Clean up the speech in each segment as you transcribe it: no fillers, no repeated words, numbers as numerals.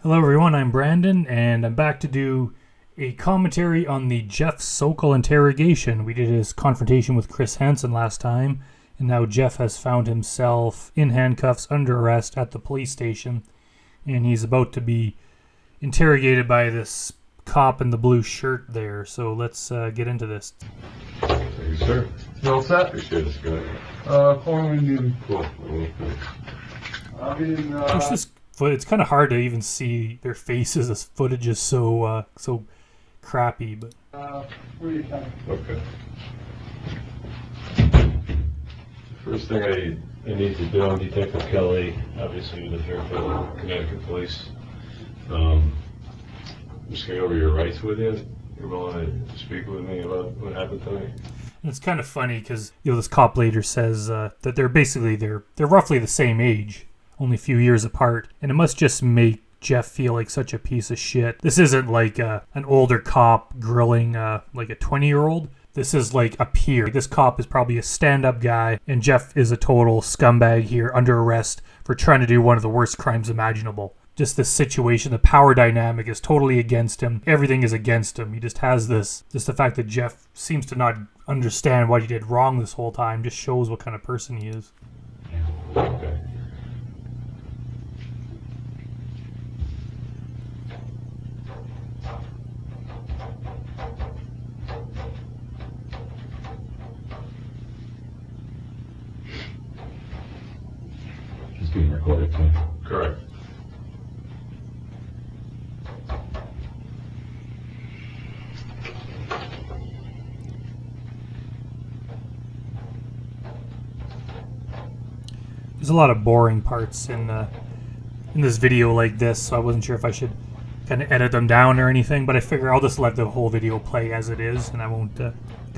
Hello everyone, I'm Brandon, and I'm back to do a commentary on the Jeff Sokol interrogation. We did his confrontation with Chris Hansen last time, and now Jeff has found himself in handcuffs under arrest at the police station, and he's about to be interrogated by this cop in the blue shirt there. So let's get into this. Thank you, sir. You all set? Appreciate this guy. Calling when you... Cool. Push this foot. It's kind of hard to even see their faces. This footage is so crappy. But where are you coming? Okay. First thing I need to do, I'm Detective Kelly, obviously with the Fairfield, Connecticut Police. I'm just going over your rights with you. You're willing to speak with me about what happened to me? And it's kind of funny because this cop later says that they're roughly the same age, only a few years apart, and it must just make Jeff feel like such a piece of shit. This isn't like an older cop grilling like a 20-year-old. This is like a peer. This cop is probably a stand-up guy, and Jeff is a total scumbag here, under arrest for trying to do one of the worst crimes imaginable. Just this situation, the power dynamic is totally against him. Everything is against him. He just has this, just the fact that Jeff seems to not understand what he did wrong this whole time just shows what kind of person he is. Okay. Just being recorded, too. Correct. There's a lot of boring parts in this video like this, so I wasn't sure if I should kind of edit them down or anything, but I figure I'll just let the whole video play as it is, and I won't kind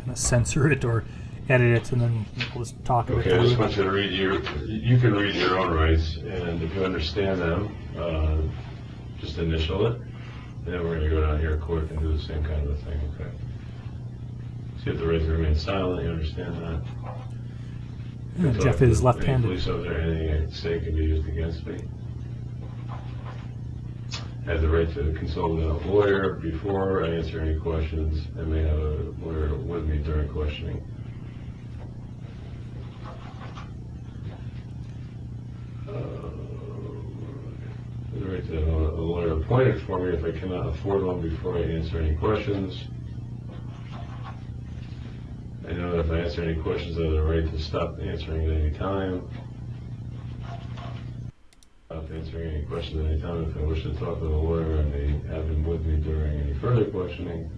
of censor it or edit it, and then we'll just talk about it. Okay, I just want you to read you can read your own rights, and if you understand them, just initial it, and then we're going to go down here quick and do the same kind of a thing, okay? So you have the right to remain silent, you understand that? Jeff is Any left-handed. police officer, anything I say can be used against me. I have the right to consult a lawyer before I answer any questions. I may have a lawyer with me during questioning. I have the right to have a lawyer appointed for me if I cannot afford one before I answer any questions. I know that if I answer any questions, I have the right to stop answering at any time. Stop answering any questions at any time. If I wish to talk with a lawyer, I may have him with me during any further questioning.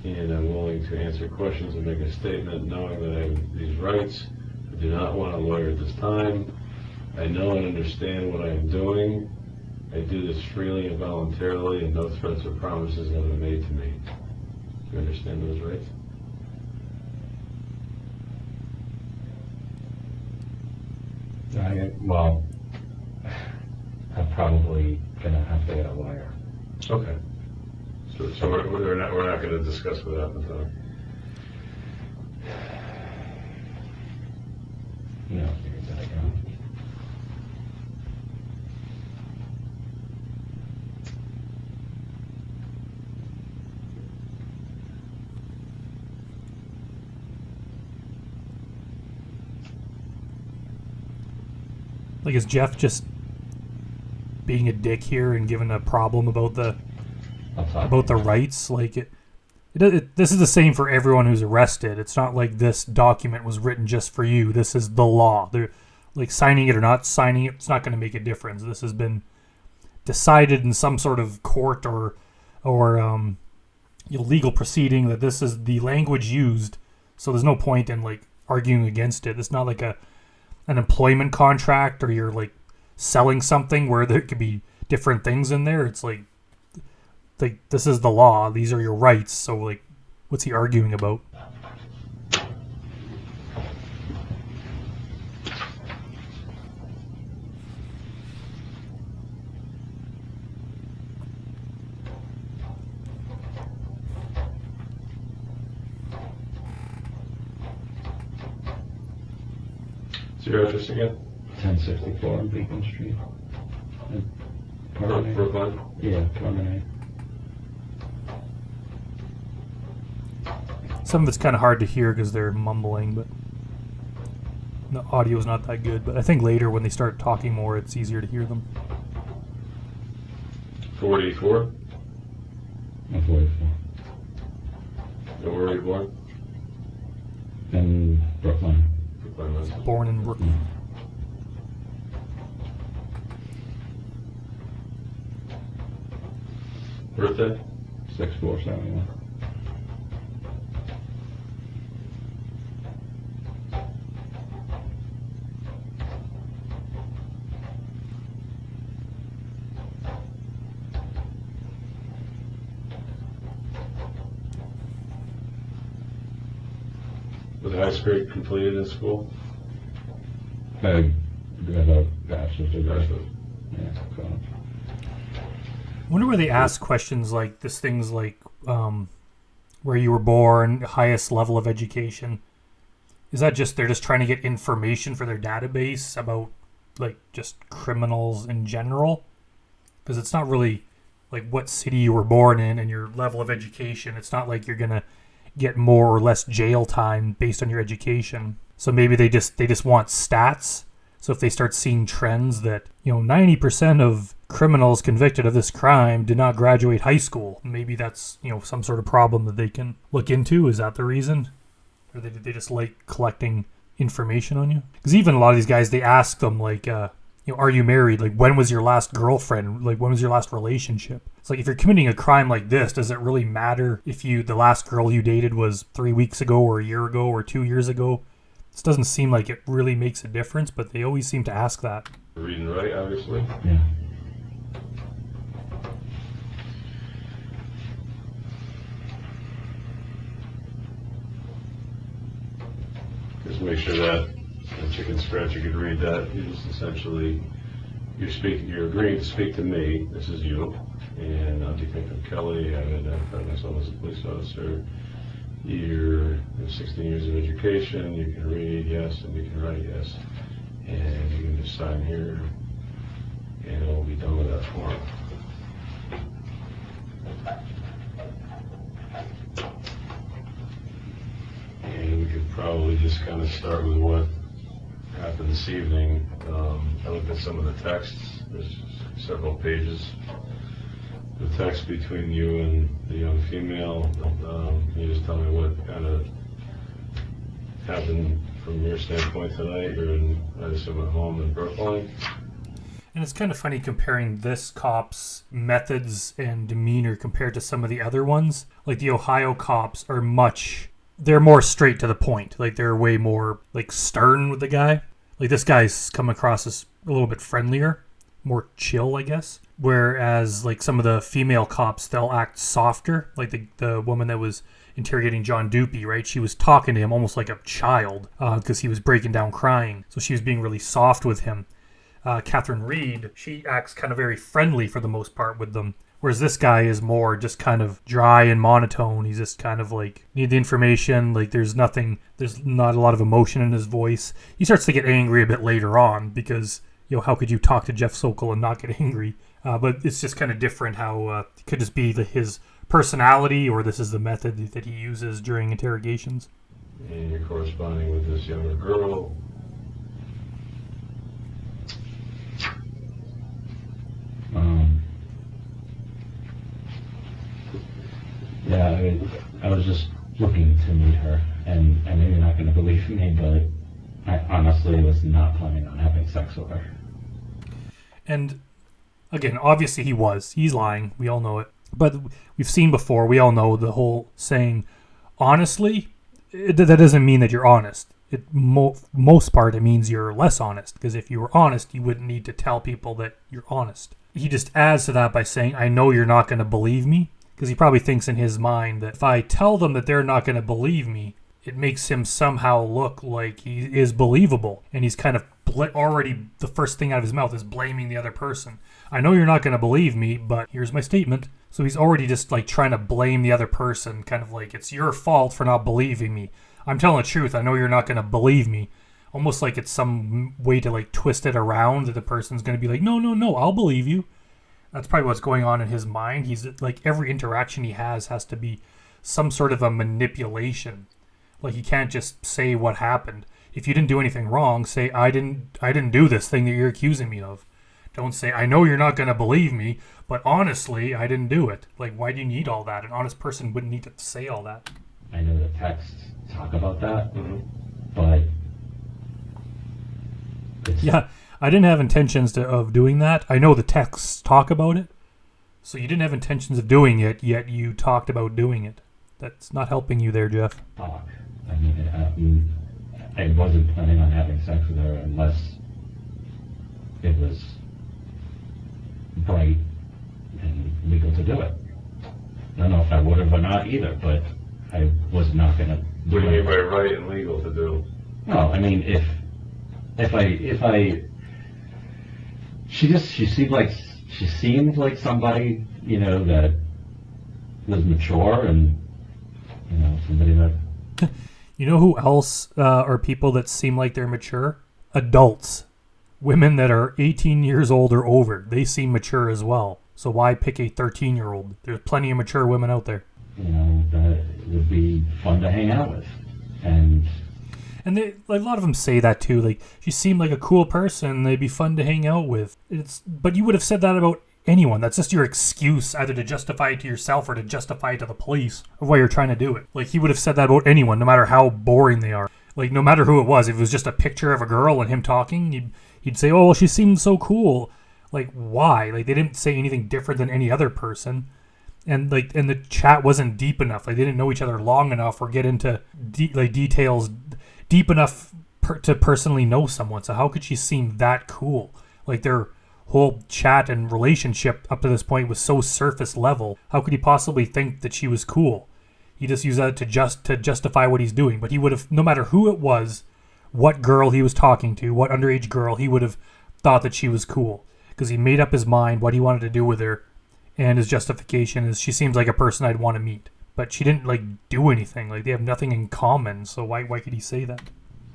And I'm willing to answer questions and make a statement knowing that I have these rights. I do not want a lawyer at this time. I know and understand what I am doing. I do this freely and voluntarily, and no threats or promises have been made to me. Do you understand those rights? Well, I'm probably gonna have to get a lawyer. Okay. So we're not going to discuss what happened to him. You know, figure that out. Like, is Jeff just being a dick here and giving a problem about the rights? Like, this is the same for everyone who's arrested. It's not like this document was written just for you. This is the law. They're like, signing it or not signing it, it's not going to make a difference. This has been decided in some sort of court or legal proceeding that this is the language used. So there's no point in like arguing against it. It's not like an employment contract or you're like selling something where there could be different things in there. It's like this is the law. These are your rights. So like, what's he arguing about? What's your address again? 1064 on Beacon Street. Brookline? Yeah, Promenade. Some of it's kind of hard to hear because they're mumbling, but the audio is not that good. But I think later when they start talking more, it's easier to hear them. 484? I'm 44. And where were you born? In Brookline. Brookline, Mass. Born in Brooklyn. Birthday? 6471. Was high school completed in school? I got a bachelor's degree. Bachelor's. Yeah, so. I wonder where they ask questions like this, things like where you were born, highest level of education. Is that just they're just trying to get information for their database about like just criminals in general? Because it's not really like what city you were born in and your level of education. It's not like you're gonna get more or less jail time based on your education. So maybe they just want stats. So if they start seeing trends that, 90% of criminals convicted of this crime did not graduate high school, maybe that's, some sort of problem that they can look into. Is that the reason? Or they just like collecting information on you? Because even a lot of these guys, they ask them like, are you married? Like, when was your last girlfriend? Like, when was your last relationship? It's like, if you're committing a crime like this, does it really matter if the last girl you dated was 3 weeks ago or a year ago or 2 years ago? This doesn't seem like it really makes a difference, but they always seem to ask that. Read and write, obviously. Yeah. Just make sure that the chicken scratch, you could read that. You just essentially, you're agreeing to speak to me. This is you. And I'm Detective Kelly. I identified myself as a police officer. You're 16 years of education. You can read yes and you can write yes. And you can just sign here and we'll be done with that form. And we could probably just kind of start with what happened this evening. I looked at some of the texts. There's several pages. The text between you and the young female. Can you just tell me what kind of happened from your standpoint tonight? You're in, I assume, at home in Brookline. And it's kind of funny comparing this cop's methods and demeanor compared to some of the other ones. Like the Ohio cops are they're more straight to the point. Like they're way more like stern with the guy. Like this guy's come across as a little bit friendlier, more chill, I guess. Whereas like some of the female cops, they'll act softer. Like the woman that was interrogating John Dupey, right? She was talking to him almost like a child because he was breaking down crying. So she was being really soft with him. Catherine Reed, she acts kind of very friendly for the most part with them. Whereas this guy is more just kind of dry and monotone. He's just kind of like, need the information. Like there's not a lot of emotion in his voice. He starts to get angry a bit later on because, how could you talk to Jeff Sokol and not get angry? But it's just kind of different how it could just be his personality or this is the method that he uses during interrogations. And you're corresponding with this younger girl. Yeah, I was just looking to meet her, and I know you're not going to believe me, but I honestly was not planning on having sex with her. And again, obviously he's lying. We all know it. But we've seen before, we all know the whole saying, honestly, that doesn't mean that you're honest. Most part, it means you're less honest. Because if you were honest, you wouldn't need to tell people that you're honest. He just adds to that by saying, I know you're not going to believe me. Because he probably thinks in his mind that if I tell them that they're not going to believe me, it makes him somehow look like he is believable. And he's kind of already, the first thing out of his mouth is blaming the other person. I know you're not going to believe me, but here's my statement. So he's already just like trying to blame the other person, kind of like it's your fault for not believing me. I'm telling the truth. I know you're not going to believe me. Almost like it's some way to like twist it around that the person's going to be like, no, I'll believe you. That's probably what's going on in his mind. He's like, every interaction he has to be some sort of a manipulation. Like, he can't just say what happened. If you didn't do anything wrong, say, I didn't do this thing that you're accusing me of. Don't say, I know you're not going to believe me, but honestly, I didn't do it. Like, why do you need all that? An honest person wouldn't need to say all that. I know the texts talk about that, but yeah, I didn't have intentions of doing that. I know the texts talk about it, so you didn't have intentions of doing it, yet you talked about doing it. That's not helping you there, Jeff. Talk. I mean, I wasn't planning on having sex with her unless it was right and legal to do it. I don't know if I would have or not either, but I was not going to do What do you it. mean by right and legal to do? Well, I mean, she seemed like somebody, that was mature and, somebody that. You know who else are people that seem like they're mature? Adults. Women that are 18 years old or over. They seem mature as well. So why pick a 13-year-old? There's plenty of mature women out there. That would be fun to hang out with. And they, like, a lot of them say that too. Like, she seemed like a cool person. They'd be fun to hang out with. But you would have said that about anyone. That's just your excuse, either to justify it to yourself or to justify it to the police of why you're trying to do it. Like, he would have said that about anyone, no matter how boring they are. Like, no matter who it was. If it was just a picture of a girl and him talking, he'd say, oh, well, she seemed so cool. Like, why? Like, they didn't say anything different than any other person. And the chat wasn't deep enough. Like, they didn't know each other long enough or get into details deep enough to personally know someone. So how could she seem that cool? Like, their whole chat and relationship up to this point was so surface level. How could he possibly think that she was cool? He just used that to justify what he's doing. But he would have, no matter who it was, what girl he was talking to, what underage girl, he would have thought that she was cool. Because he made up his mind what he wanted to do with her. And his justification is, she seems like a person I'd want to meet. But she didn't, do anything. Like, they have nothing in common. So why could he say that?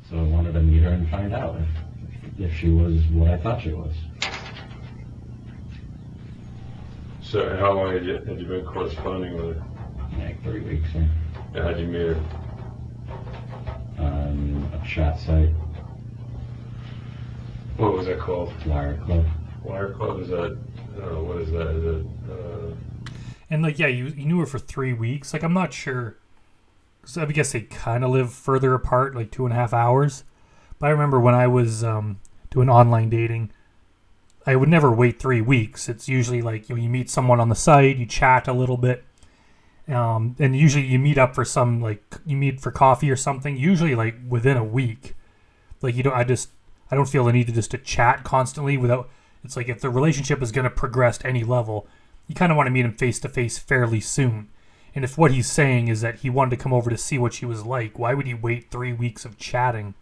so I wanted to meet her and find out if she was what I thought she was. So how long had you been corresponding with her? Like 3 weeks, yeah. And how'd you meet her? On a chat site, What was that called? Wire Club. Wire Club? Is that, what is that? Is it, And you knew her for 3 weeks. I'm not sure. So I guess they kind of live further apart, 2.5 hours. But I remember when I was doing online dating, I would never wait 3 weeks. It's usually you meet someone on the site, you chat a little bit, and usually you meet up for you meet for coffee or something. Usually within a week. I don't feel the need to chat constantly without. It's if the relationship is going to progress to any level, you kind of want to meet him face to face fairly soon. And if what he's saying is that he wanted to come over to see what she was like, why would he wait 3 weeks of chatting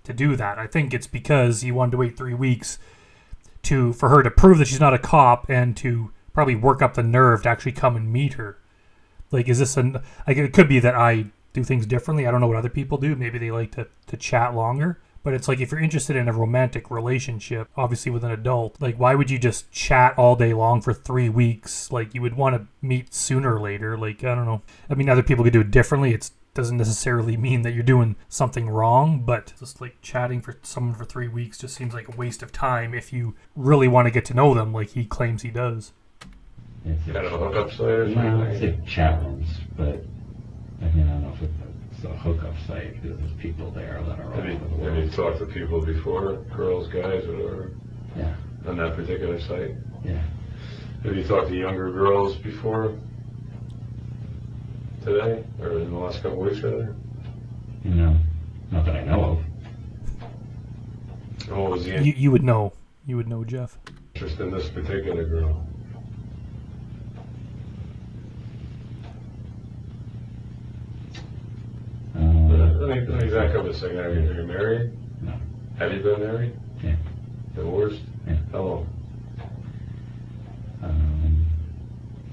to do that? I think it's because he wanted to wait 3 weeks for her to prove that she's not a cop and to probably work up the nerve to actually come and meet her. Is this it could be that I do things differently. I don't know what other people do. Maybe they like to chat longer. But it's if you're interested in a romantic relationship, obviously with an adult, why would you just chat all day long for 3 weeks? You would want to meet sooner or later. I don't know. I mean, other people could do it differently. It doesn't necessarily mean that you're doing something wrong, but just chatting for someone for 3 weeks just seems like a waste of time if you really want to get to know them like he claims he does. kind of a hookup site or No, something? I'd say chat rooms, but I don't know if it's a hookup site because there's people there that are all over the Have you world. talked to people before, girls, guys, whatever, Yeah, on that particular site? yeah. Have you talked to younger girls before today, or in the last couple of weeks, rather? Not that I know of. And what was the You would know. You would know, Jeff. interest in this particular girl? Let me back up a second. Are you married? No. Have you been married? Yeah. Divorced? Yeah. How long?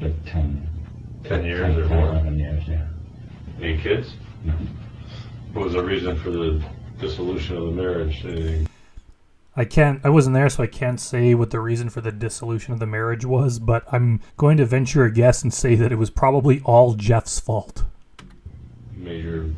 Like 10. 10 years 10, or more? 11 years, yeah. Any kids? No. What was the reason for the dissolution of the marriage? Anything? I wasn't there, so I can't say what the reason for the dissolution of the marriage was, but I'm going to venture a guess and say that it was probably all Jeff's fault. Major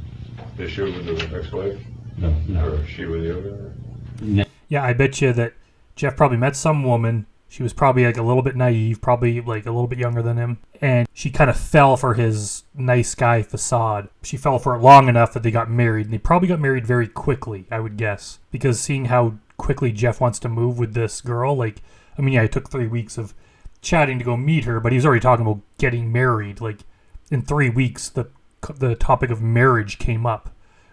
issue with the ex-wife? No. Or she with you? No. Yeah, I bet you that Jeff probably met some woman. She was probably like a little bit naive, probably like a little bit younger than him. And she kind of fell for his nice guy facade. She fell for it long enough that they got married. And they probably got married very quickly, I would guess. Because seeing how quickly Jeff wants to move with this girl, it took 3 weeks of chatting to go meet her, but he was already talking about getting married. Like, in 3 weeks, the topic of marriage came up.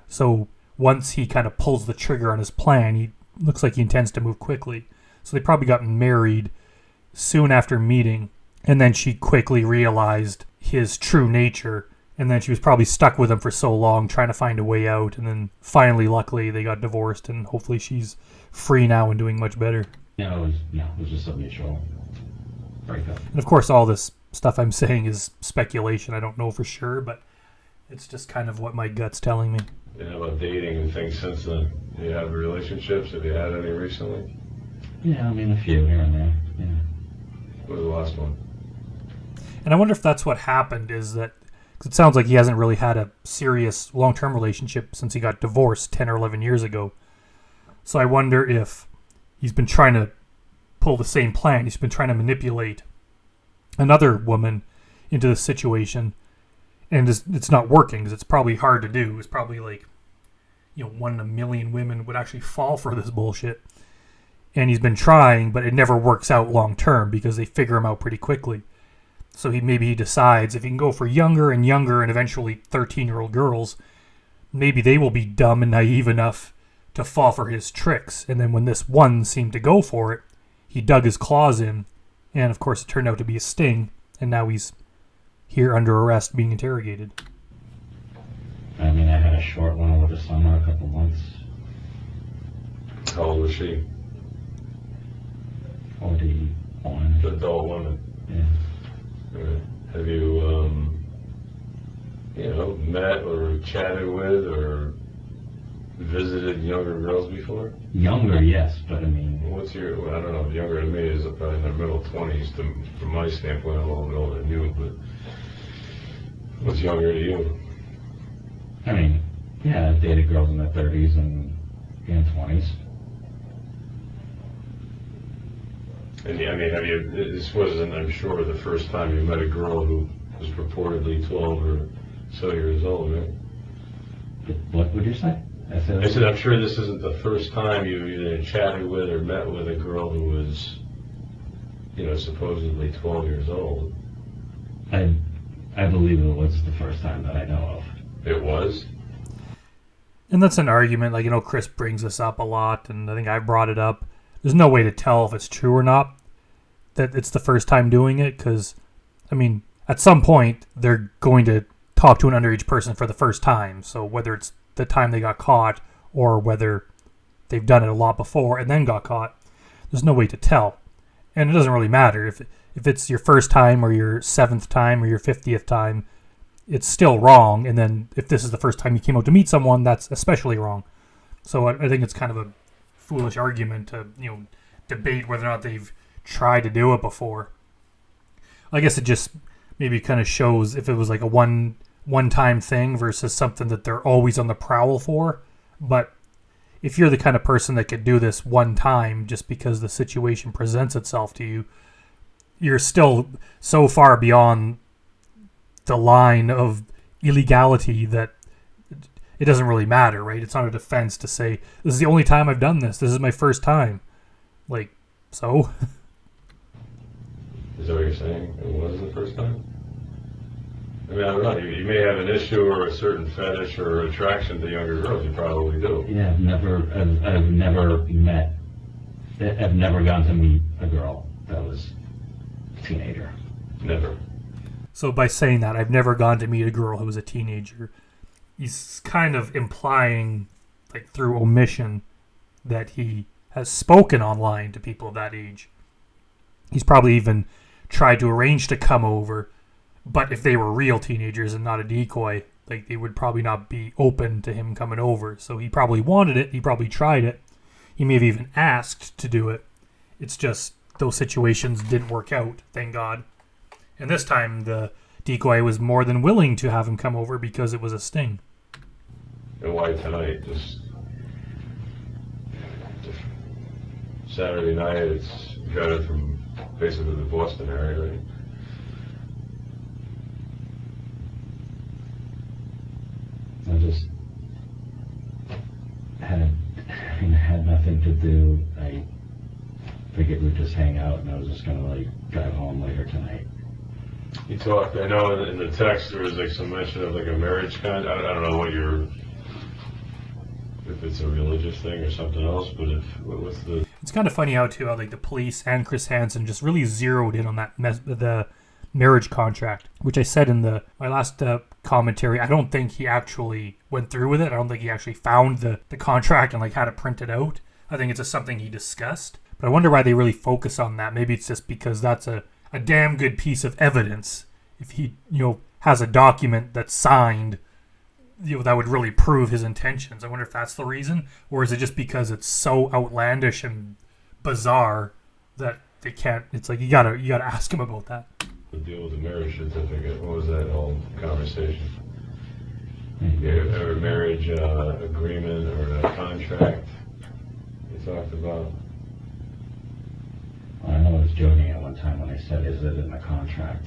So once he kind of pulls the trigger on his plan, he looks like he intends to move quickly. So they probably got married soon after meeting, and then she quickly realized his true nature, and then she was probably stuck with him for so long trying to find a way out, and then finally, luckily, they got divorced, and hopefully she's free now and doing much better. No, it was just a mutual breakup. And of course, all this stuff I'm saying is speculation. I don't know for sure, but it's just kind of what my gut's telling me. And how about dating and things since then? Do you have relationships? Have you had any recently? Yeah, a few here and there. Yeah. What was the last one? And I wonder if that's what happened, is that, because it sounds like he hasn't really had a serious long-term relationship since he got divorced 10 or 11 years ago. So I wonder if he's been trying to pull the same plan. He's been trying to manipulate another woman into the situation, and it's not working, because it's probably hard to do. It's probably 1 in a million women would actually fall for this bullshit. And he's been trying, but it never works out long term because they figure him out pretty quickly. So maybe he decides if he can go for younger and younger and eventually 13-year-old girls, maybe they will be dumb and naive enough to fall for his tricks. And then when this one seemed to go for it, he dug his claws in, and of course it turned out to be a sting, and now he's here under arrest being interrogated. I had a short one over the summer, a couple months. How old was she? 41. The adult woman. Yeah. Have you, met or chatted with or visited younger girls before? Younger, yes, but What's your, I don't know, younger than me is probably in their middle 20s. From my standpoint, I'm a little bit older than you, but what's younger to you? Yeah, I've dated girls in their 30s and 20s. And have you, this wasn't, I'm sure, the first time you met a girl who was purportedly 12 or so years old, right? What would you say? I said, I'm sure this isn't the first time you either chatted with or met with a girl who was, supposedly 12 years old. I believe it was the first time that I know of. It was? And that's an argument, Chris brings this up a lot, and I think I brought it up. There's no way to tell if it's true or not that it's the first time doing it, because, at some point, they're going to talk to an underage person for the first time. So whether it's the time they got caught or whether they've done it a lot before and then got caught, there's no way to tell. And it doesn't really matter. If it's your first time or your 7th time or your 50th time, it's still wrong. And then if this is the first time you came out to meet someone, that's especially wrong. So I think it's kind of a foolish argument to debate whether or not they've tried to do it before. I guess it just maybe kind of shows if it was like a one-time thing versus something that they're always on the prowl for. But if you're the kind of person that could do this one time just because the situation presents itself to you, you're still so far beyond the line of illegality that it doesn't really matter, right? It's not a defense to say, this is the only time I've done this. This is my first time. So? Is that what you're saying? It was the first time? I don't know. You may have an issue or a certain fetish or attraction to younger girls. You probably do. Yeah, I've never gone to meet a girl that was a teenager. Never. So by saying that, I've never gone to meet a girl who was a teenager, he's kind of implying, through omission, that he has spoken online to people of that age. He's probably even tried to arrange to come over, but if they were real teenagers and not a decoy, they would probably not be open to him coming over. So he probably wanted it, he probably tried it, He may have even asked to do it. It's just those situations didn't work out, thank God. And this time the decoy was more than willing to have him come over because it was a sting. And why tonight? Just Saturday night, it's got it from basically the Boston area, right? I just had nothing to do. I figured we'd just hang out, and I was just gonna like drive home later tonight. You talked, I know in the text there was like some mention of like a marriage contract. I don't know if it's a religious thing or something else, but what's the... It's kind of funny how like the police and Chris Hansen just really zeroed in on the marriage contract, which I said in my last commentary. I don't think he actually went through with it. I don't think he actually found the contract and like had it printed out. I think it's just something he discussed. But I wonder why they really focus on that. Maybe it's just because that's a damn good piece of evidence. If he, has a document that's signed, that would really prove his intentions. I wonder if that's the reason, or is it just because it's so outlandish and bizarre that they can't? It's like you gotta ask him about that. The deal with the marriage certificate. What was that whole conversation? Or a marriage agreement or a contract you talked about? I know I was joking at one time when I said, "Is it in the contract?"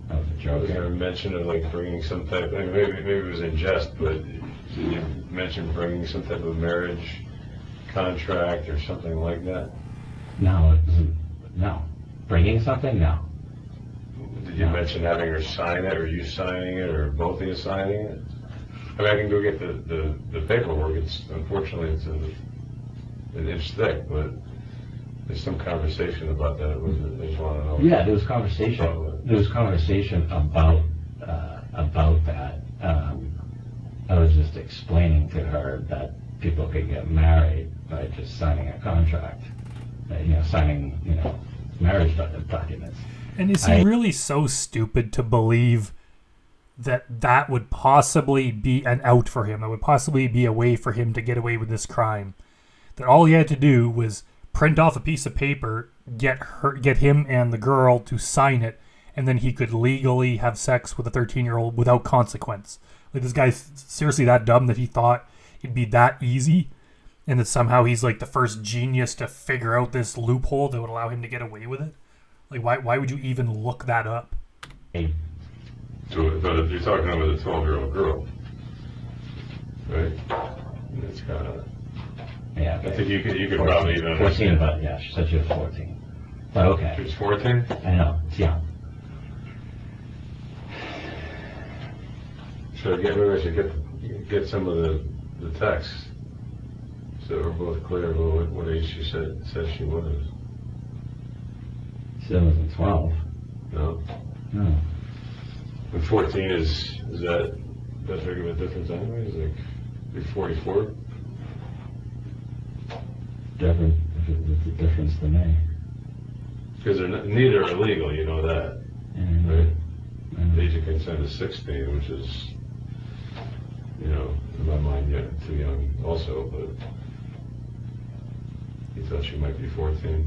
That was a joke. Was there a mention of like bringing some type? Maybe it was in jest, but did you mention bringing some type of marriage contract or something like that? No, it wasn't. No, bringing something. No. Did you mention having her sign it, or you signing it, or both of you signing it? I mean, I can go get the paperwork. Unfortunately it's an inch thick, but there's some conversation about that. I just want to know. Yeah, there was conversation. There was conversation about that. I was just explaining to her that people could get married by just signing a contract, signing marriage documents. And is he really so stupid to believe that would possibly be an out for him? That would possibly be a way for him to get away with this crime? That all he had to do was print off a piece of paper, get him and the girl to sign it, and then he could legally have sex with a 13-year-old without consequence. Like, this guy's seriously that dumb that he thought it'd be that easy, and that somehow he's like the first genius to figure out this loophole that would allow him to get away with it. Like, why would you even look that up? But if you're talking about a 12-year-old girl, right? It's kind of... Yeah. I think you could probably even 14, but yeah, she said she was 14. But okay. She was 14? I know, it's young. Maybe I should get some of the texts so we're both clear about what age she said she was. She wasn't 12. No? No. And 14 is that big of a difference anyway? Is like you're 44? Different, it's a difference to me. Because neither are legal, you know that, right? The age of consent is 16, which is, in my mind, too young also, but he thought she might be 14.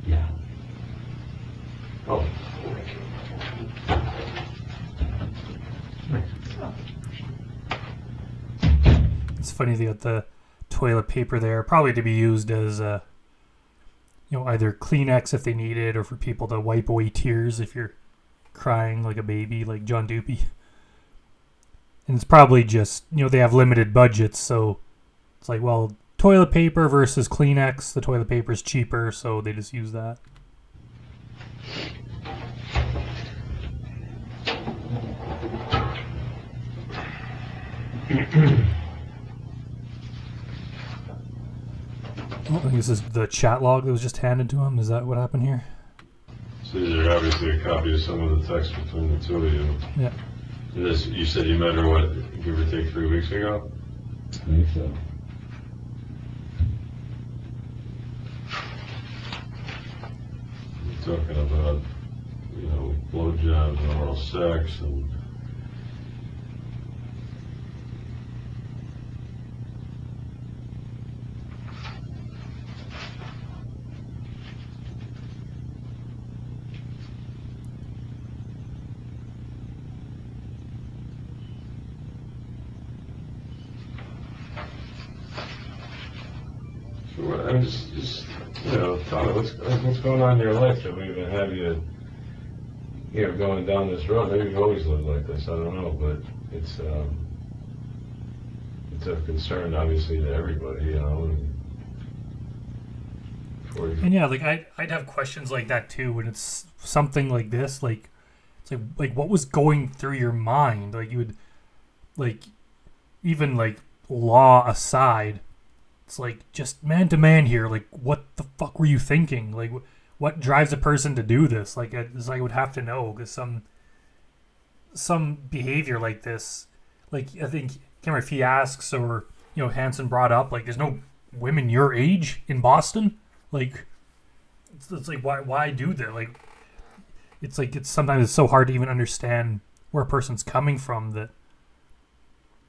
Yeah. Oh. It's funny they got the toilet paper there, probably to be used as, either Kleenex if they need it, or for people to wipe away tears if you're crying like a baby, like John Doopy. And it's probably just, they have limited budgets, so it's like, well, toilet paper versus Kleenex, the toilet paper is cheaper, so they just use that. I think this is the chat log that was just handed to him. Is that what happened here? So these are obviously a copy of some of the text between the two of you. Yeah. And this, you said you met her, give or take 3 weeks ago? I think so. You're talking about, blowjobs and oral sex and I'm just tell me what's going on in your life that we even have you, going down this road. Maybe you've always lived like this. I don't know, but it's of concern, obviously, to everybody, And yeah, like I'd have questions like that too when it's something like this. Like, it's like what was going through your mind? Like you would, like, even like law aside, it's like just man to man here. Like, what the fuck were you thinking? Like, what drives a person to do this? Like, I would have to know, because some behavior like this, like I think, can't remember if he asks or Hansen brought up, like, there's no women your age in Boston. Like, it's like why do that? Like, it's sometimes it's so hard to even understand where a person's coming from, that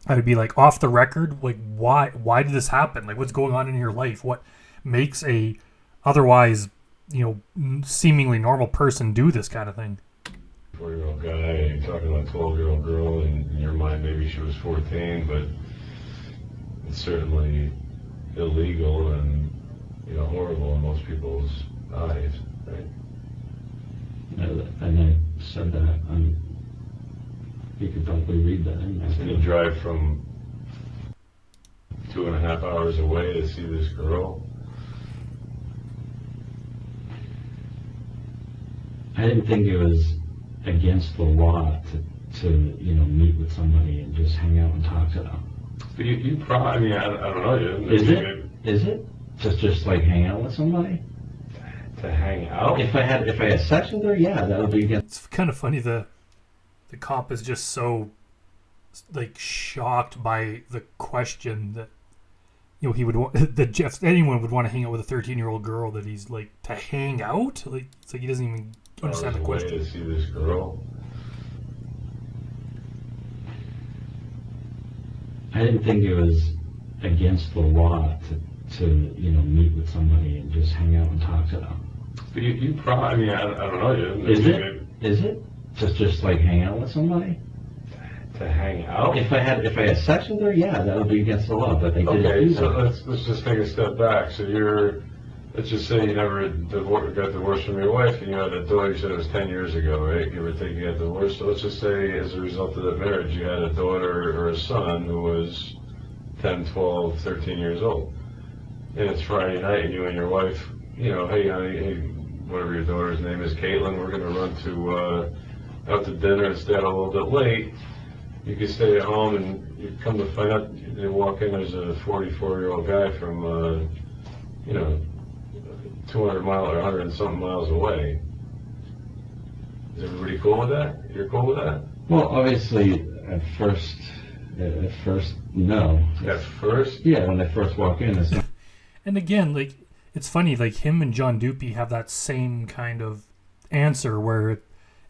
I would be like, off the record, like, why did this happen? Like, what's going on in your life? What makes a otherwise seemingly normal person do this kind of thing? 4-year-old guy, and you're talking about a 12-year-old girl, and in your mind maybe she was 14, but it's certainly illegal and horrible in most people's eyes, right? And I said that, you could probably read that. And you drive from 2.5 hours away to see this girl. I didn't think it was against the law to meet with somebody and just hang out and talk to them. But you probably, I don't know. Is it? Just like hang out with somebody? To hang out? If I had sex with her, yeah, that would be against. It's kind of funny, the cop is just so, like, shocked by the question that he would want, that anyone would want to hang out with a 13-year-old girl, that he's like, to hang out? Like, it's like he doesn't even understand the question. To see this girl. I didn't think it was against the law to meet with somebody and just hang out and talk to them. But you probably, I don't know. Is it? Just like hang out with somebody? To hang out? If I had sex with her, yeah, that would be against the law, but they didn't do that. Okay, so let's just take a step back. So let's just say you never got divorced from your wife, and you had a daughter. You said it was 10 years ago, right? You were thinking you got divorced. So let's just say, as a result of that marriage, you had a daughter or a son who was 10, 12, 13 years old. And it's Friday night, and you and your wife, hey, honey, hey, whatever your daughter's name is, Caitlin, we're going to run out to dinner and stay out a little bit late. You can stay at home, and you come to find out, you walk in, there's a 44-year-old guy from, 200 miles or 100 and something miles away. Is everybody cool with that? You're cool with that? Well, obviously, at first, no. At first? Yeah, when they first walk in, it's not. And again, like, it's funny, like, him and John Dupy have that same kind of answer where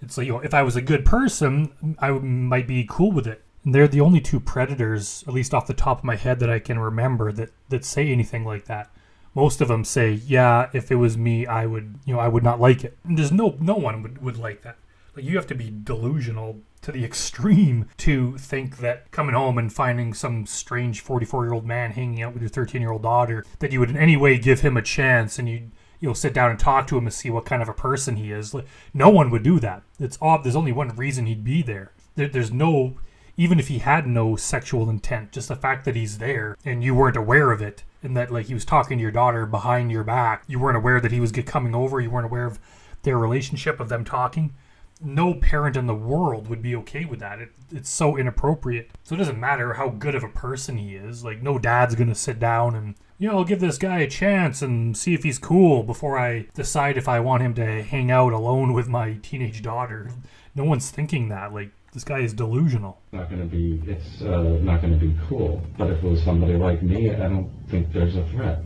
it's like, if I was a good person, I might be cool with it. And they're the only two predators, at least off the top of my head, that I can remember that say anything like that. Most of them say, yeah, if it was me, I would not like it. And there's no one would like that. Like, you have to be delusional to the extreme to think that coming home and finding some strange 44-year-old man hanging out with your 13-year-old daughter, that you would in any way give him a chance and you'll sit down and talk to him and see what kind of a person he is. Like, no one would do that. It's there's only one reason he'd be there. There's no, even if he had no sexual intent, just the fact that he's there and you weren't aware of it, and that, like, he was talking to your daughter behind your back, you weren't aware that he was coming over, you weren't aware of their relationship, of them talking. No parent in the world would be okay with that. It's so inappropriate. So it doesn't matter how good of a person he is. Like, no dad's going to sit down and, I'll give this guy a chance and see if he's cool before I decide if I want him to hang out alone with my teenage daughter. No one's thinking that. Like, this guy is delusional. It's not going to be cool. But if it was somebody like me, I don't think there's a threat.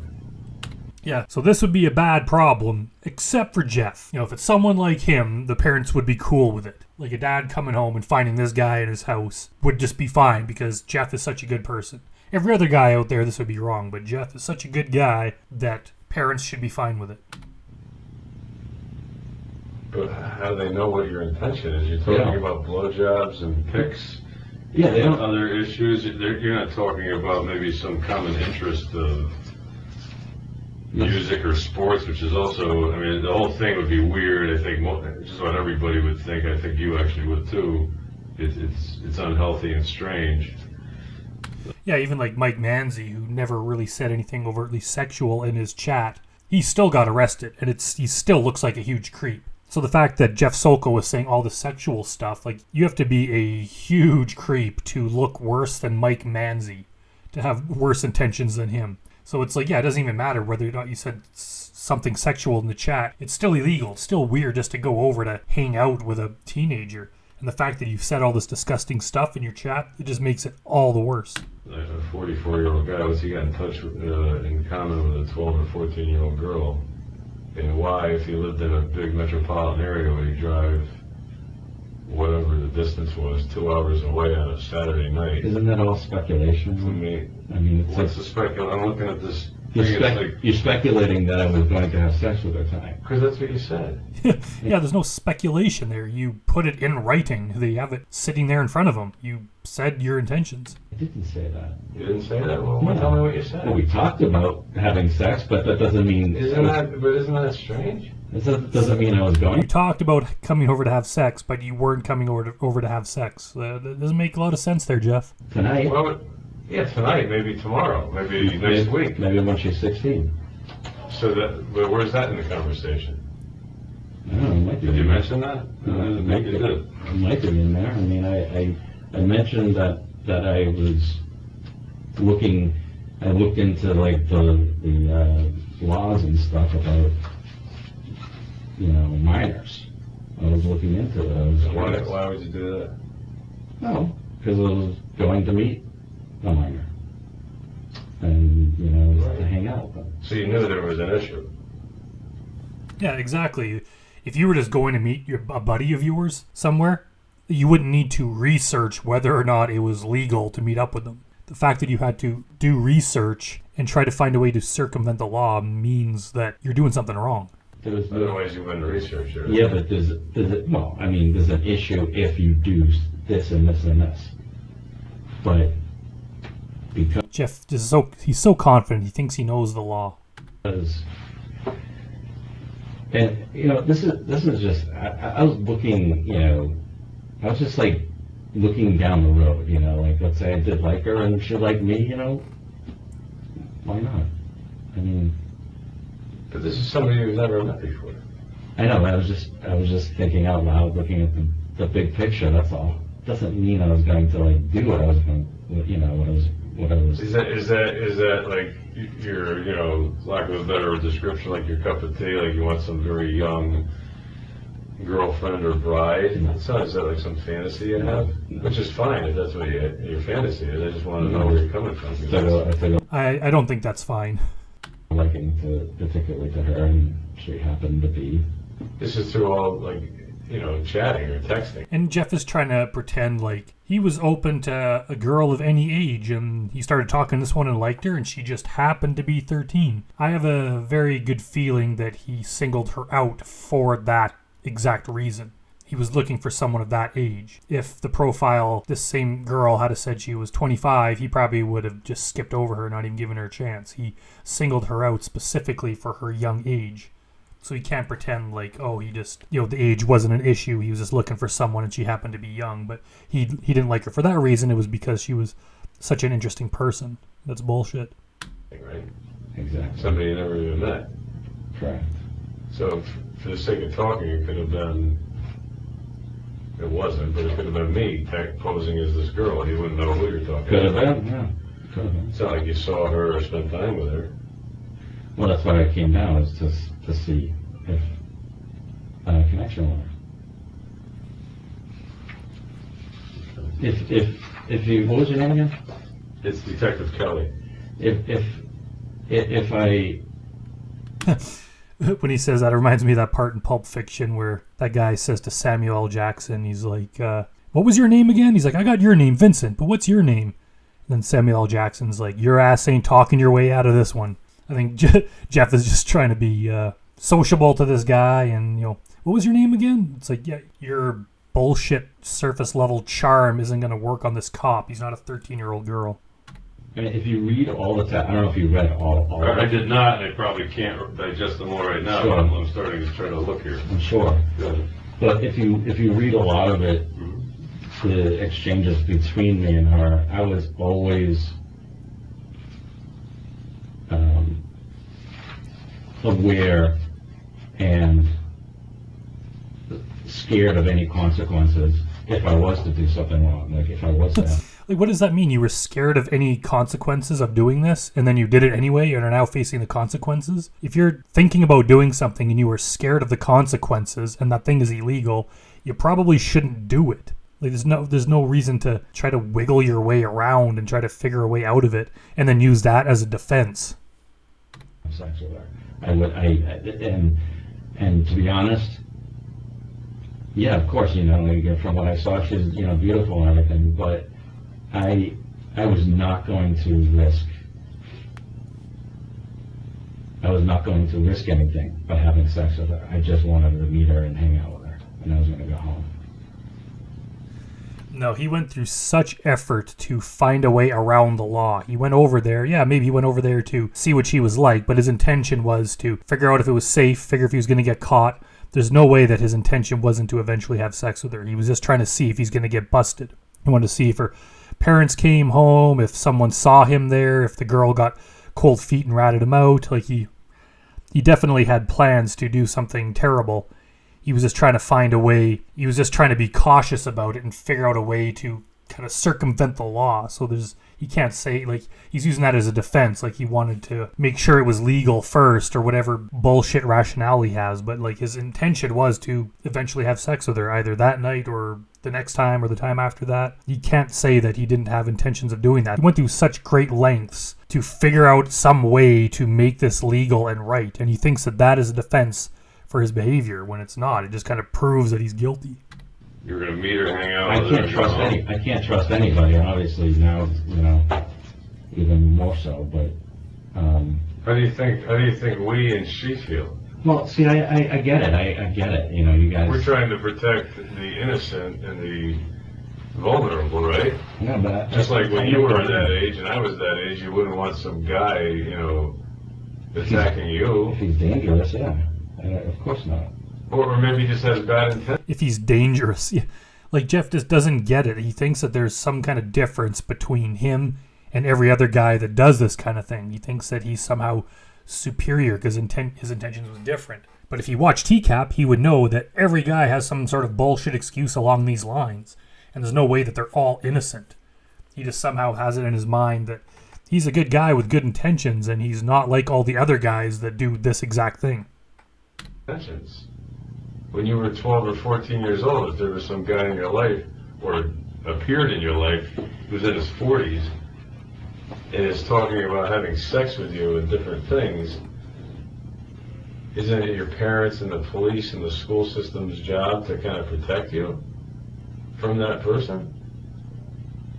Yeah, so this would be a bad problem, except for Jeff. If it's someone like him, the parents would be cool with it. Like, a dad coming home and finding this guy in his house would just be fine, because Jeff is such a good person. Every other guy out there, this would be wrong, but Jeff is such a good guy that parents should be fine with it. But how do they know what your intention is? You're talking about blowjobs and picks. Yeah, they don't. Other issues. You're not talking about maybe some common interest of. music or sports, which is also, I mean, the whole thing would be weird. I think just what everybody would think. I think you actually would too. It's unhealthy and strange. Yeah, even like Mike Manzi, who never really said anything overtly sexual in his chat, he still got arrested, and he still looks like a huge creep. So the fact that Jeff Sokol was saying all the sexual stuff, like, you have to be a huge creep to look worse than Mike Manzi, to have worse intentions than him. So it's like, yeah, it doesn't even matter whether or not you said something sexual in the chat. It's still illegal. It's still weird just to go over to hang out with a teenager. And the fact that you've said all this disgusting stuff in your chat, it just makes it all the worse. Like a 44-year-old guy, what's he got in touch with, in common with a 12 or 14-year-old girl? And why, if he lived in a big metropolitan area, would he drive whatever the distance was 2 hours away on a Saturday night? Isn't that all speculation? I mean, it's what's the speculation? I'm looking at this. You're speculating that I was going to have sex with her tonight. Because that's what you said. Yeah, there's no speculation there. You put it in writing. They have it sitting there in front of them. You said your intentions. I didn't say that. You didn't say that? Well, tell me what you said. Well, we talked about having sex, but that doesn't mean... Isn't that strange? That doesn't mean I was going. You talked about coming over to have sex, but you weren't coming over to have sex. That doesn't make a lot of sense there, Jeff. Tonight? Well, yeah, tonight, maybe tomorrow, maybe next week. Maybe when she's 16. But where's that in the conversation? I don't know, it might be. Did you mention that? Maybe it might be in there. I mean, I mentioned that I was looking, I looked into like the laws and stuff about, minors. I was looking into those. Why would you do that? No, because I was going to meet a minor. And, to hang out with them. So you knew there was an issue? Yeah, exactly. If you were just going to meet a buddy of yours somewhere, you wouldn't need to research whether or not it was legal to meet up with them. The fact that you had to do research and try to find a way to circumvent the law means that you're doing something wrong. Otherwise you wouldn't research it. Yeah, but there's an issue if you do this and this and this. But because Jeff he's so confident, he thinks he knows the law. And this is just I was looking, I was just like looking down the road, like let's say I did like her and she liked me, why not? I mean, but this is somebody you've never met before. I know. I was just thinking out loud, looking at the big picture. That's all. Doesn't mean I was going to like do what I was going, what I was. Is that like your, lack of a better description, like your cup of tea, like you want some very young girlfriend or bride? Is that like some fantasy you have? Which is fine if that's what your fantasy is. I just want to know where you're coming from. I don't think that's fine. Liking particularly to her, and she happened to be. This is through all chatting or texting. And Jeff is trying to pretend like he was open to a girl of any age, and he started talking to this one and liked her, and she just happened to be 13. I have a very good feeling that he singled her out for that exact reason. He was looking for someone of that age. If the profile, this same girl, had said she was 25, he probably would have just skipped over her, not even given her a chance. He singled her out specifically for her young age. So he can't pretend like, he just, the age wasn't an issue. He was just looking for someone and she happened to be young. But he didn't like her for that reason. It was because she was such an interesting person. That's bullshit. Right. Exactly. Somebody you never even met. Correct. So for the sake of talking, it could have been, it wasn't, but it could have been me posing as this girl. You wouldn't know who you're talking Could have about. been, yeah. Could have been. It's not like you saw her or spent time with her. Well, that's why I came down, is to see if I had a connection with her. If you, what was your name again? It's Detective Kelly. If I... When he says that, it reminds me of that part in Pulp Fiction where that guy says to Samuel L. Jackson, he's like, what was your name again? He's like, I got your name, Vincent, but what's your name? And then Samuel L. Jackson's like, your ass ain't talking your way out of this one. I think Jeff is just trying to be sociable to this guy, and, what was your name again? It's like, yeah, your bullshit surface level charm isn't going to work on this cop. He's not a 13-year-old girl. I mean, if you read all the text, I don't know if you read all of I it. did not, and I probably can't digest them all right now, Sure. but I'm starting to try to look here. I'm sure. Good. But if you read a lot of it, the exchanges between me and her, I was always aware and scared of any consequences if I was to do something wrong. Like if I was to Like, what does that mean? You were scared of any consequences of doing this, and then you did it anyway and are now facing the consequences? If you're thinking about doing something and you were scared of the consequences and that thing is illegal, you probably shouldn't do it. Like, there's no reason to try to wiggle your way around and try to figure a way out of it and then use that as a defense. have sex with her. And to be honest, yeah, of course, like, from what I saw, she's, beautiful and everything, but I was not going to risk anything by having sex with her. I just wanted to meet her and hang out with her, and I was going to go home. No, he went through such effort to find a way around the law. He went over there, maybe he went over there to see what she was like, but his intention was to figure out if it was safe, figure if he was going to get caught. There's no way that his intention wasn't to eventually have sex with her. He was just trying to see if he's going to get busted. He wanted to see if her parents came home, if someone saw him there, if the girl got cold feet and ratted him out. Like, he definitely had plans to do something terrible. He was just trying to find a way. He was just trying to be cautious about it and figure out a way to kind of circumvent the law. So he can't say, like, he's using that as a defense. Like, he wanted to make sure it was legal first or whatever bullshit rationale he has. But, like, his intention was to eventually have sex with her either that night or the next time or the time after that. You can't say that he didn't have intentions of doing that. He went through such great lengths to figure out some way to make this legal and right. And he thinks that is a defense for his behavior when it's not. It just kind of proves that he's guilty. You're going to meet her, hang out I with her. can't trust anybody, and obviously now, even more so, but, How do you think we and she feel? well, see, I get it, I get it, you guys. We're trying to protect the innocent and the vulnerable, right? Yeah, but Just like when you were that age and I was that age, you wouldn't want some guy, attacking you. If he's dangerous, yeah, of course not. Or maybe he just has bad intent. If he's dangerous. Yeah. Like, Jeff just doesn't get it. He thinks that there's some kind of difference between him and every other guy that does this kind of thing. He thinks that he's somehow superior because his intentions was different. But if he watched TCAP, he would know that every guy has some sort of bullshit excuse along these lines. And there's no way that they're all innocent. He just somehow has it in his mind that he's a good guy with good intentions and he's not like all the other guys that do this exact thing. Intentions. When you were 12 or 14 years old, if there was some guy in your life, or appeared in your life, who was in his 40s, and is talking about having sex with you and different things, isn't it your parents and the police and the school system's job to kind of protect you from that person?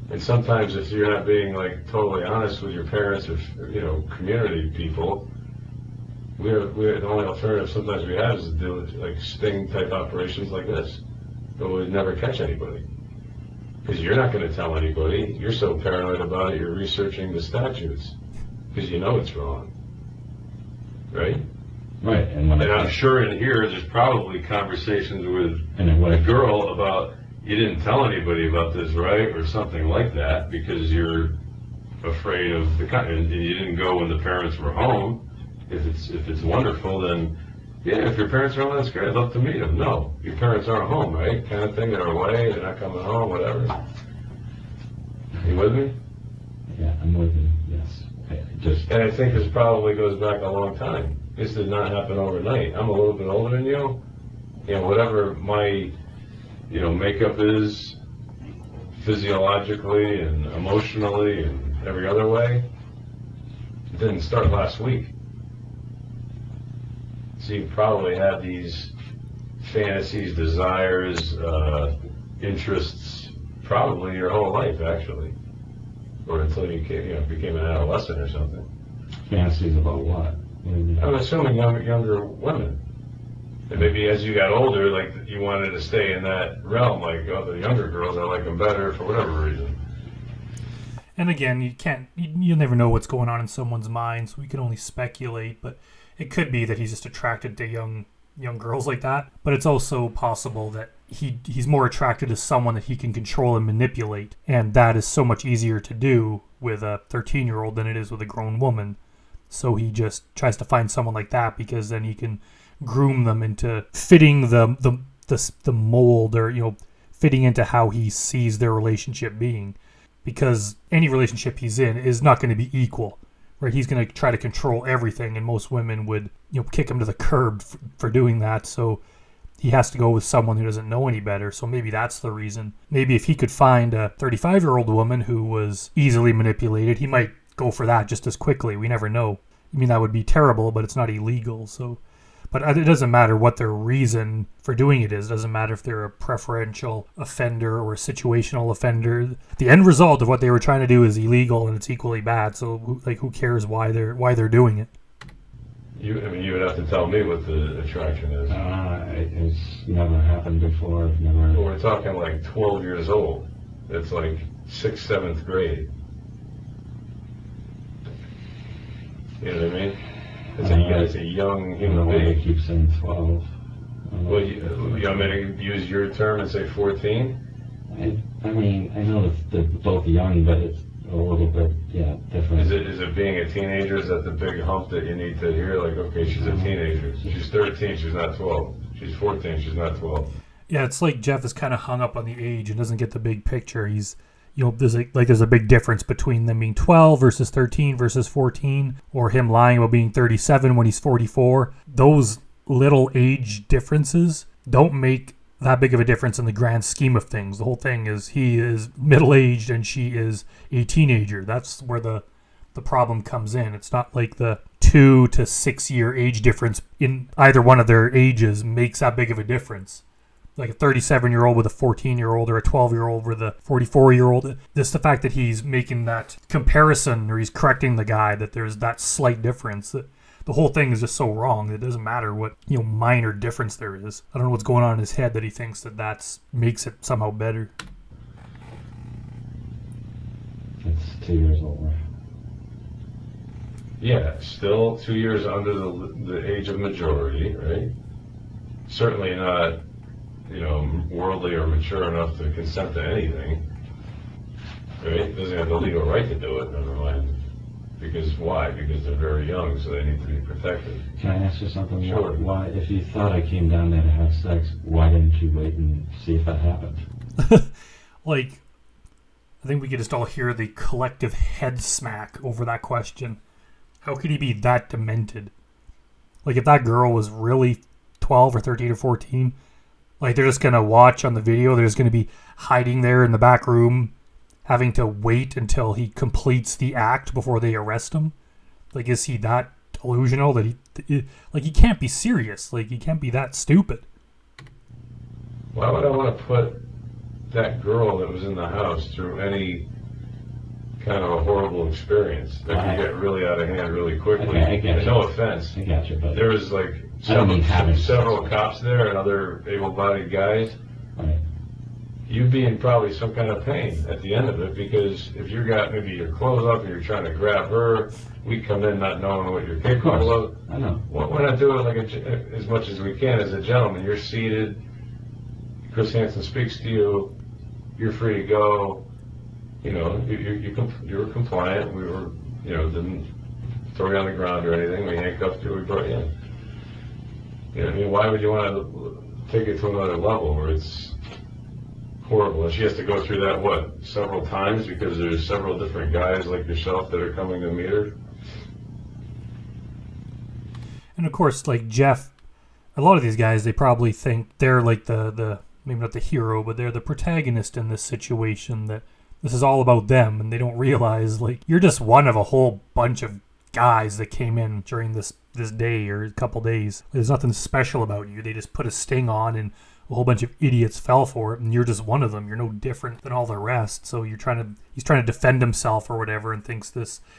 And sometimes if you're not being, like, totally honest with your parents or, community people, the only alternative sometimes we have is to do like sting type operations like this, but we'd never catch anybody because you're not going to tell anybody. You're so paranoid about it. You're researching the statutes because you know it's wrong, right? Right, and I'm sure in here there's probably conversations with a girl about you didn't tell anybody about this, right, or something like that because you're afraid of and you didn't go when the parents were home. If it's wonderful, then yeah, if your parents are home, that's great. I'd love to meet them. No, your parents aren't home, right? Kind of thing. They're away. They're not coming home. Whatever. You with me? Yeah, I'm with you. Yes. And I think this probably goes back a long time. This did not happen overnight. I'm a little bit older than you. Whatever my makeup is, physiologically and emotionally and every other way, it didn't start last week. So you probably had these fantasies, desires, interests, probably your whole life, actually, or until you became an adolescent or something. Fantasies about what? I'm assuming younger women. And maybe as you got older, like you wanted to stay in that realm, like the younger girls, I like them better for whatever reason. And again, you'll never know what's going on in someone's mind, so we can only speculate. But it could be that he's just attracted to young girls like that. But it's also possible that he's more attracted to someone that he can control and manipulate, and that is so much easier to do with a 13-year-old than it is with a grown woman. So he just tries to find someone like that because then he can groom them into fitting the mold, or fitting into how he sees their relationship being. Because any relationship he's in is not going to be equal, right? He's going to try to control everything, and most women would kick him to the curb for doing that. So he has to go with someone who doesn't know any better. So maybe that's the reason. Maybe if he could find a 35-year-old woman who was easily manipulated, he might go for that just as quickly. We never know. I mean, that would be terrible, but it's not illegal. So, but it doesn't matter what their reason for doing it is. It doesn't matter if they're a preferential offender or a situational offender. The end result of what they were trying to do is illegal, and it's equally bad. So, who cares why they're doing it? You would have to tell me what the attraction is. It's never happened before. Well, we're talking like 12 years old. It's like 6th, 7th grade. You know what I mean? It's a young human being. It keeps saying 12. Well, you want me to use your term and say 14? I mean, I know they're both young, but it's a little bit, different. Is it being a teenager? Is that the big hump that you need to hear? Like, okay, she's a teenager. She's 13, she's not 12. She's 14, she's not 12. Yeah, it's like Jeff is kind of hung up on the age and doesn't get the big picture. He's, there's a big difference between them being 12 versus 13 versus 14, or him lying about being 37 when he's 44. Those little age differences don't make that big of a difference in the grand scheme of things. The whole thing is he is middle-aged and she is a teenager. That's where the problem comes in. It's not like the 2 to 6 year age difference in either one of their ages makes that big of a difference. Like a 37-year-old with a 14-year-old or a 12-year-old with a 44-year-old. Just the fact that he's making that comparison, or he's correcting the guy that there's that slight difference. The whole thing is just so wrong. It doesn't matter what minor difference there is. I don't know what's going on in his head that he thinks that makes it somehow better. It's 2 years older. Yeah, still 2 years under the age of majority, right? Certainly not, worldly or mature enough to consent to anything, right? Doesn't have the legal right to do it, never mind. Because why? Because they're very young, so they need to be protected. Can I ask you something? Sure. Why, if you thought I came down there to have sex, why didn't you wait and see if that happened? I think we could just all hear the collective head smack over that question. How could he be that demented? Like, if that girl was really 12 or 13 or 14, they're just going to watch on the video, they're just going to be hiding there in the back room, having to wait until he completes the act before they arrest him? Is he that delusional that he can't be serious? He can't be that stupid. Why would I want to put that girl that was in the house through any kind of a horrible experience that can get really out of hand really quickly? Okay, I get you. No offense. I got you, but there was several cops there and other able-bodied guys. Right. You'd be in probably some kind of pain at the end of it, because if you got maybe your clothes up and you're trying to grab her, we come in not knowing what you're capable of. I know. Why not do it as much as we can as a gentleman? You're seated. Chris Hansen speaks to you. You're free to go. You were compliant. We were, didn't throw you on the ground or anything. We handcuffed you. We brought you in. Why would you want to take it to another level where it's horrible? And she has to go through that, several times, because there's several different guys like yourself that are coming to meet her? And of course, Jeff, a lot of these guys, they probably think they're the maybe not the hero, but they're the protagonist in this situation, that this is all about them, and they don't realize, you're just one of a whole bunch of guys that came in during this day or a couple days. There's nothing special about you. They just put a sting on, and a whole bunch of idiots fell for it, and you're just one of them. You're no different than all the rest. So he's trying to defend himself or whatever, and thinks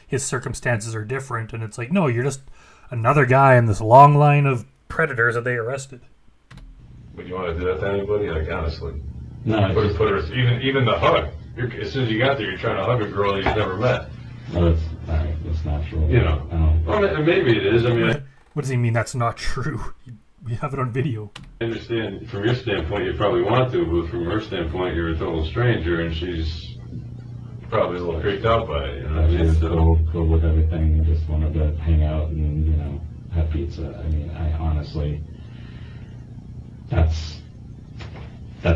his circumstances are different, and it's no, you're just another guy in this long line of predators that they arrested. Would you want to do that to anybody? Honestly. No. Put her, even the hug. As soon as you got there, you're trying to hug a girl that you've never met. Well, that's not true. You know. Well, maybe it is. I mean, what does he mean that's not true? We have it on video. I understand from your standpoint you probably want to, but from her standpoint you're a total stranger, and she's probably a little freaked out by it. You know, She was cool with everything and just wanted to hang out and, you know, have pizza. I mean, I honestly, that's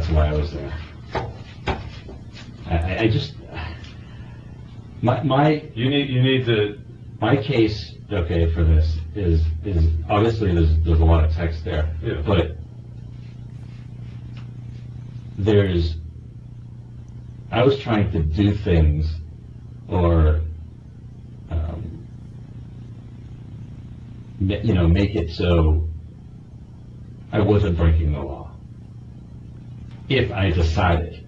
why I was there. I just, you need to. My case, okay, for this is obviously there's a lot of text there, Yeah. but I was trying to do things or, you know, make it so I wasn't breaking the law. If I decided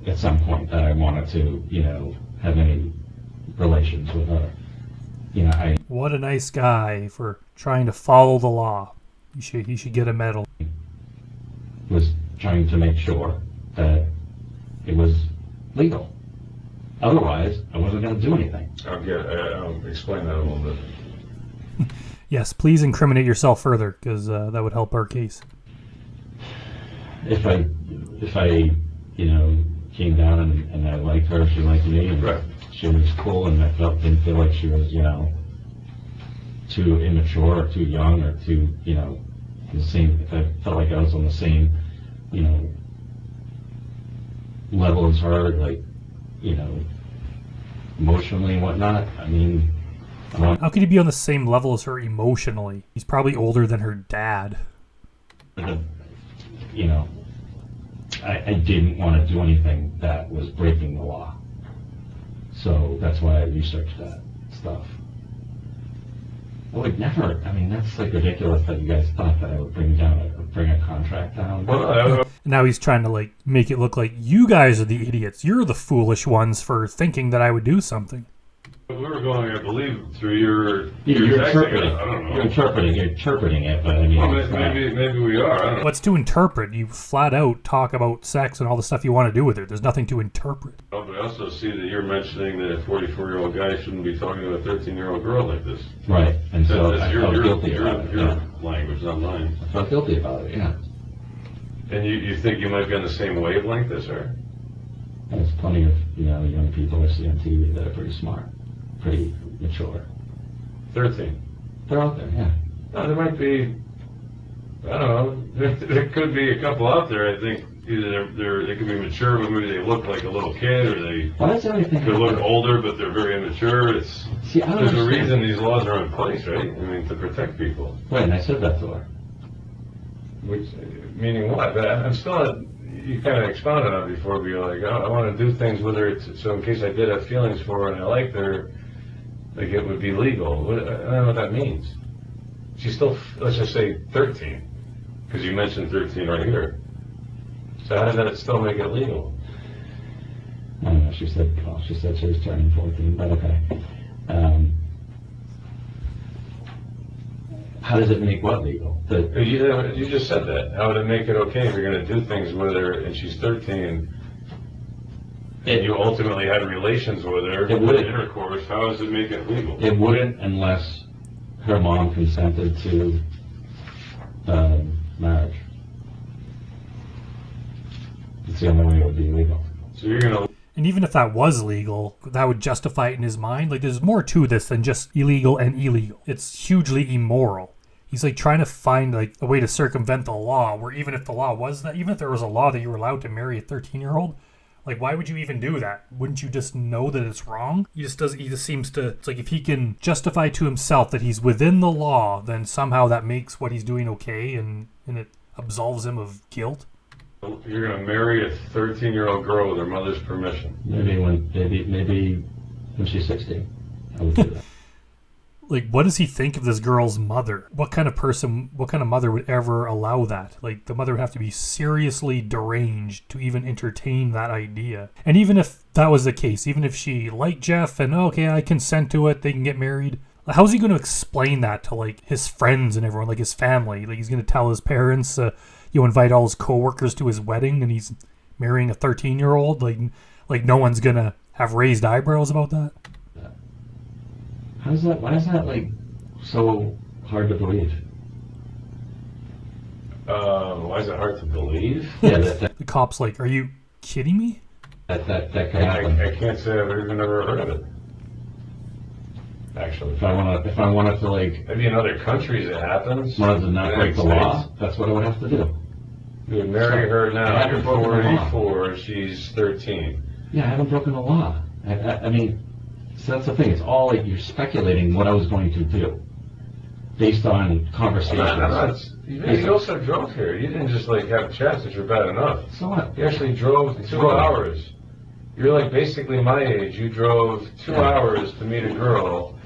at some point that I wanted to, you know, have any relations with her. You know, What a nice guy for trying to follow the law. He should get a medal. was trying to make sure that it was legal. Otherwise, I wasn't going to do anything. I'll explain that a little bit. Yes, please incriminate yourself further, because that would help our case. If I, you know, came down and I liked her, she liked me, and Right. she was cool, and I didn't feel like she was, you know, too immature or too young or too, you know, the same. If I felt like I was on the same, you know, level as her, like, you know, emotionally and whatnot. I mean, How could he be on the same level as her emotionally? He's probably older than her dad. you know, I didn't want to do anything that was breaking the law. So that's why I researched that stuff. I would never, I mean, that's like ridiculous that you guys thought that I would bring a contract down. Well, Now he's trying to like make it look like you guys are the idiots. You're the foolish ones for thinking that I would do something. we were going, I believe, through your You're text. interpreting. I don't know. You're interpreting it, but I mean, Well, it's not- maybe we are. I don't know. What's to interpret? You flat out talk about sex and all the stuff you want to do with her. There's nothing to interpret. But I also see that you're mentioning that a 44-year-old guy shouldn't be talking to a 13-year-old girl like this. right. And so That's I felt guilty about it. your Yeah. language, not mine. I felt guilty about it. Yeah. And you think you might be on the same wavelength as her? There's plenty of, you know, young people I see on TV that are pretty smart, pretty mature. 13. They're out there, yeah. No, there might be, I don't know, there could be a couple out there, I think, either they could be mature, but maybe they look like a little kid, or they Why does everything could look have to- older, but they're very immature. See, I don't There's a understand. reason these laws are in place, right? I mean, to protect people. Right, and I said that to her. Which, meaning what? But I'm still, you kind of expounded on it before, but you're like, I want to do things with her, so in case I did have feelings for her and I liked her, like it would be legal. I don't know what that means. She's still, let's just say 13, because you mentioned 13 right here. So how does that still make it legal? I don't know, she said she was turning 14, but okay. How does it make what legal? You just said that. How would it make it okay if you're going to do things with her and she's 13 and you ultimately had relations with her, It wouldn't. intercourse, how does it make it legal? It wouldn't unless her mom consented to marriage. It's the only way it would be legal. So you're going to... And even if that was legal, that would justify it in his mind. Like, there's more to this than just illegal and illegal. It's hugely immoral. He's like trying to find like a way to circumvent the law, where even if the law was that, even if there was a law that you were allowed to marry a 13-year-old, like, why would you even do that? Wouldn't you just know that it's wrong? He just seems to, it's like if he can justify to himself that he's within the law, then somehow that makes what he's doing okay, and it absolves him of guilt. You're going to marry a 13-year-old girl with her mother's permission. Maybe when she's 16, I would do that. Like, what does he think of this girl's mother? What kind of mother would ever allow that? Like, the mother would have to be seriously deranged to even entertain that idea. And even if that was the case, even if she liked Jeff and, okay, I consent to it, they can get married, how's he going to explain that to, like, his friends and everyone, like his family? Like, he's going to tell his parents, invite all his coworkers to his wedding, and he's marrying a 13-year-old? Like no one's gonna have raised eyebrows about that? Why is that like so hard to believe? Why is it hard to believe? Yeah, The cop's like, are you kidding me? that could happen. I can't say I've even ever heard of it. Actually, If I wanted to like maybe in other countries it happens. wanted to not break the law, that's what I would have to do. You would marry her I now. haven't You're broken the law. 44. She's 13. Yeah, I haven't broken the law. I mean, so that's the thing. It's all like you're speculating what I was going to do based on conversations. You also drove here. You didn't just like have chats that you're bad enough. So what? You actually drove 2 wrong. hours. You're like basically my age. You drove 2 hours to meet a girl.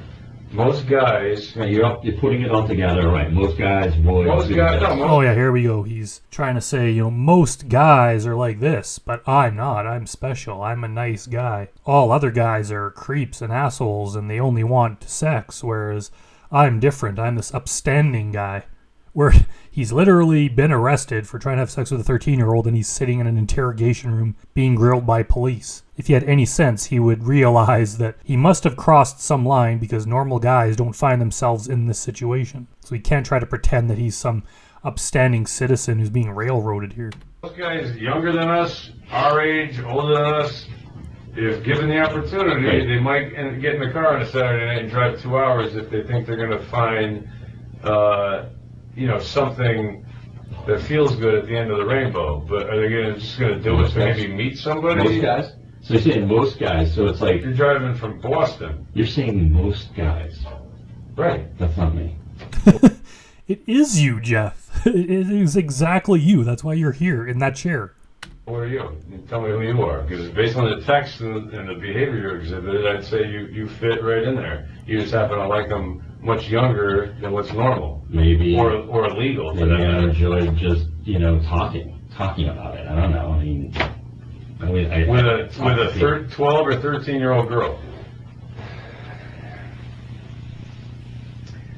Most guys. Yeah, you're putting it all together, right? Most guys, boys. Most guys. No, Oh yeah, here we go. He's trying to say, most guys are like this, but I'm not. I'm special. I'm a nice guy. All other guys are creeps and assholes, and they only want sex, whereas I'm different. I'm this upstanding guy. Where he's literally been arrested for trying to have sex with a 13-year-old, and he's sitting in an interrogation room being grilled by police. If he had any sense, he would realize that he must have crossed some line because normal guys don't find themselves in this situation. So he can't try to pretend that he's some upstanding citizen who's being railroaded here. Most guys younger than us, our age, older than us, if given the opportunity, Right. they might get in the car on a Saturday night and drive 2 hours if they think they're going to find, something that feels good at the end of the rainbow. But are they just going to do it to maybe meet somebody? Most guys? So you're saying most guys, so it's like, You're driving from Boston. you're saying most guys. Right. That's not me. It is you, Jeff. It is exactly you. That's why you're here in that chair. Who are you? Tell me who you are. Because based on the text and the behavior you exhibited, I'd say you fit right in there. You just happen to like them much younger than what's normal. Maybe. Or illegal for Maybe that I matter. enjoy just, talking about it. I don't know. I mean, With a 12 or 13-year-old girl.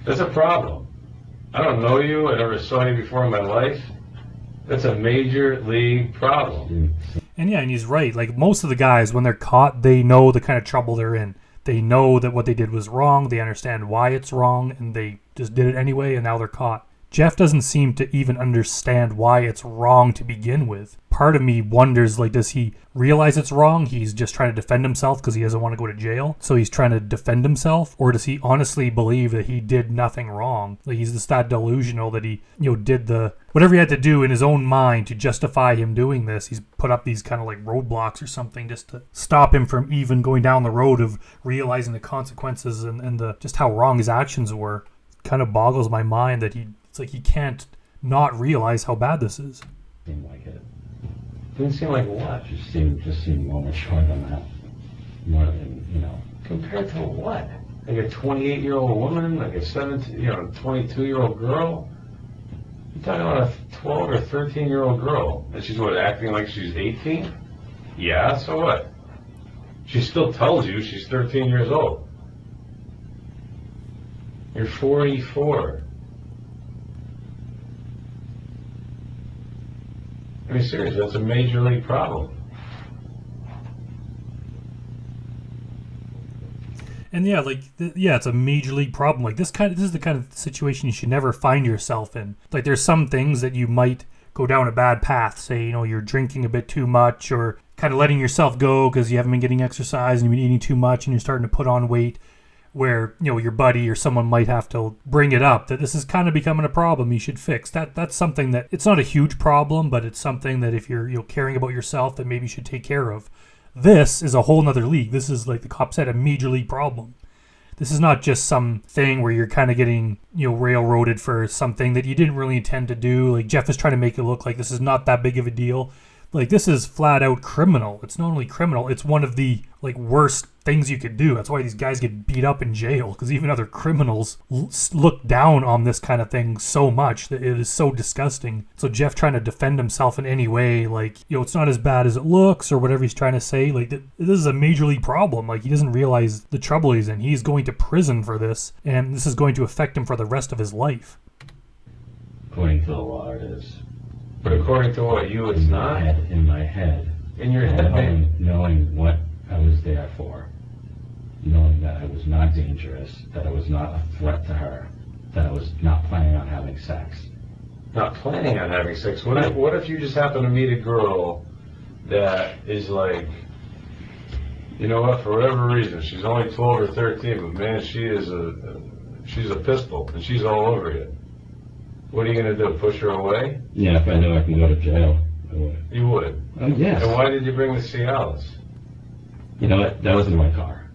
That's a problem. I don't know you. I never saw you before in my life. That's a major league problem. And yeah, and he's right. Like most of the guys, when they're caught, they know the kind of trouble they're in. They know that what they did was wrong. They understand why it's wrong, and they just did it anyway, and now they're caught. Jeff doesn't seem to even understand why it's wrong to begin with. Part of me wonders, does he realize it's wrong? He's just trying to defend himself because he doesn't want to go to jail. So he's trying to defend himself? Or does he honestly believe that he did nothing wrong? Like he's just that delusional that he, did whatever he had to do in his own mind to justify him doing this. He's put up these kind of like roadblocks or something just to stop him from even going down the road of realizing the consequences and just how wrong his actions were. Kind of boggles my mind that it's like he can't not realize how bad this is. Seemed like it. Didn't seem like what? Just seemed more mature than that. More than, Compared to what? Like a 28-year-old woman? Like a 22-year-old girl? You're talking about a 12 or 13-year-old girl. And she's acting like she's 18? Yeah, so what? She still tells you she's 13 years old. You're 44. I mean, seriously, that's a major league problem. And yeah, it's a major league problem. Like this is the kind of situation you should never find yourself in. Like there's some things that you might go down a bad path. Say, you're drinking a bit too much or kind of letting yourself go because you haven't been getting exercise and you've been eating too much and you're starting to put on weight. Where your buddy or someone might have to bring it up that this is kind of becoming a problem you should fix. That's something that it's not a huge problem, but it's something that if you're caring about yourself that maybe you should take care of. This is a whole nother league. This is, like the cop said, a major league problem. This is not just some thing where you're kind of getting railroaded for something that you didn't really intend to do. Like Jeff is trying to make it look like this is not that big of a deal. Like this is flat out criminal. It's not only criminal, it's one of the worst things you could do. That's why these guys get beat up in jail, because even other criminals look down on this kind of thing so much that it is so disgusting. So Jeff trying to defend himself in any way, it's not as bad as it looks or whatever he's trying to say. This is a major league problem. He doesn't realize the trouble he's in. He's going to prison for this, and this is going to affect him for the rest of his life. according to the law, it is. But according to what, you, it's not? In my head. In your head, man. Knowing what I was there for. Knowing that I was not dangerous, that I was not a threat to her, that I was not planning on having sex. Not planning on having sex. What if you just happen to meet a girl that is like, you know what, for whatever reason, she's only 12 or 13, but man, she's a pistol, and she's all over you. What are you going to do, push her away? Yeah, if I know I can go to jail, I would. You would? Oh, yes. And why did you bring the Cialis? You know what, that was in my car.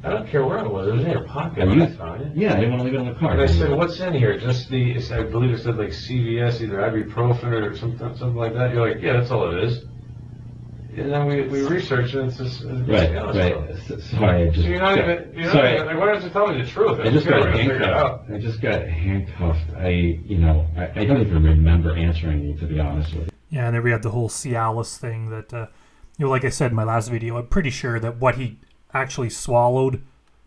I don't care where it was. It was in your pocket when I found it. Yeah, I didn't want to leave it in the car. And I said, what's in here? Just I believe it said like CVS, either ibuprofen or something like that. You're like, yeah, that's all it is. And then we researched it, and it's just Right. Sorry, I just... So you're not even, like, why don't you tell me the truth? I just got handcuffed. I don't even remember answering you, to be honest with you. Yeah, and then we had the whole Cialis thing that, like I said in my last video, I'm pretty sure that what he actually swallowed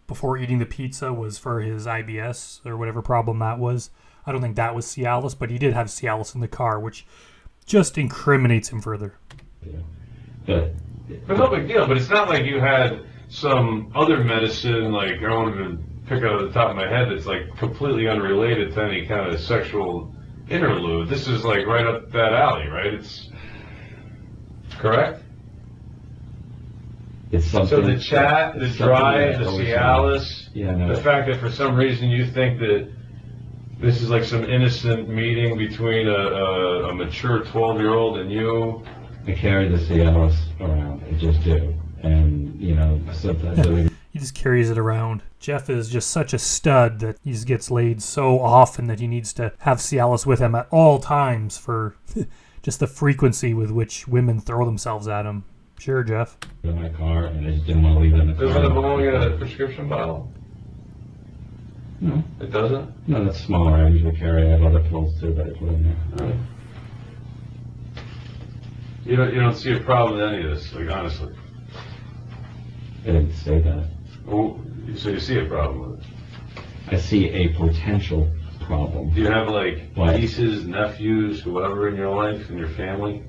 before eating the pizza was for his IBS or whatever problem that was. I don't think that was Cialis, but he did have Cialis in the car, which just incriminates him further. Yeah. But no big deal. But it's not like you had some other medicine, like, I don't even pick out of the top of my head, that's like completely unrelated to any kind of sexual interlude. This is like right up that alley, right? It's correct? It's something. So the chat, the drive, the Cialis, no. The fact that for some reason you think that this is like some innocent meeting between a mature 12-year-old and you. I carry the Cialis around. I just do. And, sometimes he just carries it around. Jeff is just such a stud that he just gets laid so often that he needs to have Cialis with him at all times for just the frequency with which women throw themselves at him. Sure, Jeff. In my car, and I just didn't want to leave it in the car. Doesn't it belong in a prescription bottle? No. It doesn't? No, that's smaller. I usually carry. I have other pills too that I put in there. All right. You don't see a problem with any of this, like, honestly? I didn't say that. Oh, so you see a problem with it? I see a potential problem. Do you have, like, nieces, nephews, whoever in your life, in your family?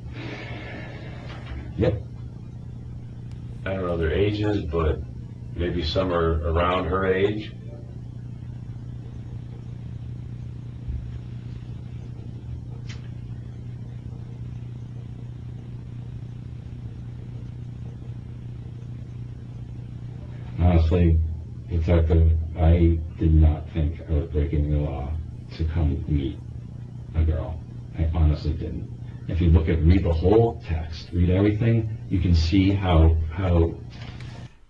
Yep. I don't know their ages, but maybe some are around her age. Honestly, Detective, I did not think I was breaking the law to come meet a girl. I honestly didn't. If you read the whole text, read everything, you can see how...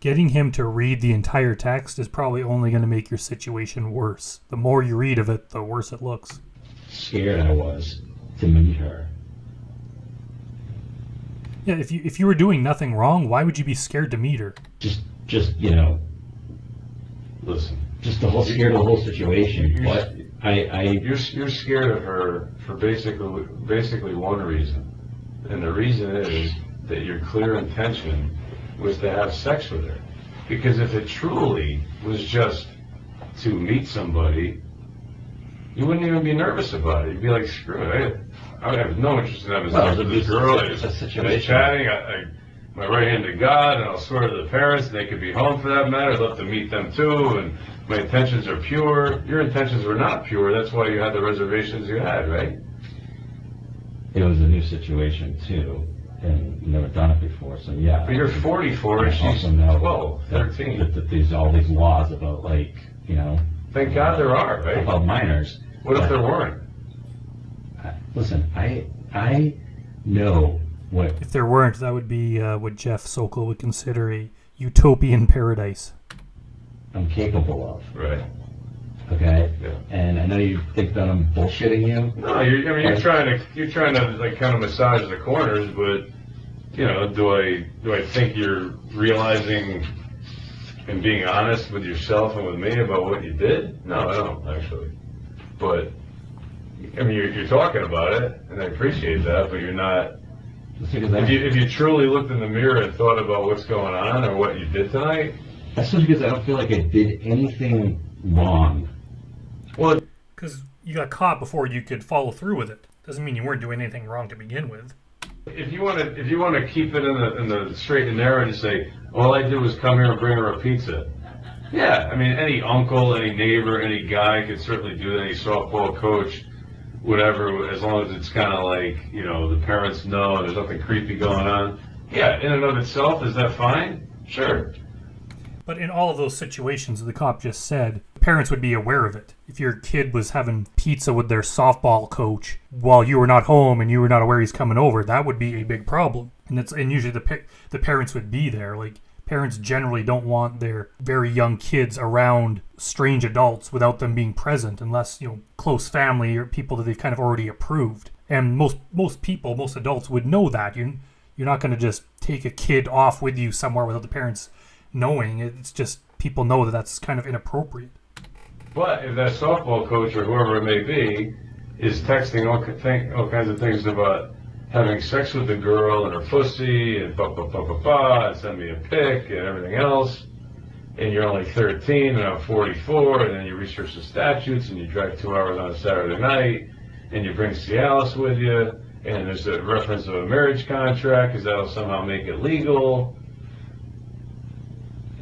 Getting him to read the entire text is probably only going to make your situation worse. The more you read of it, the worse it looks. Scared I was to meet her. Yeah, if you were doing nothing wrong, why would you be scared to meet her? Just Listen. Just scared of the whole situation. You're scared of her for basically one reason, and the reason is that your clear intention was to have sex with her. Because if it truly was just to meet somebody, you wouldn't even be nervous about it. You'd be like, screw it. I have no interest in having sex with this girl. It's a situation. I'm just chatting. My right hand to God, and I'll swear to the parents, and they could be home for that matter. I'd love to meet them too, and my intentions are pure. Your intentions were not pure. That's why you had the reservations you had, right? It was a new situation too, and never done it before, so yeah. But you're 44 and she's 12, 13. That there's all these laws about, Thank God there are, right? About minors. What if there weren't? Listen, I know what... If there weren't, that would be what Jeff Sokol would consider a utopian paradise. I'm capable of. Right. Okay? Yeah. And I know you think that I'm bullshitting you. No, you're trying to like kind of massage the corners, but do I think you're realizing and being honest with yourself and with me about what you did? No, I don't actually. But you're talking about it, and I appreciate that, but you're not. If you truly looked in the mirror and thought about what's going on or what you did tonight. That's just because I don't feel like I did anything wrong. Well, because you got caught before you could follow through with it. Doesn't mean you weren't doing anything wrong to begin with. If you want to keep it in the straight and narrow and say, all I did was come here and bring her a pizza. Yeah, I mean, any uncle, any neighbor, any guy could certainly do that, any softball coach, whatever, as long as it's kind of like, the parents know there's nothing creepy going on. Yeah, in and of itself, is that fine? Sure. But in all of those situations, the cop just said, parents would be aware of it. If your kid was having pizza with their softball coach while you were not home and you were not aware he's coming over, that would be a big problem. And usually the parents would be there. Like, parents generally don't want their very young kids around strange adults without them being present, unless, close family or people that they've kind of already approved. And most adults would know that. You're not going to just take a kid off with you somewhere without the parents knowing. It's just people know that that's kind of inappropriate. But if that softball coach or whoever it may be is texting all kinds of things about having sex with the girl and her pussy and and send me a pic and everything else, and you're only 13 and I'm 44, and then you research the statutes and you drive 2 hours on a Saturday night and you bring Cialis with you, and there's a reference of a marriage contract because that'll somehow make it legal.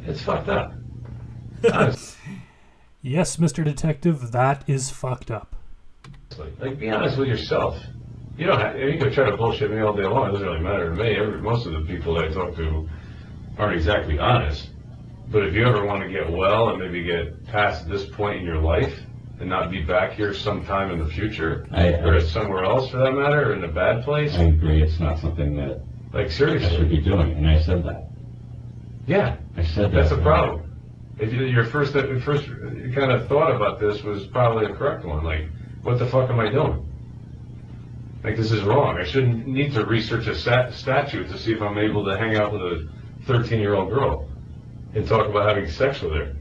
It's fucked up. Yes, Mr. Detective, that is fucked up. Like, be honest with yourself. You can try to bullshit me all day long. It doesn't really matter to me. Most of the people that I talk to aren't exactly honest. But if you ever want to get well and maybe get past this point in your life and not be back here sometime in the future, or somewhere else for that matter, or in a bad place. I agree. It's not something that seriously I should be doing, and I said that. Yeah, I said that's that. a problem. If your first kind of thought about this was probably the correct one. Like, what the fuck am I doing? Like, this is wrong. I shouldn't need to research a statute to see if I'm able to hang out with a 13-year-old girl and talk about having sex with her.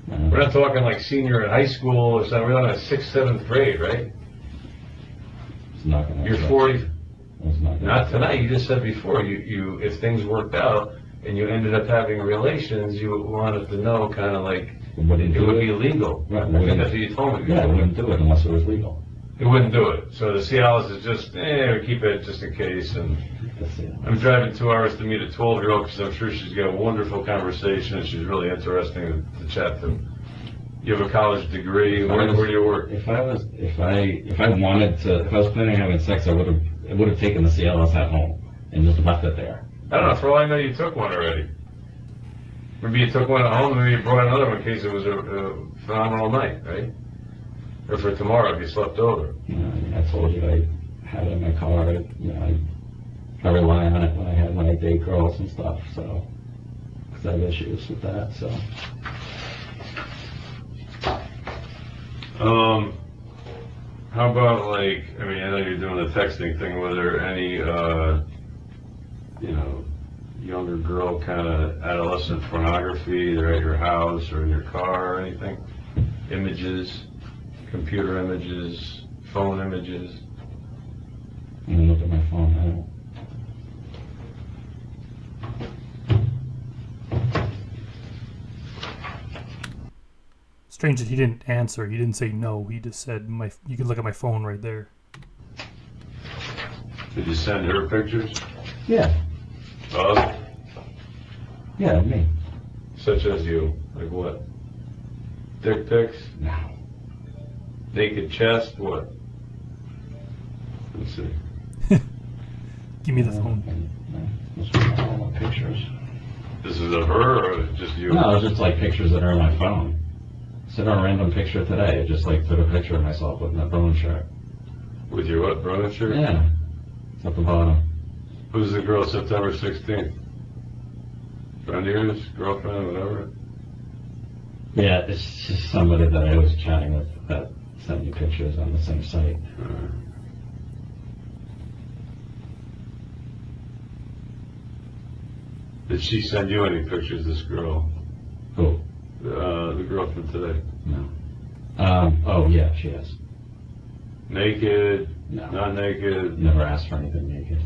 We're not talking like senior in high school or something. We're talking 6th, 7th grade, right? It's not gonna You're 40. It's Not tonight. You just said before, you if things worked out and you ended up having relations, you wanted to know kind of like it would be legal. Right, I think that's what you told me before. Yeah, I wouldn't do it unless it was legal. It wouldn't do it. So the Cialis is just, we keep it just in case. And I'm driving 2 hours to meet a 12-year-old because I'm sure she's got a wonderful conversation and she's really interesting to chat to. You have a college degree. Where do you work? If I was planning on having sex, I would have taken the Cialis at home and just left it there. I don't know. For all I know, you took one already. Maybe you took one at home, maybe you brought another one in case it was a phenomenal night, right? Or for tomorrow if you slept over. I told you I had it in my car. I rely on it when I date girls and stuff. So, because I have issues with that. So. How about I know you're doing the texting thing. Were there any, younger girl kind of adolescent pornography either at your house or in your car or anything? Images, computer images, phone images? I'm gonna look at my phone now. Strange that he didn't answer. He didn't say no. He just said, you can look at my phone right there. Did you send her pictures? Yeah. Yeah, me. Such as you? Like what? Dick pics? No. Naked chest? What? Let's see. Give me the phone. Those are all my pictures. This is of her or just you? No, it's just like pictures that are on my phone. Sent a random picture today. I just took a picture of myself with my Bruin shirt. With your what, Bruin shirt? Yeah. It's at the bottom. Who's the girl September 16th? Friend of yours? Girlfriend? Whatever? Yeah, it's just somebody that I was chatting with that sent me pictures on the same site. Did she send you any pictures, this girl? Who? The girl from today. No. Oh, yeah, she has. Naked? No. Not naked? Never asked for anything naked.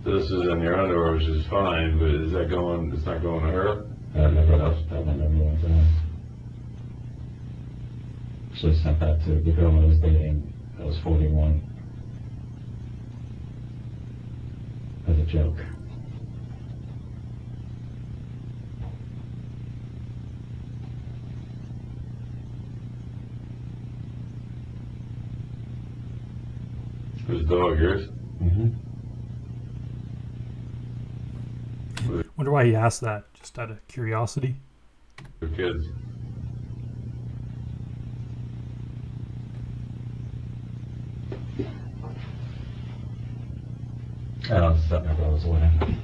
this is in your underwear, which is fine, but is that going, it's not going to her? That one never went to him. Actually sent that to the girl I was dating that was 41 as a joke. Whose dog, yours? Mm-hmm. Wonder why he asked that, just out of curiosity. For kids. Oh, it's at my brother's wedding.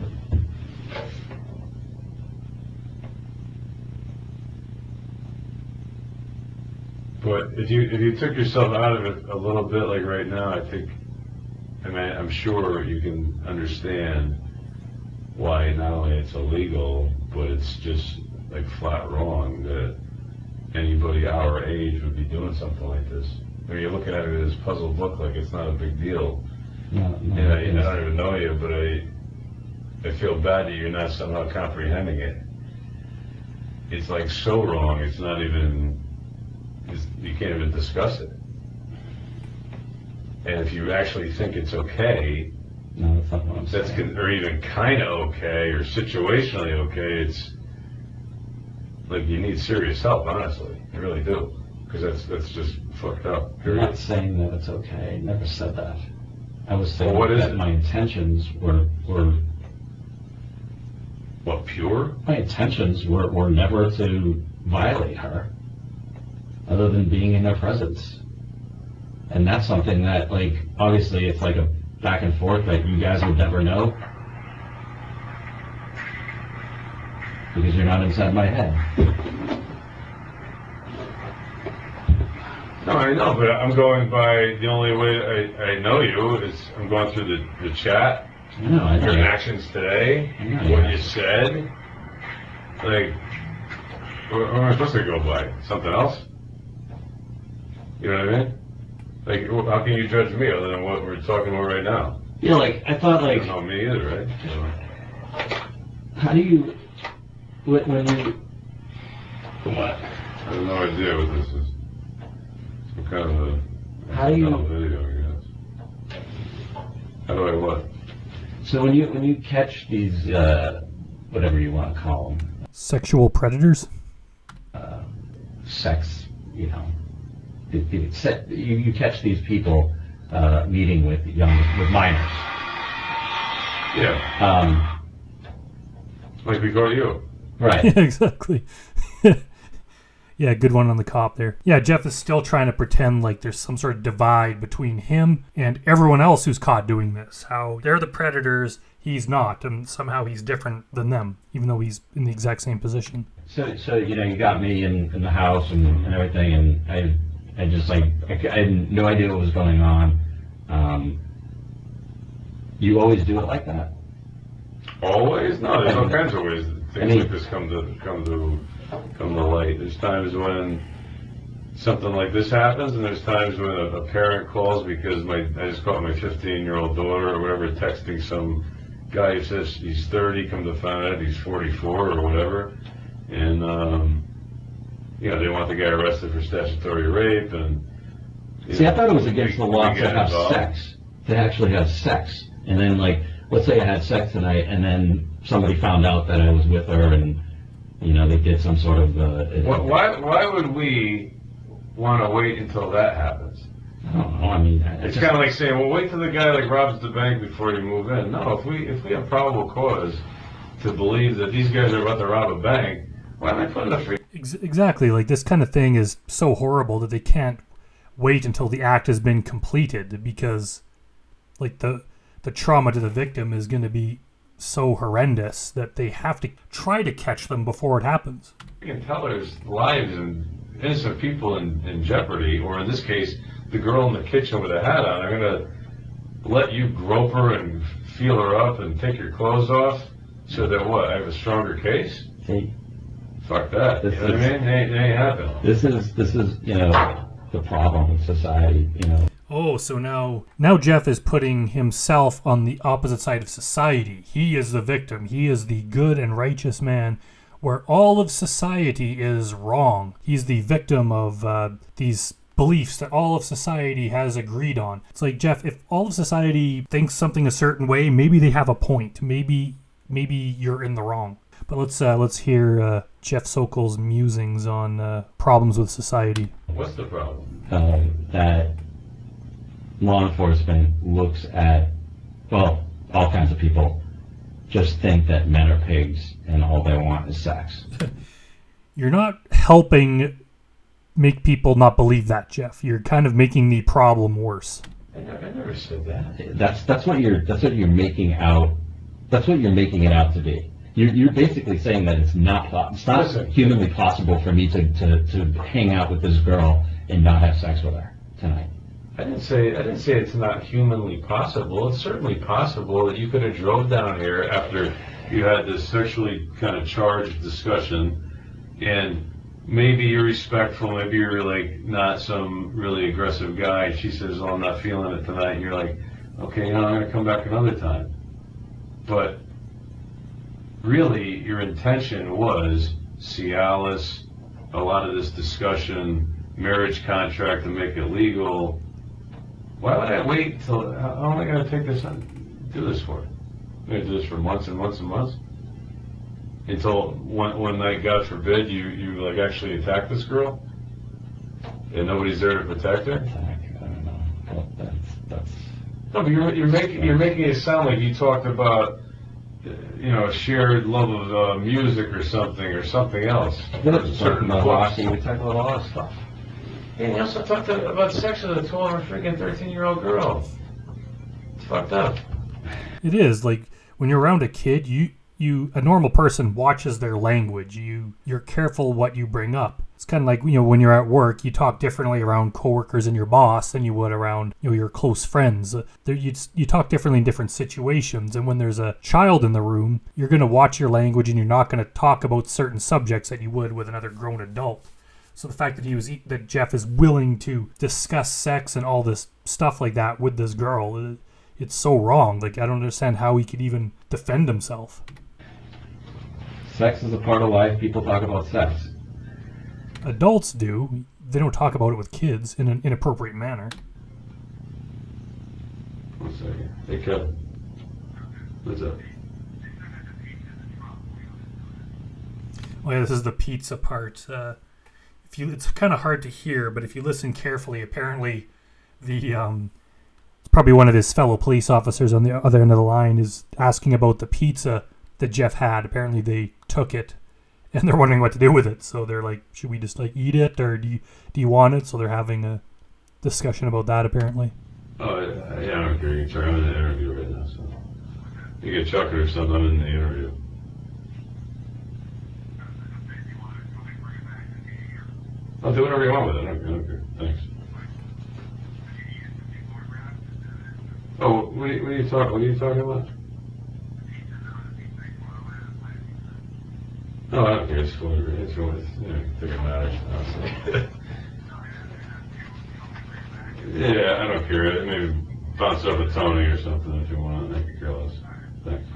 But if you took yourself out of it a little bit, like right now, I'm sure you can understand why not only it's illegal, but it's just like flat wrong that anybody our age would be doing something like this. I mean, you're looking at it with this puzzled look like it's not a big deal. No, And I don't even know you, but I feel bad that you're not somehow comprehending it. It's like so wrong, it's not even, you can't even discuss it. And if you actually think it's okay, no, that's not what I'm that's saying. or even kind of okay or situationally okay, it's like you need serious help, honestly. You really do, because that's just fucked up. I'm not saying that it's okay. I never said that. I was saying Well, what is that it? my intentions were What, pure? my intentions were never to violate her, other than being in her presence. And that's something that, like, obviously it's like a back and forth that you guys would never know, because you're not inside my head. No, I know, but I'm going by the only way I know you is I'm going through the chat, I your know. actions today, I know, what yeah. you said. Like, what am I supposed to go by? Something else? You know what I mean? Like, how can you judge me other than what we're talking about right now? Yeah, like, I thought, You like, don't know me either, right? So, how do you, when you, what? I have no idea what this is. Some kind of a How do you- video, I guess. How do I what? So when you catch these, whatever you want to call them, Sexual predators? sex, you know, you catch these people meeting with minors. Yeah, like we go to you. Right. Yeah, exactly. Yeah, good one on the cop there. Yeah, Jeff is still trying to pretend like there's some sort of divide between him and everyone else who's caught doing this. How they're the predators, he's not, and somehow he's different than them, even though he's in the exact same position. So you know, you got me in the house and everything, and I just like, I had no idea what was going on. You always do it like that? Always? No, there's all kinds of ways that things I mean- like this come to light. There's times when something like this happens, and there's times when a parent calls because I just caught my 15-year-old daughter or whatever texting some guy who says he's 30, come to find out he's 44 or whatever, and you know, they want the guy arrested for statutory rape, and See, I thought it was against the law we to get have involved. sex, to actually have sex. And then, like, let's say I had sex tonight, and then somebody found out that I was with her, and, you know, they did some sort of... Why would we want to wait until that happens? I don't know, I mean... It's kind of like saying, well, wait till the guy like robs the bank before you move in. No, if we have probable cause to believe that these guys are about to rob a bank, why am I putting the free? Exactly, like this kind of thing is so horrible that they can't wait until the act has been completed, because like the trauma to the victim is going to be so horrendous that they have to try to catch them before it happens. You can tell there's lives and innocent people in jeopardy, or in this case, the girl in the kitchen with a hat on. I'm going to let you grope her and feel her up and take your clothes off so that what, I have a stronger case? See, Fuck that. You This know what I is- mean? It ain't happening. this is, you know, the problem with society, you know. Oh, so now Jeff is putting himself on the opposite side of society. He is the victim. He is the good and righteous man, where all of society is wrong. He's the victim of these beliefs that all of society has agreed on. It's like, Jeff, if all of society thinks something a certain way, maybe they have a point. Maybe you're in the wrong. But let's hear Jeff Sokol's musings on problems with society. What's the problem? That law enforcement looks at, well, all kinds of people just think that men are pigs and all they want is sex. You're not helping make people not believe that, Jeff. You're kind of making the problem worse. I never said that. That's what you're making out. That's what you're making it out to be. You're basically saying that it's not humanly possible for me to hang out with this girl and not have sex with her tonight. I didn't say it's not humanly possible. It's certainly possible that you could have drove down here after you had this sexually kind of charged discussion, and maybe you're respectful, maybe you're like not some really aggressive guy, and she says, "Oh, I'm not feeling it tonight," and you're like, "Okay, I'm gonna come back another time." But really, your intention was Cialis, a lot of this discussion, marriage contract to make it legal. Why would I wait till, how am I going to take this on, do this for? I'm going to do this for months and months and months? Until one night, God forbid, you like actually attack this girl? And nobody's there to protect her? I don't know. Well, that's... No, but you're making it sound like you talked about, a shared love of music or something else. We talked about boxing, we talked about all that stuff. And you also talked about sex with a 12 or freaking 13-year-old girl. It's fucked up. It is. Like, when you're around a kid, a normal person watches their language. You're careful what you bring up. It's kind of like, when you're at work, you talk differently around coworkers and your boss than you would around, your close friends. You talk differently in different situations. And when there's a child in the room, you're going to watch your language and you're not going to talk about certain subjects that you would with another grown adult. So the fact that Jeff is willing to discuss sex and all this stuff like that with this girl, it's so wrong. Like, I don't understand how he could even defend himself. Sex is a part of life. People talk about sex. Adults do. They don't talk about it with kids in an inappropriate manner. 1 second. Hey, Kevin. What's up? Oh yeah, this is the pizza part. It's kind of hard to hear, but if you listen carefully, apparently it's probably one of his fellow police officers on the other end of the line is asking about the pizza that Jeff had. Apparently they took it, and they're wondering what to do with it. So they're like, should we just like eat it, or do you want it? So they're having a discussion about that, apparently. Oh, yeah, I don't care. You can try. I'm in the interview right now, so you get chuck it or something. I'm in the interview. I'll do whatever you want with it. I don't care. Thanks. Oh, what are you talking about? No, I don't care. It's cool. It's cool. I think it matters, honestly. Yeah, I don't care. Maybe bounce up a Tony or something if you want. I could care less. Thanks.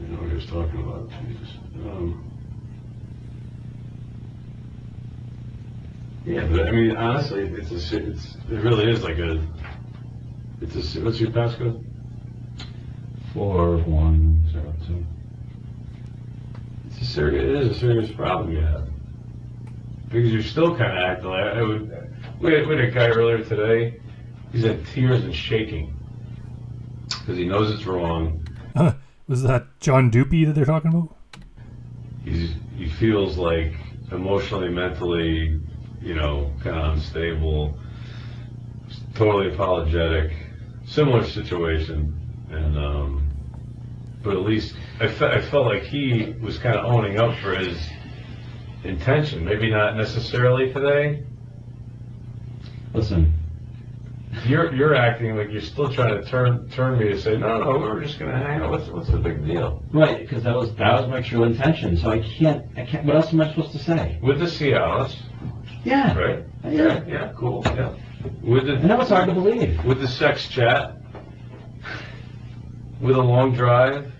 You know what he was talking about. Jesus. Yeah, but I mean, honestly, it really is like what's your passcode? 4102. It is a serious problem you have. Because you're still kind of acting like, we had a guy earlier today, he's in tears and shaking. Because he knows it's wrong. Was that John Dupey that they're talking about? He feels like emotionally, mentally, kind of unstable, totally apologetic, similar situation, and but at least I felt like he was kind of owning up for his intention. Maybe not necessarily today. Listen, you're acting like you're still trying to turn me to say no, we're just gonna hang out. What's the big deal? right? Because that was my true intention. So I can't. What else am I supposed to say? With the Cialis. Yeah. Right? Yeah. Yeah, cool. Yeah. I know it's hard to believe. With the sex chat, with a long drive.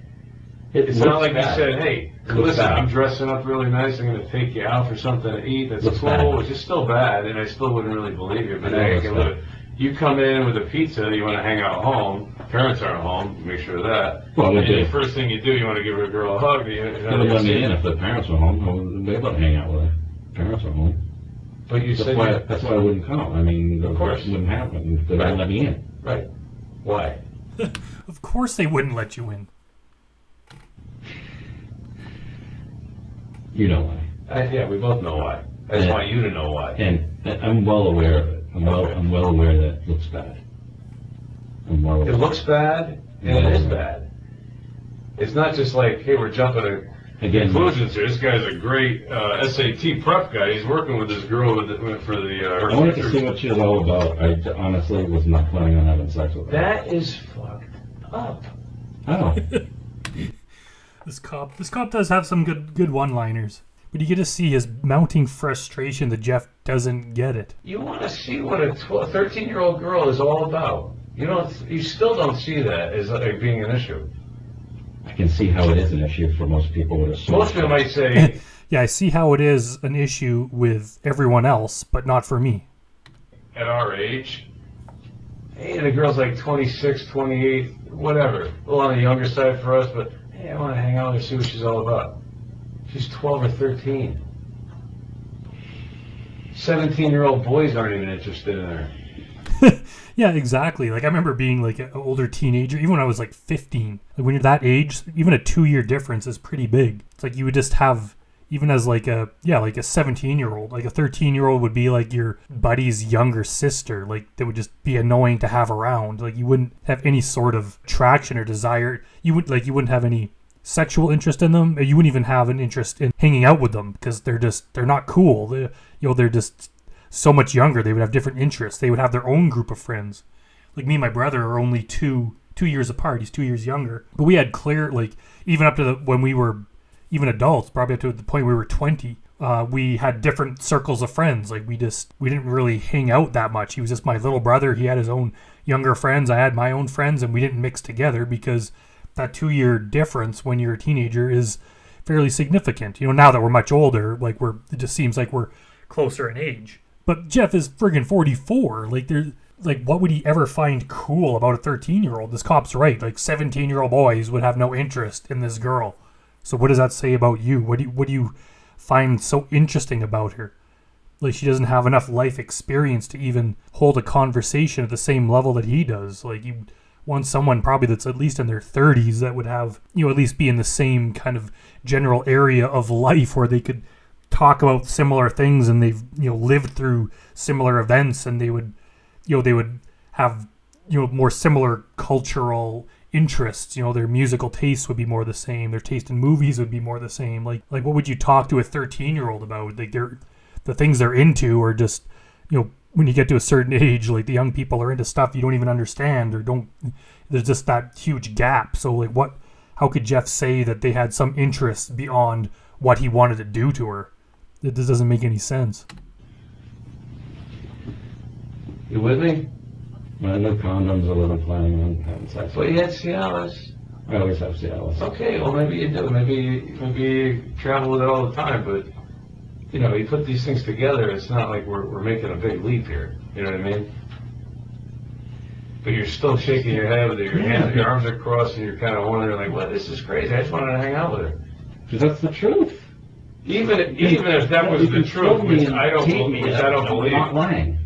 It's not like bad. you said, hey, listen, I'm dressing up really nice, I'm going to take you out for something to eat. That's cool, which is still bad, and I still wouldn't really believe you. But you come in with a pizza, you want to hang out home, parents aren't home, make sure of that. Well, and the first thing you do, you want to give a girl a hug. They would let me in if the parents were home. They'd let me hang out with her. Parents were home. But you said that's why I wouldn't come. I mean, of course it wouldn't happen if they wouldn't let me in. Right. Why? Of course they wouldn't let you in. You know why. Yeah, we both know why. I just want you to know why. And I'm well aware of it. I'm well aware that it looks bad. It looks bad, and it is bad. It's not just like, hey, we're jumping to conclusions here. This guy's a great SAT prep guy. He's working with this girl for the. I wanted to see what she was all about. I honestly was not planning on having sex with her. That is fucked up. Oh. This cop does have some good one-liners. But you get to see his mounting frustration that Jeff doesn't get it. You want to see what a 13-year-old girl is all about. You still don't see that as like being an issue. I can see how it is an issue for most people with a smartphone. Most people might say, yeah, I see how it is an issue with everyone else, but not for me. At our age, hey, the girl's like 26, 28, whatever. A little on the younger side for us, but hey, I want to hang out and see what she's all about. She's 12 or 13. 17-year-old boys aren't even interested in her. Yeah, exactly. Like, I remember being like an older teenager, even when I was like 15. Like, when you're that age, even a 2-year difference is pretty big. It's like you would just have, even as like a 17-year-old, like a 13-year-old would be like your buddy's younger sister. Like, that would just be annoying to have around. Like, you wouldn't have any sort of attraction or desire. You wouldn't have any sexual interest in them. You wouldn't even have an interest in hanging out with them because they're not cool. They're just so much younger. They would have different interests. They would have their own group of friends. Like me and my brother are only two years apart. He's 2 years younger. But we had clear, like, even up to when we were even adults, probably up to the point we were 20, we had different circles of friends. Like, we didn't really hang out that much. He was just my little brother. He had his own younger friends. I had my own friends, and we didn't mix together because that 2-year difference when you're a teenager is fairly significant. Now that we're much older, like, it just seems like we're closer in age. But Jeff is friggin' 44. Like, what would he ever find cool about a 13-year-old? This cop's right. Like, 17-year-old boys would have no interest in this girl. So what does that say about you? What do you find so interesting about her? Like, she doesn't have enough life experience to even hold a conversation at the same level that he does. Like, you want someone probably that's at least in their 30s that would have, at least be in the same kind of general area of life where they could talk about similar things and they've, lived through similar events, and they would have, more similar cultural interests. Their musical tastes would be more the same. Their taste in movies would be more the same. Like what would you talk to a 13-year-old about? Like, the things they're into are just, when you get to a certain age, like, the young people are into stuff you don't even understand there's just that huge gap. So, like, how could Jeff say that they had some interest beyond what he wanted to do to her? This doesn't make any sense. You with me? I know condoms. I wasn't planning on having sex. Well, you had Cialis. I always have Cialis. Okay, well, maybe you do. Maybe you travel with it all the time, but you put these things together, it's not like we're making a big leap here. You know what I mean? But you're still shaking your head with your arms are crossed, and you're kind of wondering, like, well, this is crazy. I just wanted to hang out with her. Because that's the truth. Even if that was the truth, which I don't believe. I'm not lying.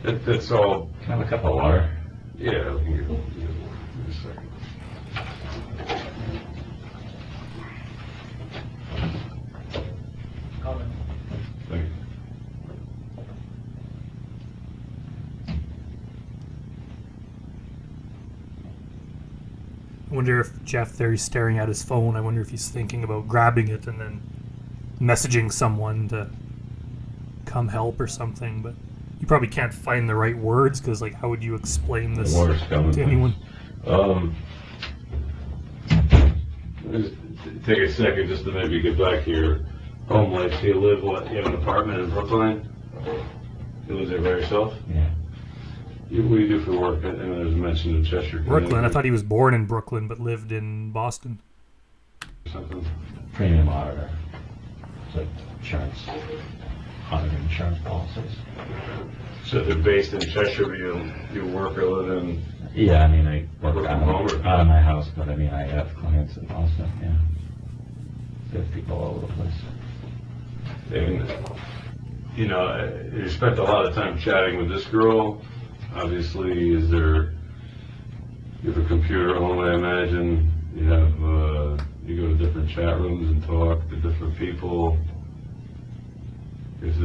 That's all. Can I have a cup of water? Yeah. Give me a second. Thank you. I wonder if Jeff there, he's staring at his phone. I wonder if he's thinking about grabbing it and then messaging someone to come help or something. But you probably can't find the right words because, like, how would you explain this to anyone? Just take a second just to maybe get back to your home life. Do you have an apartment in Brookline? You live there by yourself? Yeah. What do you do for work? And there's mention of Cheshire. Brooklyn. I thought he was born in Brooklyn but lived in Boston. Something. Premium auditor. It's like insurance, auditing insurance policies. So they're based in Cheshire, but you work or live in? Yeah, I mean, I work Work out from home or- of my house, but I mean, I have clients in Boston, yeah. We have people all over the place. And, you know, you spent a lot of time chatting with this girl. Obviously, you have a computer at home, I imagine. You go to different chat rooms and talk to different people. If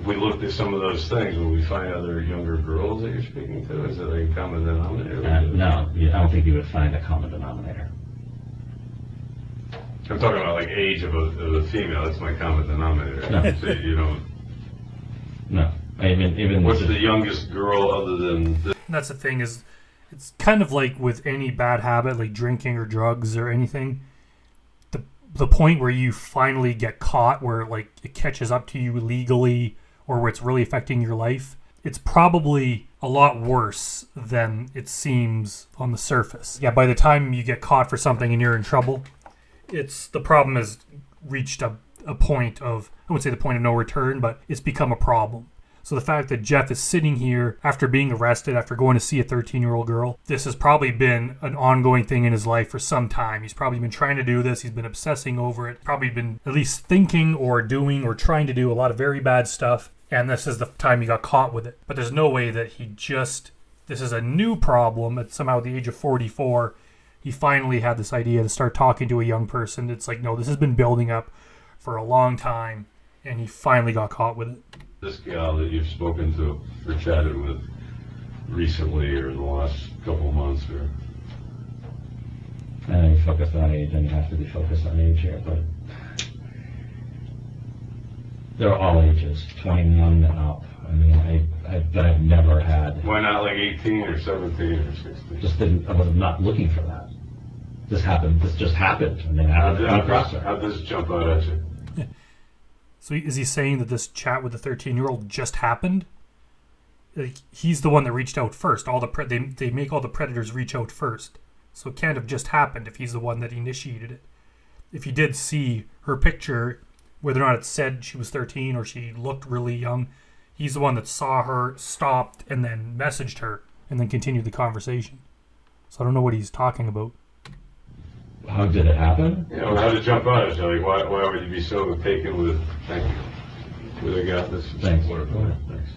we looked at some of those things, will we find other younger girls that you're speaking to? Is it like a common denominator? No, I don't think you would find a common denominator. I'm talking about like age of a female. That's my common denominator. No. So you don't. No, even What's the youngest girl other than this? And that's the thing is, it's kind of like with any bad habit, like drinking or drugs or anything. The point where you finally get caught, where like it catches up to you legally, or where it's really affecting your life, it's probably a lot worse than it seems on the surface. Yeah, by the time you get caught for something and you're in trouble, the problem has reached a point of, I wouldn't say the point of no return, but it's become a problem. So the fact that Jeff is sitting here after being arrested, after going to see a 13-year-old girl, this has probably been an ongoing thing in his life for some time. He's probably been trying to do this. He's been obsessing over it. Probably been at least thinking or doing or trying to do a lot of very bad stuff. And this is the time he got caught with it. But there's no way that this is a new problem at somehow the age of 44. He finally had this idea to start talking to a young person. It's like, no, this has been building up for a long time. And he finally got caught with it. This gal that you've spoken to or chatted with recently or in the last couple of months, or And you focus on age, and you have to be focused on age here, but they're all ages, 21 and up. I mean, I've never had. why not like 18 or 17 or 16? I was not looking for that. This just happened, and then happened across her. How'd this jump out at you? So is he saying that this chat with the 13-year-old just happened? Like, he's the one that reached out first. They make all the predators reach out first. So it can't have just happened if he's the one that initiated it. If he did see her picture, whether or not it said she was 13 or she looked really young, he's the one that saw her, stopped, and then messaged her, and then continued the conversation. So I don't know what he's talking about. How did it happen? Yeah, well, how did it jump out at you? Like, why would you be so taken with? Thank you. With I got this. Thanks. Wonderful. Thanks.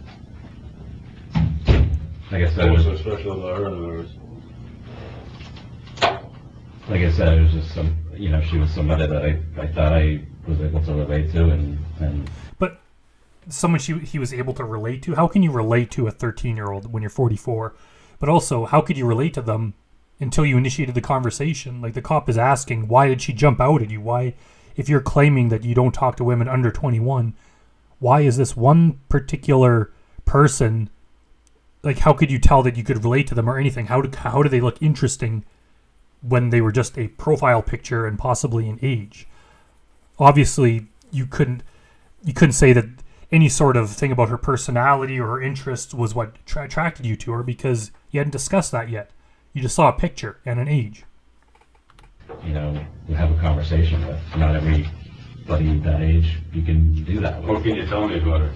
Like I said, What was so special about her? In other words? Like I said, it was just she was somebody that I thought I was able to relate to, and But someone he was able to relate to? How can you relate to a 13-year-old when you're 44? But also, how could you relate to them until you initiated the conversation? Like, the cop is asking, why did she jump out at you? Why, if you're claiming that you don't talk to women under 21, why is this one particular person, like, how could you tell that you could relate to them or anything? How do they look interesting when they were just a profile picture and possibly an age? Obviously, you couldn't say that any sort of thing about her personality or her interests was what attracted you to her, because you hadn't discussed that yet. You just saw a picture and an age. we have a conversation with. Not everybody that age you can do that with. What can you tell me about her?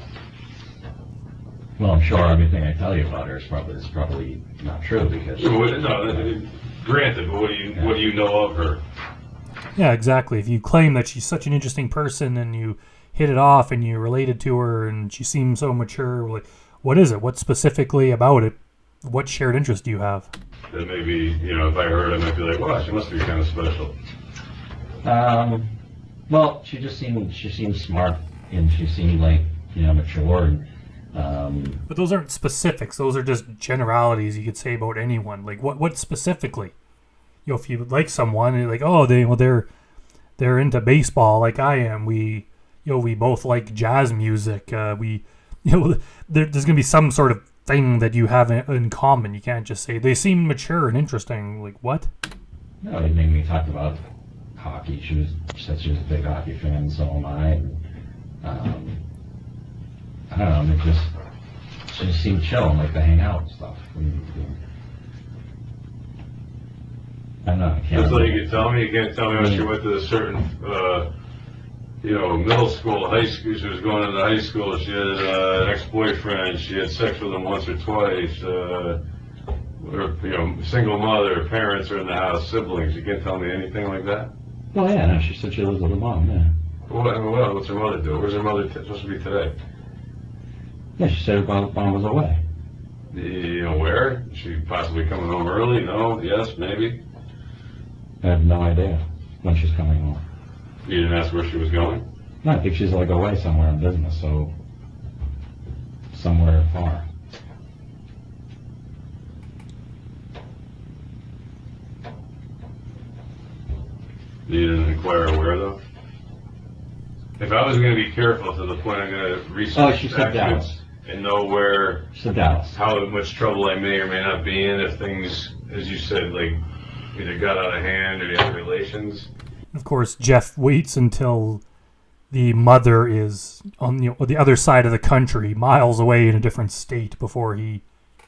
Well, I'm sure everything I tell you about her is probably not true, because Granted, but what do you know of her? Yeah, exactly. If you claim that she's such an interesting person and you hit it off and you related to her and she seems so mature, like, what is it? What specifically about it? What shared interest do you have? That maybe, if I heard it, I might be like, wow, she must be kind of special. Well, she seemed smart, and she seemed like, mature, and But those aren't specifics. Those are just generalities you could say about anyone. Like, what specifically? If you like someone, you're like, oh, they're into baseball like I am. We both like jazz music. There's gonna be some sort of thing that you have in common. You can't just say they seem mature and interesting. Like, what? No, it made me talk about hockey. She said she was a big hockey fan, so am I. And, I don't know, she just seemed chill and like to hang out and stuff. I don't know, I can't That's all remember. you can tell me? You can't tell me when she went to a certain, middle school, high school, she was going into high school, she had an ex-boyfriend, she had sex with him once or twice, or, single mother, parents are in the house, siblings, you can't tell me anything like that? Well, yeah, no, she said she lives with her mom, yeah. What's her mother do? Where's her mother supposed to be today? Yeah, she said her mom was away. You know where? Is she possibly coming home early? No? Yes? Maybe? I have no idea when she's coming home. You didn't ask where she was going? No, I think she's like away somewhere in business, so somewhere far. You didn't inquire where though? If I was going to be careful to the point I'm going to research she said Dallas. And know where, She said Dallas. how much trouble I may or may not be in if things, as you said, like either got out of hand or you have relations. Of course, Jeff waits until the mother is on the other side of the country, miles away in a different state, before he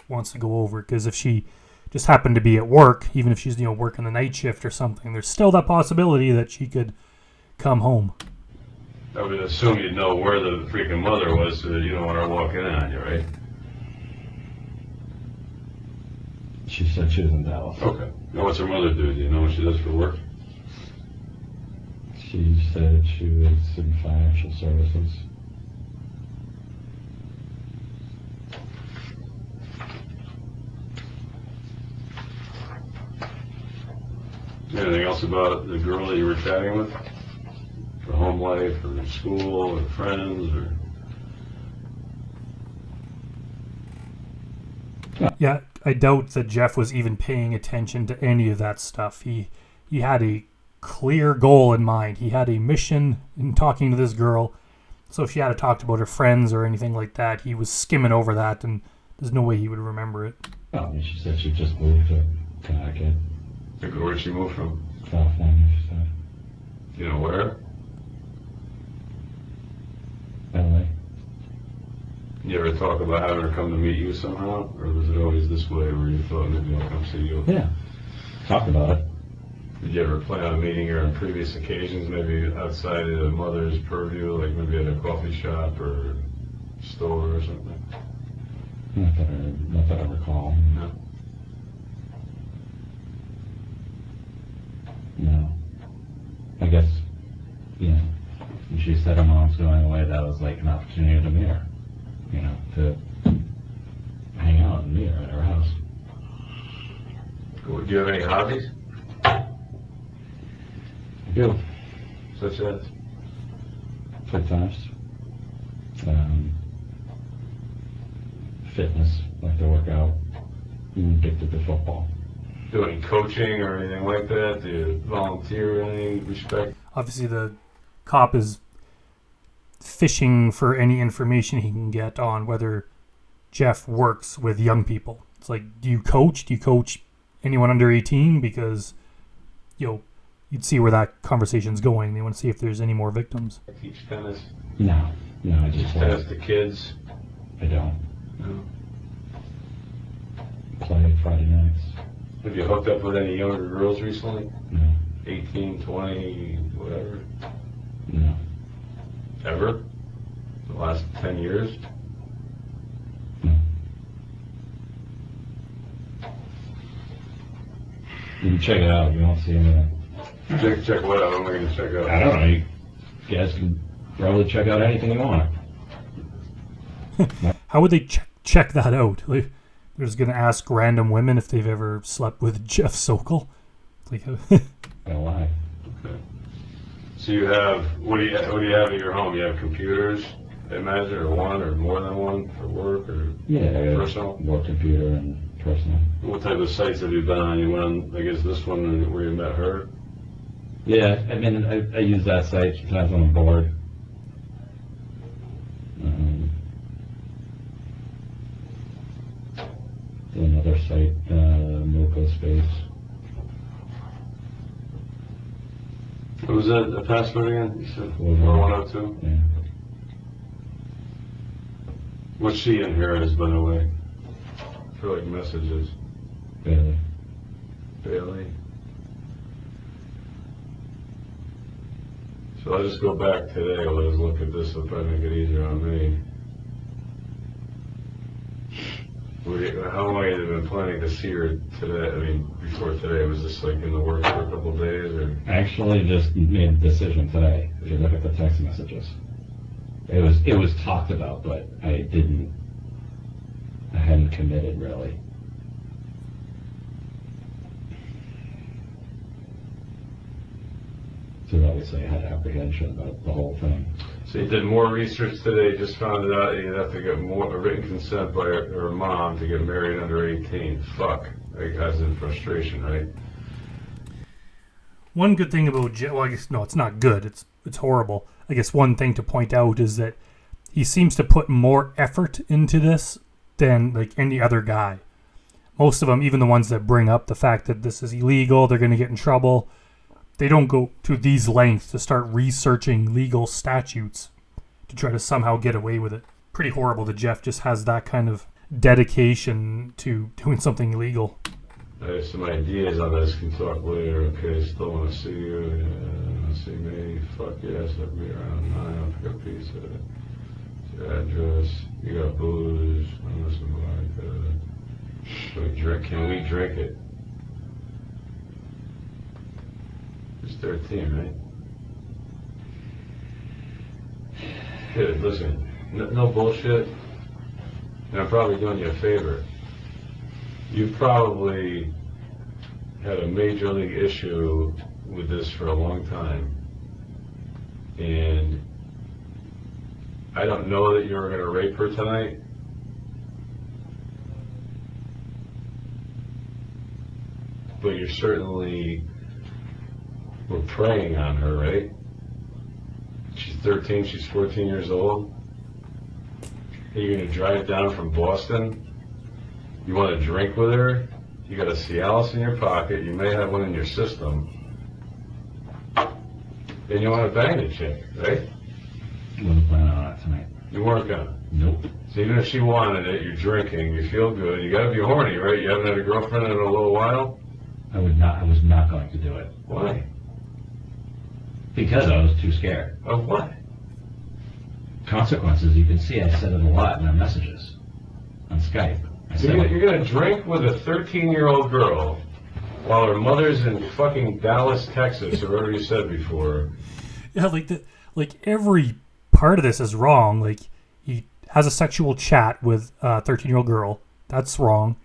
wants to go over. Because if she just happened to be at work, even if she's working the night shift or something, there's still that possibility that she could come home. I would assume you'd know where the freaking mother was so that you don't want her walking in on you, right? She said she was in Dallas. Okay. Now what's her mother do? Do you know what she does for work? She said she was in financial services. Anything else about the girl that you were chatting with? For home life, or school, or friends, or... Yeah, I doubt that Jeff was even paying attention to any of that stuff. He had a clear goal in mind. He had a mission in talking to this girl. So if she had talked about her friends or anything like that, he was skimming over that, and there's no way he would remember it. Oh, I mean, she said she just moved to Connecticut, Where'd she move from? California, she said. You know where? LA. You ever talk about having her come to meet you somehow? Or was it always this way where you thought maybe I'll come see you? Yeah. Talked about it. Did you ever plan on meeting her on previous occasions, maybe outside of the mother's purview, like maybe at a coffee shop or store or something? Not that I recall. No. No. I guess, when she said her mom's going away, that was like an opportunity to meet her. To hang out and meet her at her house. Cool. Do you have any hobbies? I do. Such as? Play tennis. Fitness, like to work out. I'm addicted to football. Do any coaching or anything like that? Do you volunteer in any respect? Obviously, the cop is fishing for any information he can get on whether Jeff works with young people. It's like, do you coach? Do you coach anyone under 18? Because, you'd see where that conversation's going. They want to see if there's any more victims. I teach tennis. No, I Teach just tennis to kids. I don't. No. Play Friday nights. Have you hooked up with any younger girls recently? No. 18, 20, whatever? No. Ever? The last 10 years? No. You can check it out. You won't see anything. Check what out? What am I going to check out? I don't know. You guys can probably check out anything you want. How would they check that out? Like, they're just going to ask random women if they've ever slept with Jeff Sokol? Like, Gonna lie. Okay. So you have, what do you have at your home? You have computers, I imagine, or one or more than one for work or personal? Work computer and personal. What type of sites have you been on? You went on, I guess, this one where you met her? Yeah, I mean, I use that site sometimes on the board. Another site, Moco Space. What was that, the password again? You said 4102? 4102? Yeah. What's she in here as, by the way? For like messages. Bailey. So I'll just go back today. Let's look at this. It'll probably make it easier on me. How long have you been planning to see her today? I mean, before today, was this like in the works for a couple of days, or? I actually just made a decision today. If you look at the text messages, it was talked about, but I hadn't committed really. So obviously I had apprehension about the whole thing. So you did more research today, just found out you'd have to get a written consent by her mom to get married under 18. Fuck. Like, that's in frustration, right? One good thing about Jeff, well, I guess, no, it's not good. It's horrible. I guess one thing to point out is that he seems to put more effort into this than like any other guy. Most of them, even the ones that bring up the fact that this is illegal, they're going to get in trouble, they don't go to these lengths to start researching legal statutes to try to somehow get away with it. Pretty horrible that Jeff just has that kind of dedication to doing something illegal. I have some ideas on this. Can talk later. Okay, still want to see you. Want to see me? Fuck yes, I'll be around 9. I'll pick up pizza. Your address. You got booze. I'm listening like Can we drink it? It's 13, right? Kid, listen, no bullshit. And I'm probably doing you a favor. You've probably had a major league issue with this for a long time. And I don't know that you were going to rape her tonight. But you're certainly were preying on her, right? She's 13, she's 14 years old. Are you going to drive down from Boston? You want to drink with her? You got a Cialis in your pocket, you may have one in your system. And you want to bang the chick, right? I wasn't planning on it tonight. You weren't gonna? Nope. So even if she wanted it, you're drinking, you feel good, you gotta be horny, right? You haven't had a girlfriend in a little while? I was not going to do it. Why? Because I was too scared. Of what? Consequences, you can see I said it a lot in our messages on Skype. You're gonna drink with a 13-year-old girl while her mother's in fucking Dallas, Texas, or wherever you said before. Yeah, like every part of this is wrong. Like, he has a sexual chat with a 13-year-old girl. That's wrong.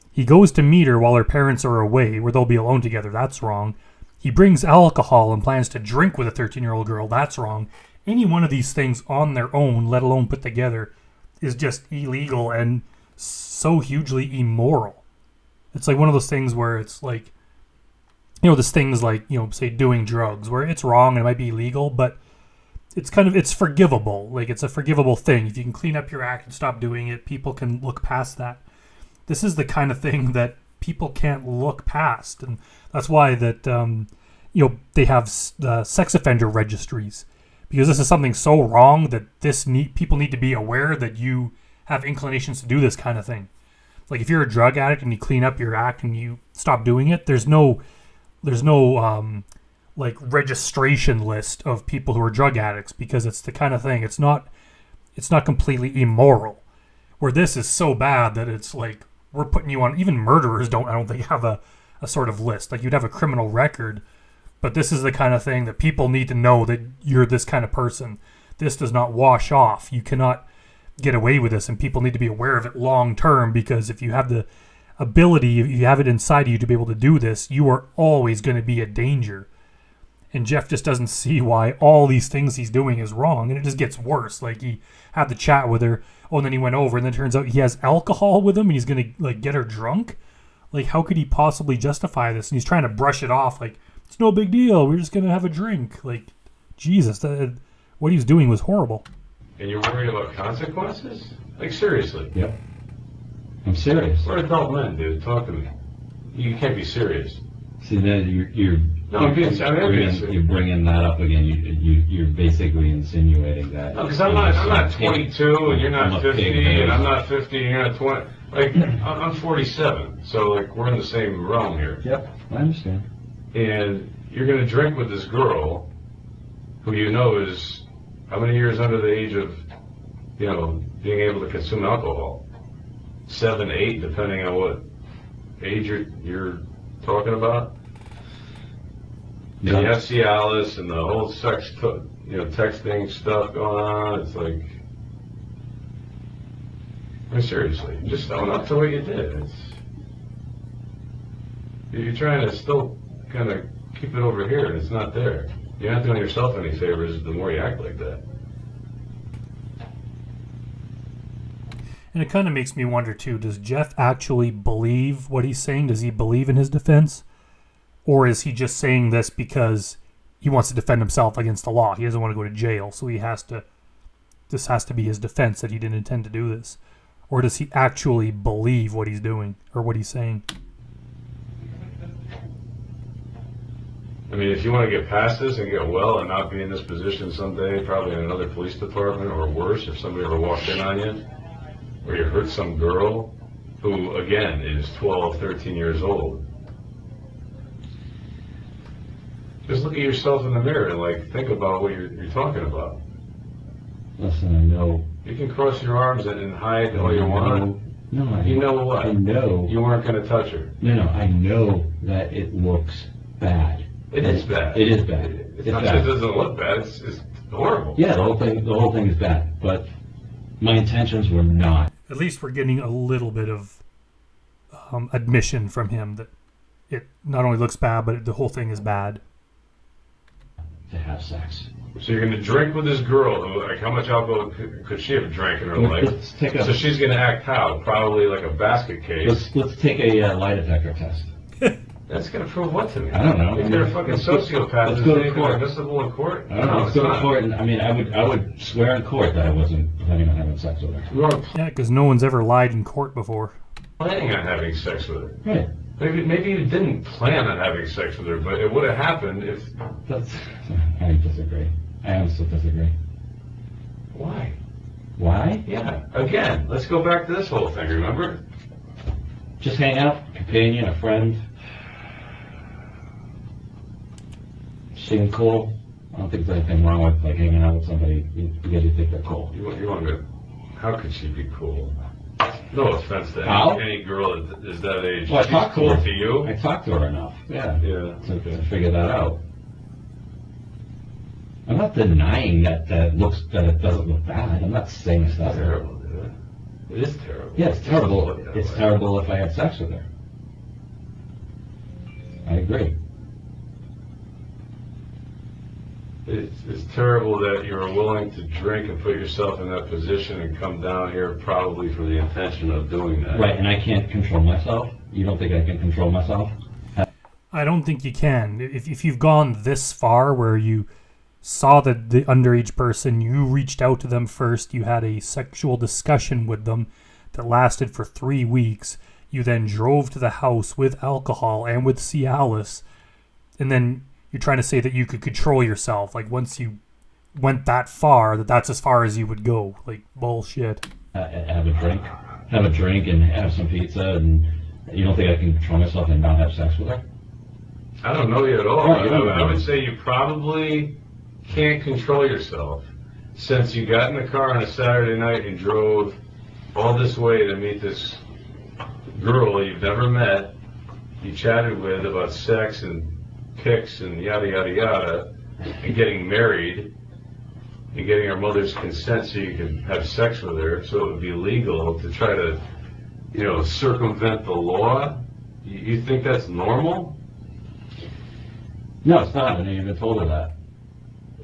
He goes to meet her while her parents are away, where they'll be alone together. That's wrong. He brings alcohol and plans to drink with a 13-year-old girl. That's wrong. Any one of these things on their own, let alone put together, is just illegal and so hugely immoral. It's like one of those things where it's like, you know, this thing's like, you know, say doing drugs, where it's wrong and it might be illegal, but it's forgivable. Like, it's a forgivable thing. If you can clean up your act and stop doing it, people can look past that. This is the kind of thing that people can't look past, and that's why that you know, they have sex offender registries, because this is something so wrong that people need to be aware that you have inclinations to do this kind of thing. Like, if you're a drug addict and you clean up your act and you stop doing it, there's no like registration list of people who are drug addicts, because it's the kind of thing, it's not completely immoral. Where this is so bad that it's like, we're putting you on, even murderers I don't think have a sort of list. Like, you'd have a criminal record, but this is the kind of thing that people need to know that you're this kind of person. This does not wash off. You cannot get away with this, and people need to be aware of it long term, because if you have the ability, if you have it inside you to be able to do this, you are always going to be a danger. And Jeff just doesn't see why all these things he's doing is wrong, and it just gets worse. Like, he had the chat with her, and then he went over, and then it turns out he has alcohol with him, and he's going to like get her drunk. Like, how could he possibly justify this? And he's trying to brush it off like, it's no big deal, we're just going to have a drink. Like, Jesus, what he was doing was horrible. And you're worried about consequences? Like, seriously? Yep. I'm serious. We're adult men, dude. Talk to me. You can't be serious. See, then No, I'm being serious. You're bringing that up again. You're basically insinuating that. No, because I'm not 22 and you're not 50 and I'm not 50 and you're not 20. Like, I'm 47, so like we're in the same realm here. Yep, I understand. And you're going to drink with this girl who you know is how many years under the age of, you know, being able to consume alcohol? 7, 8, depending on what age you're talking about. And you have Cialis and the whole texting stuff going on. It's like, I mean, seriously, just own up to what you did. You're trying to still kind of keep it over here, and it's not there. You're not doing yourself any favors the more you act like that. And it kind of makes me wonder, too, does Jeff actually believe what he's saying? Does he believe in his defense? Or is he just saying this because he wants to defend himself against the law? He doesn't want to go to jail, so this has to be his defense that he didn't intend to do this. Or does he actually believe what he's doing or what he's saying? I mean, if you want to get past this and get well and not be in this position someday, probably in another police department or worse, if somebody ever walked in on you, or you hurt some girl who, again, is 12, 13 years old, just look at yourself in the mirror and, like, think about what you're talking about. Listen, I know. You can cross your arms and hide all you want. No, you know what? I know. You weren't going to touch her. No, I know that it looks bad. It is bad. It is bad. It's not that it doesn't look bad. It's horrible. Yeah, the whole thing is bad. But my intentions were not. At least we're getting a little bit of admission from him that it not only looks bad, but the whole thing is bad. To have sex. So you're going to drink with this girl who, like, how much alcohol could she have drank in her life? So she's going to act how? Probably like a basket case. Let's take a lie detector test. That's going to prove what to me? I don't know. If you're a fucking sociopath, let's go to court. Admissible in court? I don't know. Let's go to court. And, I mean, I would swear in court that I wasn't planning on having sex with her. You are Yeah, because no one's ever lied in court before. planning on having sex with her. Right. Maybe you didn't plan on having sex with her, but it would have happened if... I disagree. I honestly disagree. Why? Why? Yeah. Again, let's go back to this whole thing, remember? Just hang out, companion, a friend. Seem cool. I don't think there's anything wrong with like hanging out with somebody because you think they're cool. You want to... How could she be cool? No offense to any girl that is that age. Well, I She's talked cool to her. to you? I talked to her enough. Yeah. Yeah. To figure that out. I'm not denying that it doesn't look bad. I'm not saying it's not Terrible, dude. It is terrible. Yeah, it's terrible. It doesn't look that It's way. terrible if I had sex with her. I agree. It's terrible that you're willing to drink and put yourself in that position and come down here probably for the intention of doing that. Right, and I can't control myself. You don't think I can control myself? I don't think you can. If you've gone this far where you saw the underage person, you reached out to them first, you had a sexual discussion with them that lasted for 3 weeks, you then drove to the house with alcohol and with Cialis, and then you're trying to say that you could control yourself. Like, once you went that far, that's as far as you would go. Like, bullshit. Have a drink and have some pizza, and you don't think I can control myself and not have sex with her? I don't know you at all. Right, I would say you probably can't control yourself since you got in the car on a Saturday night and drove all this way to meet this girl you've never met, you chatted with about sex and pics and yada yada yada, and getting married and getting her mother's consent so you could have sex with her so it would be legal to try to, circumvent the law. You think that's normal? No, it's not. I know you've been told her that.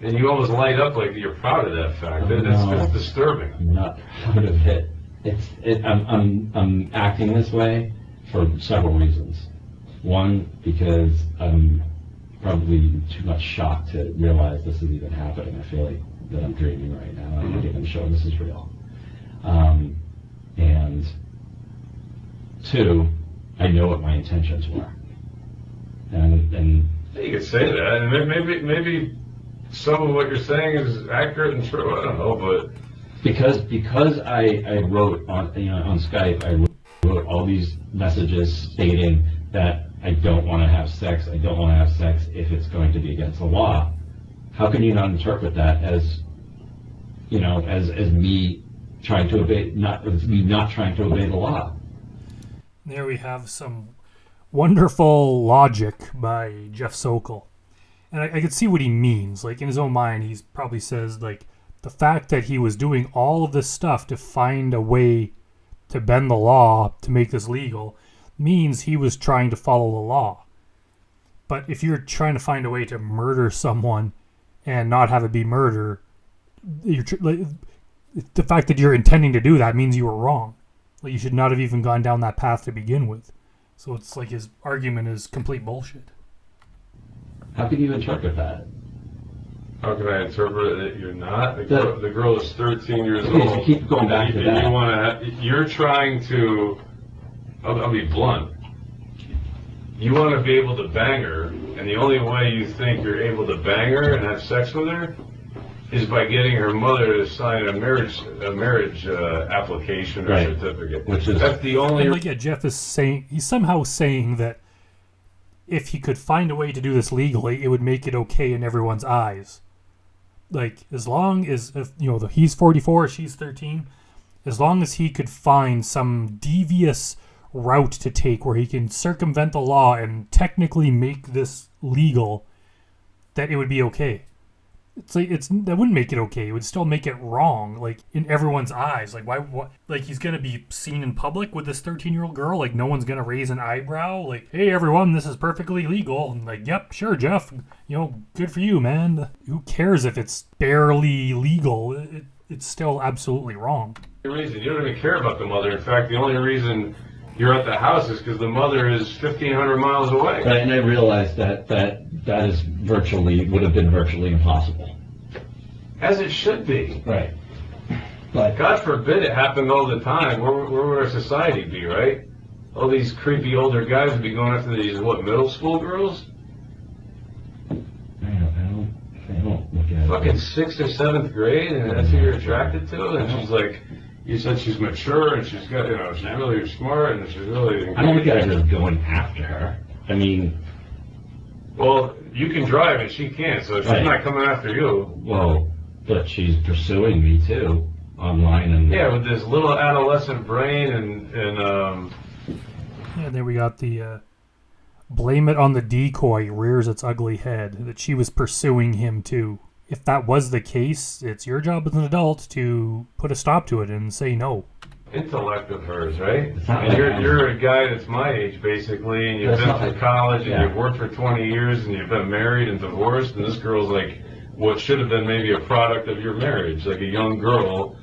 And you almost light up like you're proud of that fact. It's disturbing. I'm not proud of it. I'm acting this way for several reasons. One, because I'm probably too much shocked to realize this is even happening. I feel like that I'm dreaming right now. I'm not even sure this is real. And two, I know what my intentions were. And You could say that, and maybe some of what you're saying is accurate and true. I don't know, but because I wrote on Skype, I wrote all these messages stating that I don't want to have sex. I don't want to have sex if it's going to be against the law. How can you not interpret that as me trying to obey, not trying to obey the law? There we have some wonderful logic by Jeff Sokol. And I could see what he means. Like, in his own mind, he probably says, like, the fact that he was doing all of this stuff to find a way to bend the law to make this legal means he was trying to follow the law. But if you're trying to find a way to murder someone and not have it be murder, the fact that you're intending to do that means you were wrong. Like, you should not have even gone down that path to begin with. So it's like his argument is complete bullshit. How can you interpret that? how can I interpret it that you're not? The girl is 13 years Okay, old. so keep going back to that. You're trying to, I'll be blunt. You want to be able to bang her, and the only way you think you're able to bang her and have sex with her is by getting her mother to sign a marriage application or certificate. That's the only. And like, Jeff is saying, he's somehow saying that if he could find a way to do this legally, it would make it okay in everyone's eyes. Like, as long as, he's 44, she's 13, as long as he could find some devious route to take where he can circumvent the law and technically make this legal, that it would be okay. It's like, that wouldn't make it okay. It would still make it wrong, like, in everyone's eyes. Like, why like, he's gonna be seen in public with this 13-year-old girl, like, no one's gonna raise an eyebrow, like, hey everyone, this is perfectly legal, and like, yep, sure, Jeff, good for you, man. Who cares if it's barely legal? It's still absolutely wrong. You don't even care about the mother. In fact, the only reason you're at the house is because the mother is 1,500 miles away. Right, and I realized that is would have been virtually impossible. As it should be. Right. But God forbid it happened all the time. Where would our society be, right? All these creepy older guys would be going after these, middle school girls? I don't look at it. Fucking 6th or 7th grade, and that's who you're attracted to? And she's like, you said she's mature, and she's got, she's really smart, and she's really... I don't look at it as going after her. I mean... Well, you can drive and she can't, so she's not coming after you. Well, but she's pursuing me too, online and... Yeah, with this little adolescent brain and Yeah, there we got the... blame it on the decoy rears its ugly head, that she was pursuing him too. If that was the case, it's your job as an adult to put a stop to it and say no. Intellect of hers, right? And you're a guy that's my age, basically, and you've been through college, and you've worked for 20 years, and you've been married and divorced, and this girl's like what should have been maybe a product of your marriage, like a young girl,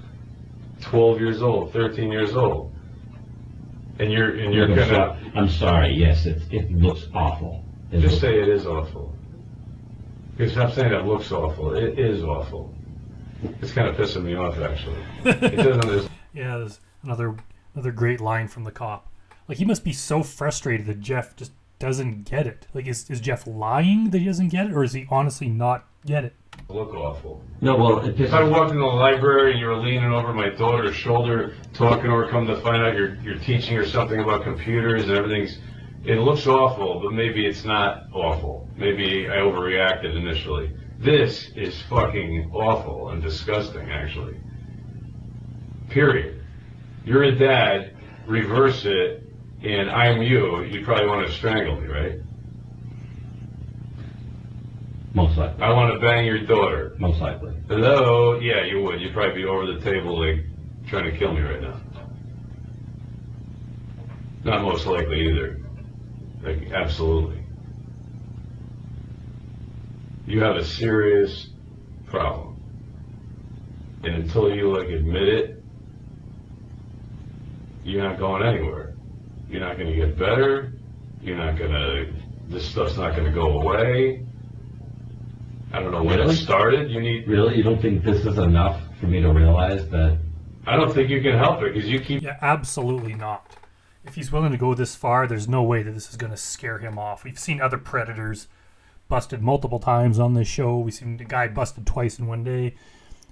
12 years old, 13 years old. And you're gonna... I'm sorry, yes, it looks awful. Just say it is awful. Because stop saying it looks awful. It is awful. It's kind of pissing me off, actually. It doesn't... Yeah, there's another great line from the cop. Like, he must be so frustrated that Jeff just doesn't get it. Like, is Jeff lying that he doesn't get it, or is he honestly not get it? Look awful. No, well, if I walked in the library and you were leaning over my daughter's shoulder, talking to her, come to find out you're teaching her something about computers and everything's... It looks awful, but maybe it's not awful. Maybe I overreacted initially. This is fucking awful and disgusting, actually. Period. You're a dad, reverse it, and I'm you probably want to strangle me, right? Most likely. I want to bang your daughter. Most likely. Hello? Yeah, you would. You'd probably be over the table, like, trying to kill me right now. Not most likely either. Like, absolutely. You have a serious problem. And until you, admit it, you're not going anywhere. You're not going to get better. This stuff's not going to go away. I don't know when it started. Really? You don't think this is enough for me to realize that? I don't think you can help it because you keep... Yeah, absolutely not. If he's willing to go this far, there's no way that this is going to scare him off. We've seen other predators busted multiple times on this show. We've seen a guy busted twice in one day.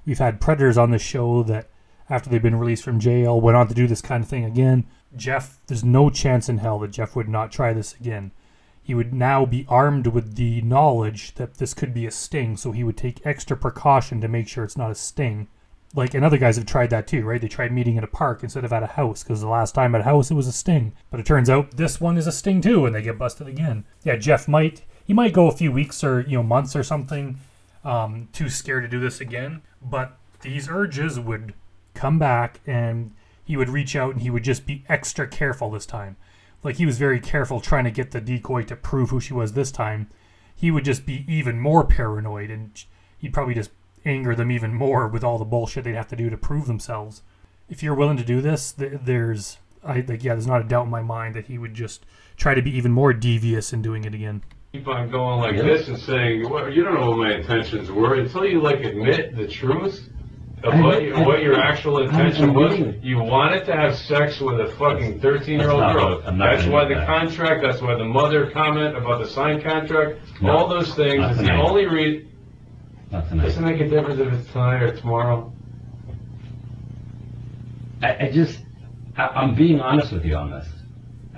We've had predators on this show that, after they've been released from jail, went on to do this kind of thing again. Jeff, there's no chance in hell that Jeff would not try this again. He would now be armed with the knowledge that this could be a sting, so he would take extra precaution to make sure it's not a sting. Like, and other guys have tried that too, right? They tried meeting at a park instead of at a house, because the last time at a house it was a sting. But it turns out this one is a sting too, and they get busted again. Yeah, Jeff might go a few weeks or months or something, too scared to do this again. But these urges would come back, and he would reach out, and he would just be extra careful this time. Like, he was very careful trying to get the decoy to prove who she was this time. He would just be even more paranoid, and he'd probably just anger them even more with all the bullshit they'd have to do to prove themselves. If you're willing to do this, there's not a doubt in my mind that he would just try to be even more devious in doing it again. Keep on going like this and saying, well, you don't know what my intentions were until you admit the truth of what your actual intention was. You wanted to have sex with a fucking 13-year-old girl. That's why the contract, that's why the mother comment about the signed contract, all those things is the only reason. Doesn't make a difference if it's tonight or tomorrow. I'm being honest with you on this.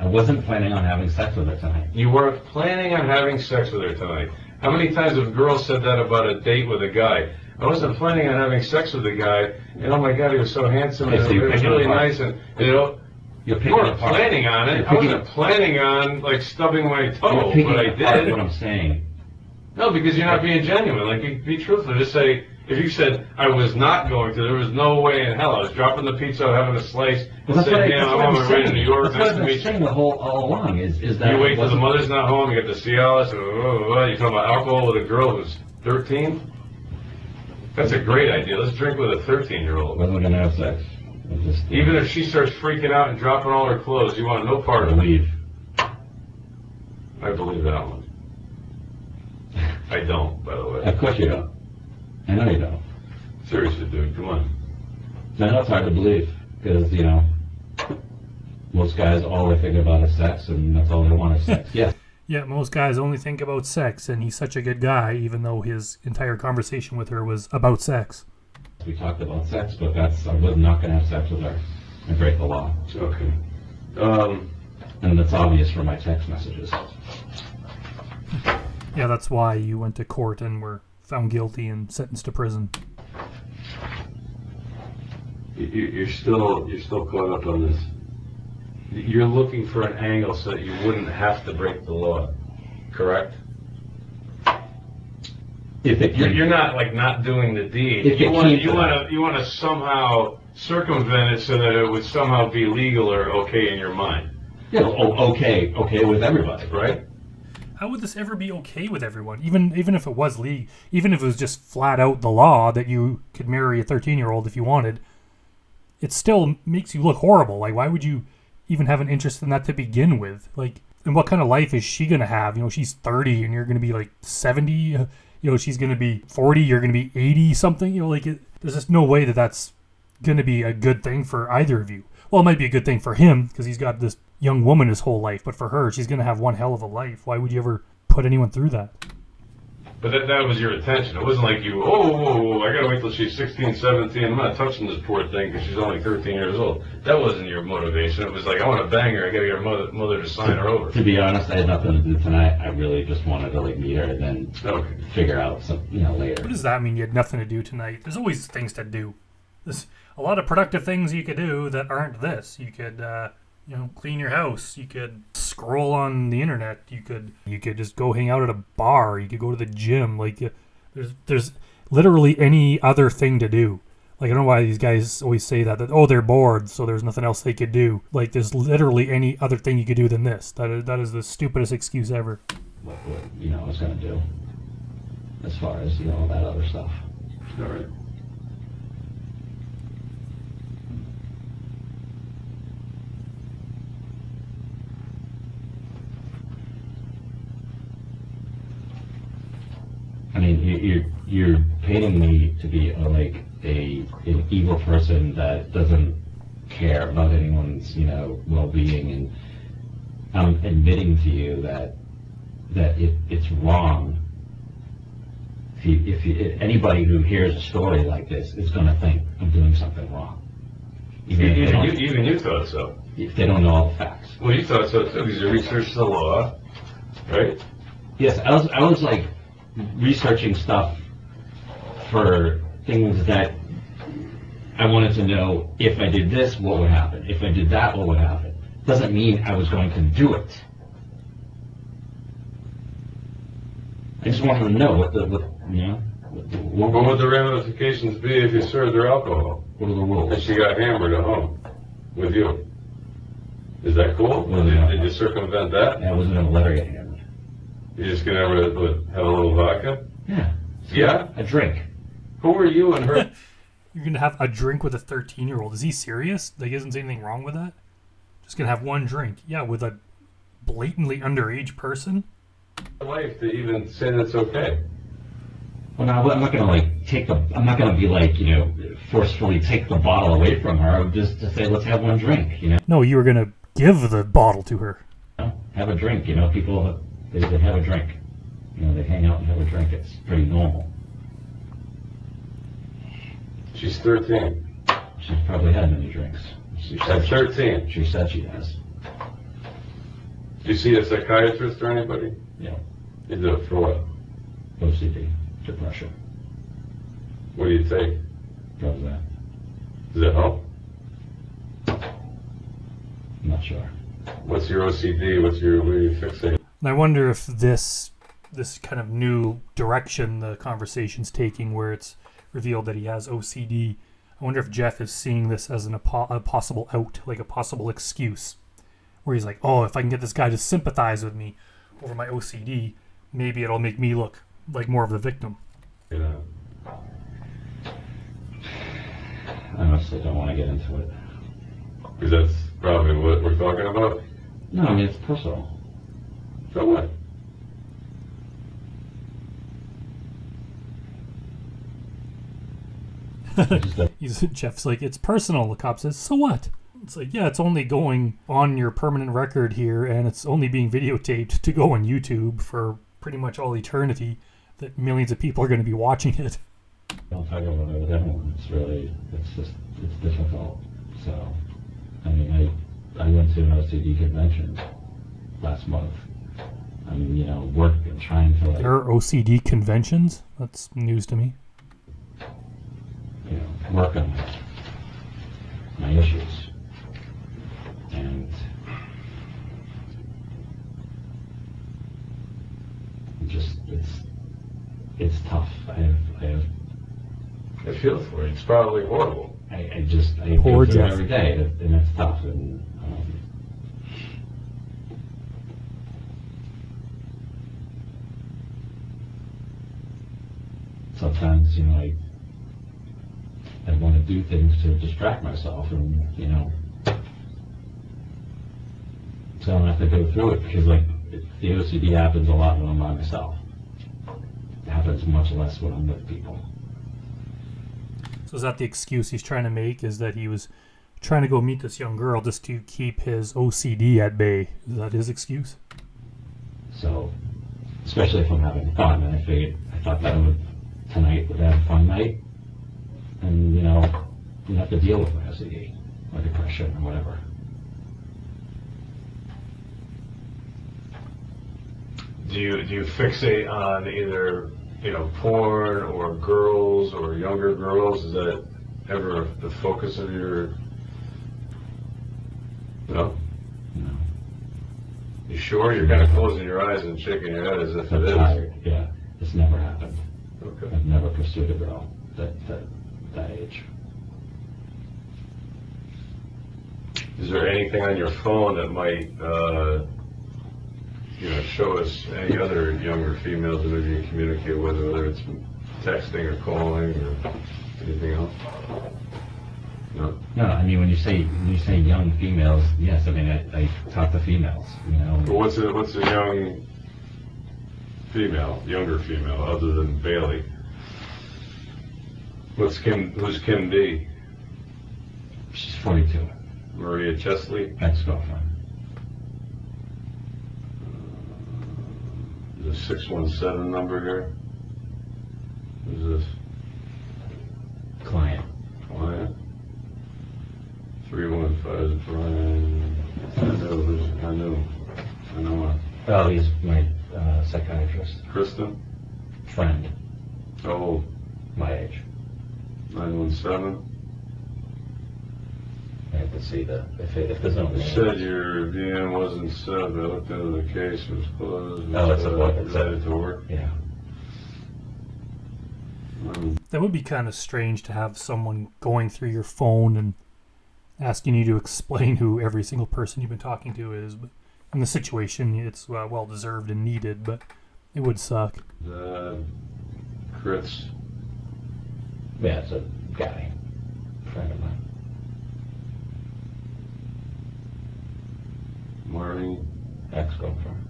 I wasn't planning on having sex with her tonight. You weren't planning on having sex with her tonight. How many times have girls said that about a date with a guy? I wasn't planning on having sex with the guy, and oh my God, he was so handsome, and he was really nice, and you weren't planning on it. I wasn't planning on stubbing my toe, but I did. What I'm saying. No, because you're not being genuine. Be truthful. Just say, if you said, I was not going to, there was no way in hell. I was dropping the pizza, having a slice, and saying, I'm on my way to New York, nice to meet you. That's what I'm saying all along, is that... You wait till the mother's not home, you get to see all this, and you're talking about alcohol with a girl who's 13? That's a great idea. Let's drink with a 13-year-old. Wasn't going to have sex. Even if she starts freaking out and dropping all her clothes, you want no part of it. Leave. I believe that one. I don't, by the way. Of course you don't. I know you don't. Seriously, dude, come on. I know it's hard to believe, because, most guys, all they think about is sex, and that's all they want is sex. Yeah. Yeah, most guys only think about sex, and he's such a good guy, even though his entire conversation with her was about sex. We talked about sex, but I was not going to have sex with her and break the law. Okay. And that's obvious from my text messages. Yeah, that's why you went to court and were found guilty and sentenced to prison. You're still caught up on this. You're looking for an angle so that you wouldn't have to break the law, correct? You're not not doing the deed. You want to somehow circumvent it so that it would somehow be legal or okay in your mind. Yeah, okay with everybody, right? How would this ever be okay with everyone? Even if it was legal, even if it was just flat out the law that you could marry a 13-year-old if you wanted, it still makes you look horrible. Why would you even have an interest in that to begin with? And what kind of life is she going to have? She's 30 and you're going to be 70. She's going to be 40, you're going to be 80 something. There's just no way that that's going to be a good thing for either of you. Well, it might be a good thing for him because he's got this young woman his whole life, but for her, she's going to have one hell of a life. Why would you ever put anyone through that? But that was your intention. It wasn't like you, I got to wait till she's 16, 17. I'm not touching this poor thing because she's only 13 years old. That wasn't your motivation. It was I want to bang her. I got to get her mother to sign her over. To be honest, I had nothing to do tonight. I really just wanted to meet her and then figure out later. What does that mean? You had nothing to do tonight? There's always things to do. There's a lot of productive things you could do that aren't this. You could, clean your house. You could scroll on the internet. You could just go hang out at a bar. You could go to the gym. There's literally any other thing to do. I don't know why these guys always say that they're bored, so there's nothing else they could do. There's literally any other thing you could do than this. That is the stupidest excuse ever. What I was going to do as far as, all that other stuff. All right. I mean, you're painting me to be an evil person that doesn't care about anyone's well-being, and I'm admitting to you that it's wrong If anybody who hears a story like this is going to think I'm doing something wrong. Even you thought so. If they don't know all the facts. Well, you thought so too, because you researched the law, right? Yes, I was like researching stuff for things that I wanted to know. If I did this, what would happen? If I did that, what would happen? Doesn't mean I was going to do it. I just wanted to know what would the ramifications be if you served her alcohol? What are the rules? And she got hammered at home with you. Is that cool? Did you circumvent that? I wasn't going to let her get hammered. You're just going to have a little vodka? Yeah. Yeah? A drink. Who are you and her? You're going to have a drink with a 13-year-old. Is he serious? Like, isn't there anything wrong with that? Just going to have one drink. Yeah, with a blatantly underage person? Life to even say that's okay. Well, now, I'm not going to like I'm not going to be like, forcefully take the bottle away from her. I would just to say, let's have one drink, No, you were going to give the bottle to her. Have a drink, people, they have a drink. They hang out and have a drink. It's pretty normal. She's 13. She's probably had many drinks. At 13? She said she has. Do you see a psychiatrist or anybody? Yeah. You do it for what? OCD, depression. What do you take? Drugs that. Does it help? I'm not sure. What's your OCD? What are you fixating? And I wonder if this kind of new direction the conversation's taking, where it's revealed that he has OCD, I wonder if Jeff is seeing this as a possible out, like a possible excuse, where he's like, oh, if I can get this guy to sympathize with me over my OCD, maybe it'll make me look like more of the victim. Yeah. I honestly don't want to get into it. Because that's probably what we're talking about? No, I mean, it's personal. So what? Jeff's like, it's personal. The cop says, so what? It's like, yeah, it's only going on your permanent record here, and it's only being videotaped to go on YouTube for pretty much all eternity, that millions of people are going to be watching it. Don't talk about it with everyone. It's difficult. So, I mean, I went to an OCD convention last month. I mean, working, trying to There are OCD conventions? That's news to me. Work on my issues. And it's tough. I feel for you. It's probably horrible. I Poor go through Jeff. it every day, and it's tough. And sometimes, I want to do things to distract myself, and so I don't have to go through it, because the OCD happens a lot when I'm by myself. It happens much less when I'm with people. So is that the excuse he's trying to make, is that he was trying to go meet this young girl just to keep his OCD at bay? Is that his excuse? So, especially if I'm having fun, and I thought that tonight would have a fun night, and you have to deal with my OCD or depression or whatever. Do you fixate on either porn or girls or younger girls? Is that ever the focus of your? No. No. You sure? You're kind of closing your eyes and shaking your head as if it is. Tired. Yeah, it's never happened. Okay. I've never pursued a girl that age. Is there anything on your phone that might, show us any other younger females that maybe you communicate with, whether it's texting or calling or anything else? No. No, I mean, when you say young females, yes, I mean, I talk to females, But what's a younger female other than Bailey? Who's Kim D? She's 42. Maria Chesley? Ex-girlfriend. The 617 number here? Who's this? Client. 315 Brian. I know. Oh, he's my psychiatrist. Kristen? Friend. Oh, My age. 917. I have to see if there's no You said your VM wasn't set. I looked into the case. It was closed. Oh, it's a book. It's Decided to work. Yeah. That would be kind of strange to have someone going through your phone and asking you to explain who every single person you've been talking to is. But in the situation, it's well deserved and needed, but it would suck. Crits. Yeah, it's a guy. Friend of mine. Marnie. Ex-girlfriend.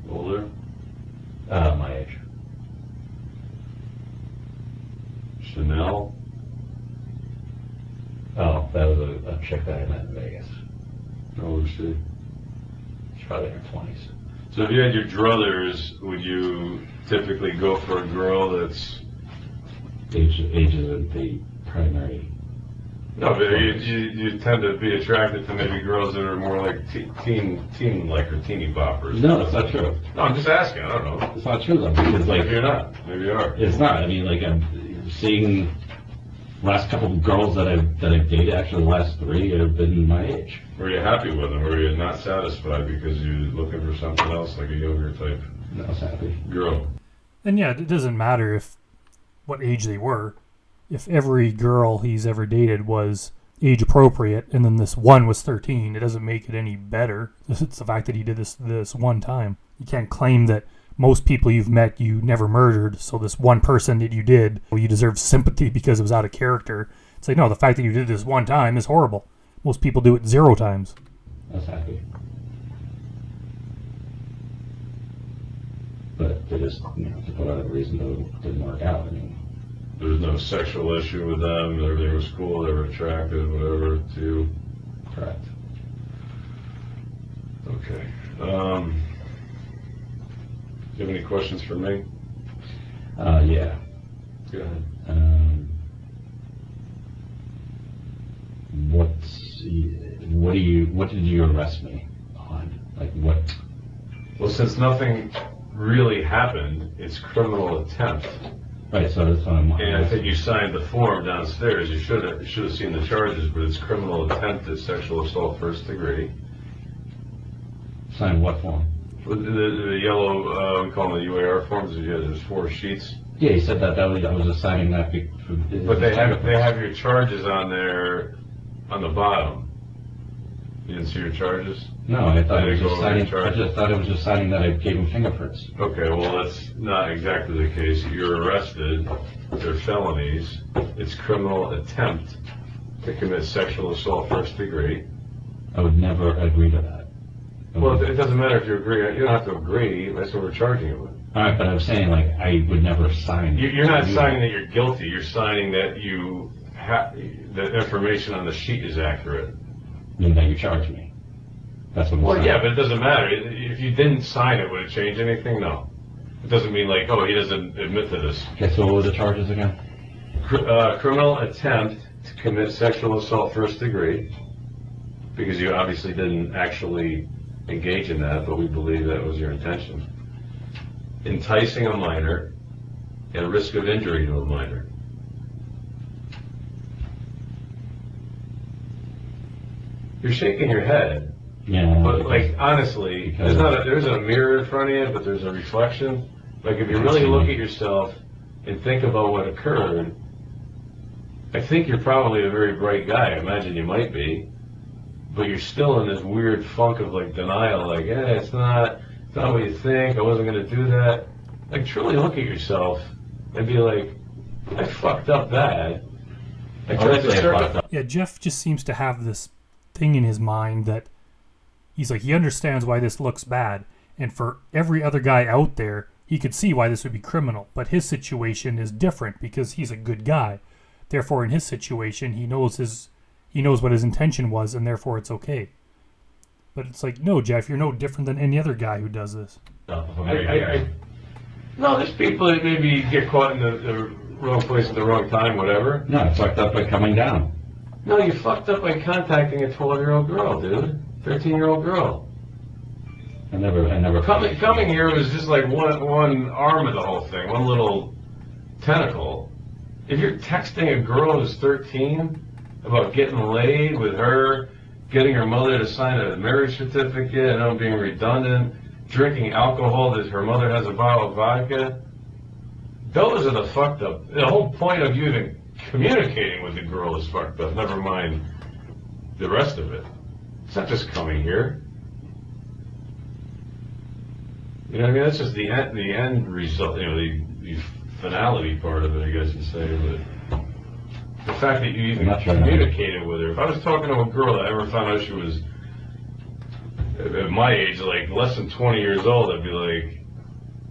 Older. My age. Chanel. Oh, that was a chick that I met in Vegas. How old is she? She's probably in her 20s. So if you had your druthers, would you typically go for a girl that's... Age isn't the primary. No, but you tend to be attracted to maybe girls that are more like teen like or teeny boppers. No, that's not true. No, I'm just asking. I don't know. It's not true though, because like Maybe you're not. Maybe you are. it's not. I mean, like I'm seeing last couple of girls that I've dated. Actually, the last 3 have been my age. Were you happy with them? Or were you not satisfied because you're looking for something else, like a younger type I was happy. girl? And yeah, it doesn't matter what age they were. If every girl he's ever dated was age appropriate and then this one was 13, it doesn't make it any better. It's the fact that he did this one time. You can't claim that most people you've met you never murdered, so this one person that you did, well, you deserve sympathy because it was out of character. It's like, no, the fact that you did this one time is horrible. Most people do it 0 times. I was happy. But they just, to put out a reason it didn't work out. I mean, There was no sexual issue with them. Everything was cool. They were attractive, whatever, to you. correct. Okay. Do you have any questions for me? Yeah. Go ahead. What did you arrest me on? Like what? Well, since nothing really happened, it's criminal attempt. Right, so that's what I'm. And I think you signed the form downstairs. You should have seen the charges, but it's criminal attempt at sexual assault 1st degree. Sign what form? The yellow, we call them the UAR forms. There's 4 sheets. Yeah, he said that I was just signing that. But they have your charges on there, on the bottom. You didn't see your charges? No, I thought it was They just go over signing. your I charges. just thought it was just signing that I gave him fingerprints. Okay, well, that's not exactly the case. You're arrested. They're felonies. It's criminal attempt to commit sexual assault 1st degree. I would never agree to that. Well, it doesn't matter if you agree. You don't have to agree. That's what we're charging you with. All right, but I'm saying like I would never sign. You're not signing that you're guilty. You're signing that you the information on the sheet is accurate. And that you charge me. That's what I'm Well, saying. yeah, but it doesn't matter. If you didn't sign it, would it change anything? No. It doesn't mean like, oh, he doesn't admit to this. Okay, so what were the charges again? Criminal attempt to commit sexual assault 1st degree, because you obviously didn't actually engage in that, but we believe that was your intention. Enticing a minor and risk of injury to a minor. You're shaking your head, Yeah. but like honestly, there's a mirror in front of you, but there's a reflection. Like if you really look at yourself and think about what occurred, I think you're probably a very bright guy. I imagine you might be, but you're still in this weird funk of like denial. Like, it's not what you think. I wasn't gonna do that. Like truly look at yourself and be like, I fucked up bad. I tried to circumvent. Yeah, Jeff just seems to have this thing in his mind that he's like, he understands why this looks bad, and for every other guy out there, he could see why this would be criminal, but his situation is different because he's a good guy. Therefore, in his situation, he knows what his intention was, and therefore it's okay. But it's like, no, Jeff, you're no different than any other guy who does this. No, there's people that maybe get caught in the wrong place at the wrong time, whatever. No, I fucked up by coming down. No, you fucked up by contacting a 12-year-old girl, dude. 13-year-old girl. I never. Coming here was just like one arm of the whole thing, one little tentacle. If you're texting a girl who's 13 about getting laid with her, getting her mother to sign a marriage certificate, and I'm being redundant, drinking alcohol that her mother has a bottle of vodka, those are the fucked up. The whole point of you even communicating with the girl is fucked up, never mind the rest of it. It's not just coming here. You know what I mean? That's just the end result, you know, the finality part of it, I guess you'd say. But the fact that you even communicated with her. If I was talking to a girl that I ever found out she was at my age, like less than 20 years old, I'd be like,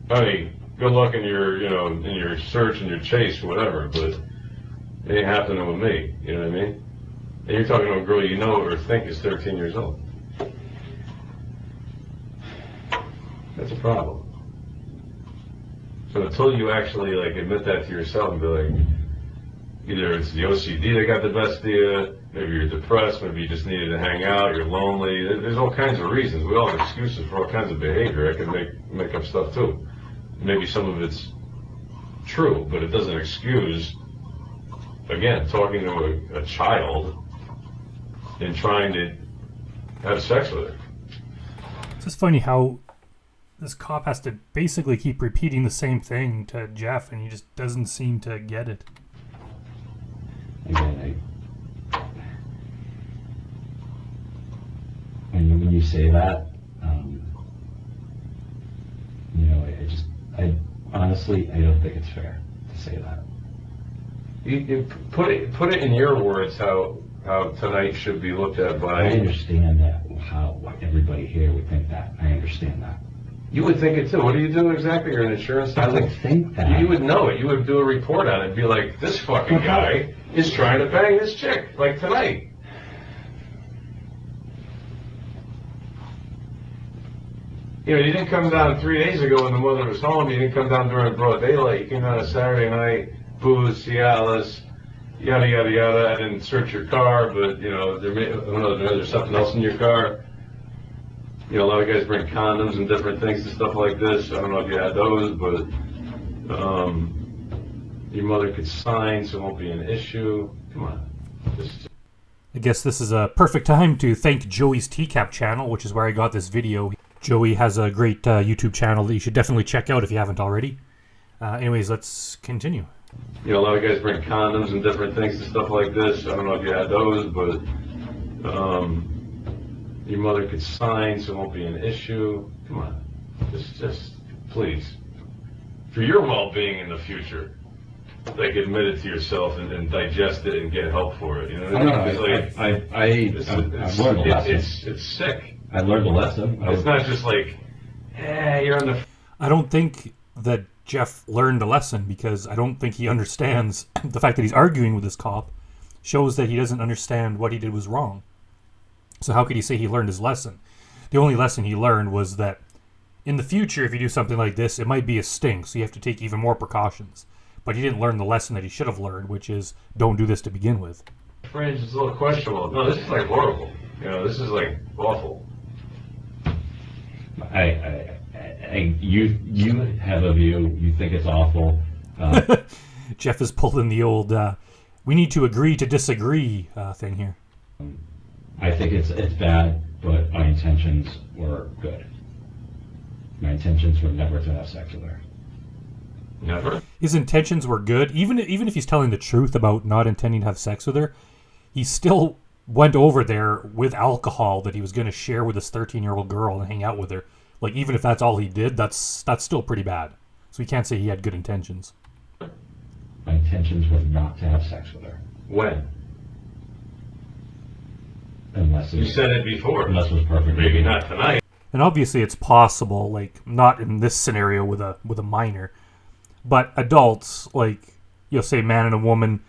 honey, good luck in your, you know, in your search and your chase, whatever. But it ain't happening with me. You know what I mean? And you're talking to a girl you know or think is 13 years old. That's a problem. So until you actually like admit that to yourself and be like, either it's the OCD that got the best of you, maybe you're depressed, maybe you just needed to hang out, you're lonely. There's all kinds of reasons. We all have excuses for all kinds of behavior. I could make up stuff too. Maybe some of it's true, but it doesn't excuse, again, talking to a child and trying to have sex with her. It's just funny how this cop has to basically keep repeating the same thing to Jeff, and he just doesn't seem to get it. Again, when you say that, you know, I honestly, I don't think it's fair to say that. You put it in your words how tonight should be looked at by. I understand that, how everybody here would think that. I understand that. You would think it too. What do you do exactly? You're an insurance I company? would think that. You would know it. You would do a report on it and be like, this fucking guy is trying to bang this chick, like tonight. You know, you didn't come down 3 days ago when the mother was home. You didn't come down during broad daylight. You came down on Saturday night, booze, Cialis, yada, yada, yada. I didn't search your car, but, you know, who knows, there's something else in your car. You know, a lot of guys bring condoms and different things and stuff like this. I don't know if you had those, but your mother could sign, so it won't be an issue. Come on. I guess this is a perfect time to thank Joey's TCAP channel, which is where I got this video. Joey has a great YouTube channel that you should definitely check out if you haven't already. Anyways, let's continue. You know, a lot of guys bring condoms and different things and stuff like this. I don't know if you had those, but your mother could sign, so it won't be an issue. Come on. Just please. For your well-being in the future, like, admit it to yourself and digest it and get help for it. You know what I mean? I've learned a lesson. It's sick. I learned a lesson. It's not just like, you're on the... I don't think that Jeff learned a lesson, because I don't think he understands the fact that he's arguing with this cop shows that he doesn't understand what he did was wrong. So how could he say he learned his lesson? The only lesson he learned was that in the future, if you do something like this, it might be a sting, so you have to take even more precautions. But he didn't learn the lesson that he should have learned, which is don't do this to begin with. Fringe is a little questionable. No, this is like horrible. You know, this is like awful. You have a view. You think it's awful. Jeff is pulling the old we need to agree to disagree thing here. I think it's bad, but my intentions were good. My intentions were never to have sex with her. Never? His intentions were good. Even if he's telling the truth about not intending to have sex with her, he still went over there with alcohol that he was going to share with this 13-year-old girl and hang out with her. Like, even if that's all he did, that's still pretty bad. So we can't say he had good intentions. My intentions were not to have sex with her. When? Unless You said it before. Unless it was perfect. Maybe not tonight. And obviously it's possible, like, not in this scenario with a minor, but adults, like, you'll say man and a woman,